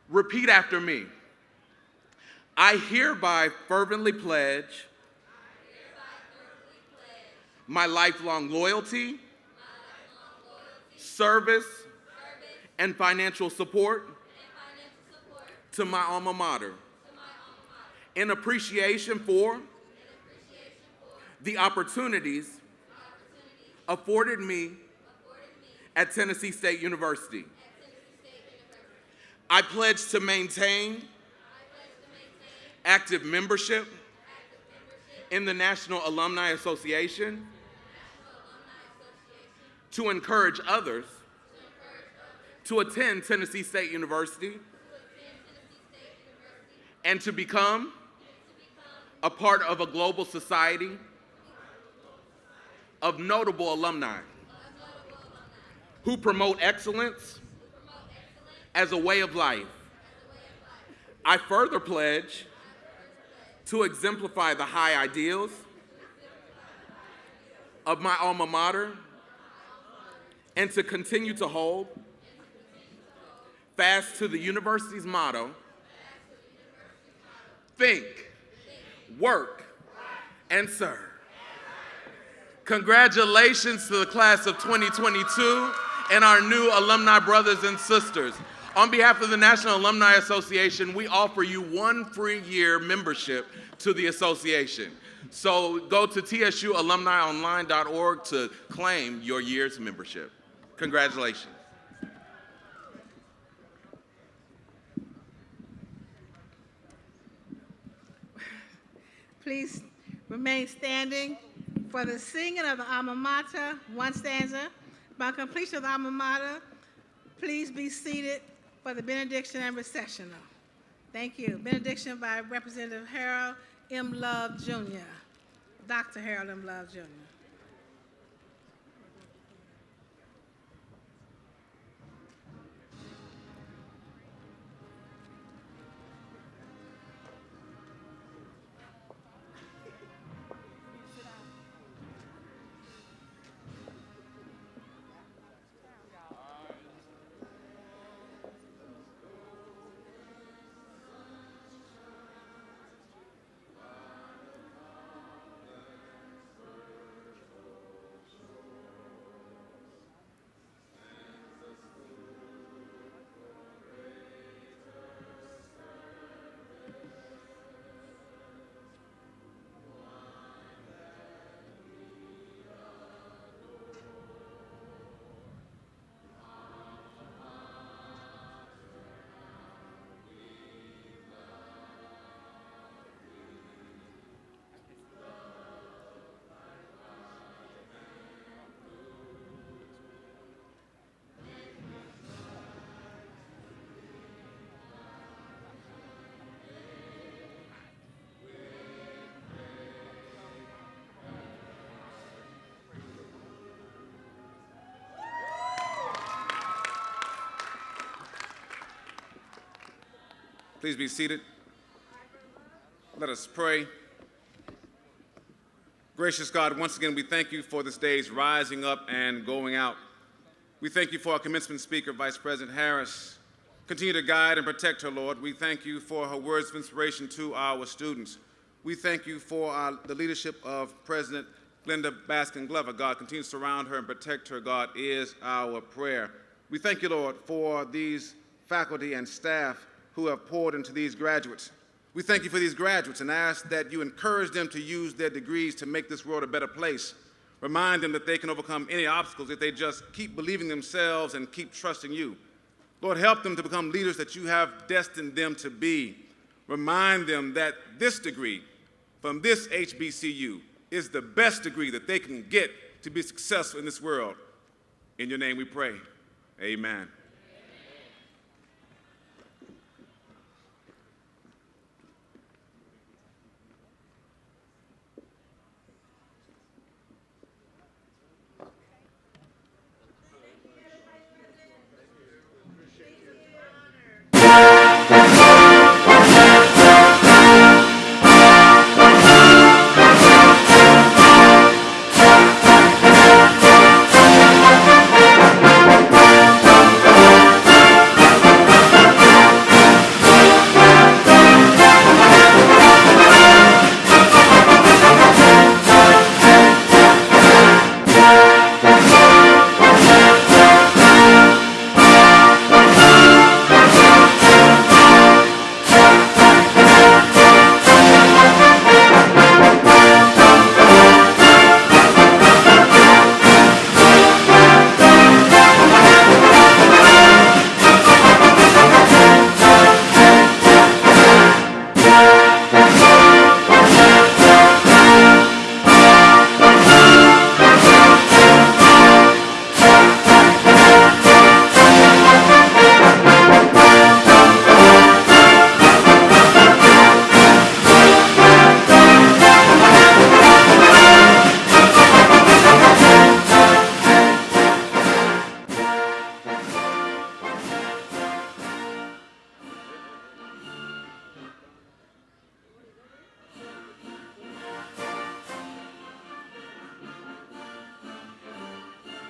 Repeat after me. I hereby fervently pledge my lifelong loyalty, service, and financial support to my alma mater in appreciation for the opportunities afforded me at Tennessee State University. I pledge to maintain active membership in the National Alumni Association, to encourage others to attend Tennessee State University, and to become a part of a global society of notable alumni who promote excellence as a way of life. I further pledge to exemplify the high ideals of my alma mater and to continue to hold fast to the university's motto, think, work, and serve. Congratulations to the class of 2022 and our new alumni brothers and sisters. On behalf of the National Alumni Association, we offer you 1 free year membership to the association. So go to tsualumnionline.org to claim your year's membership. Congratulations. Please remain standing for the singing of the alma mater, one stanza. By completion of the alma mater, please be seated for the benediction and recessional. Thank you. Benediction by Representative Harold M. Love, Jr., Dr. Harold M. Love, Jr. Please be seated. Let us pray. Gracious God, once again, we thank you for this day's rising up and going out. We thank you for our commencement speaker, Vice President Harris. Continue to guide and protect her, Lord. We thank you for her words of inspiration to our students. We thank you for the leadership of President Glenda Baskin Glover. God, continue to surround her and protect her, God, is our prayer. We thank you, Lord, for these faculty and staff who have poured into these graduates. We thank you for these graduates and ask that you encourage them to use their degrees to make this world a better place. Remind them that they can overcome any obstacles if they just keep believing themselves and keep trusting you. Lord, help them to become leaders that you have destined them to be. Remind them that this degree from this HBCU is the best degree that they can get to be successful in this world. In your name we pray. Amen.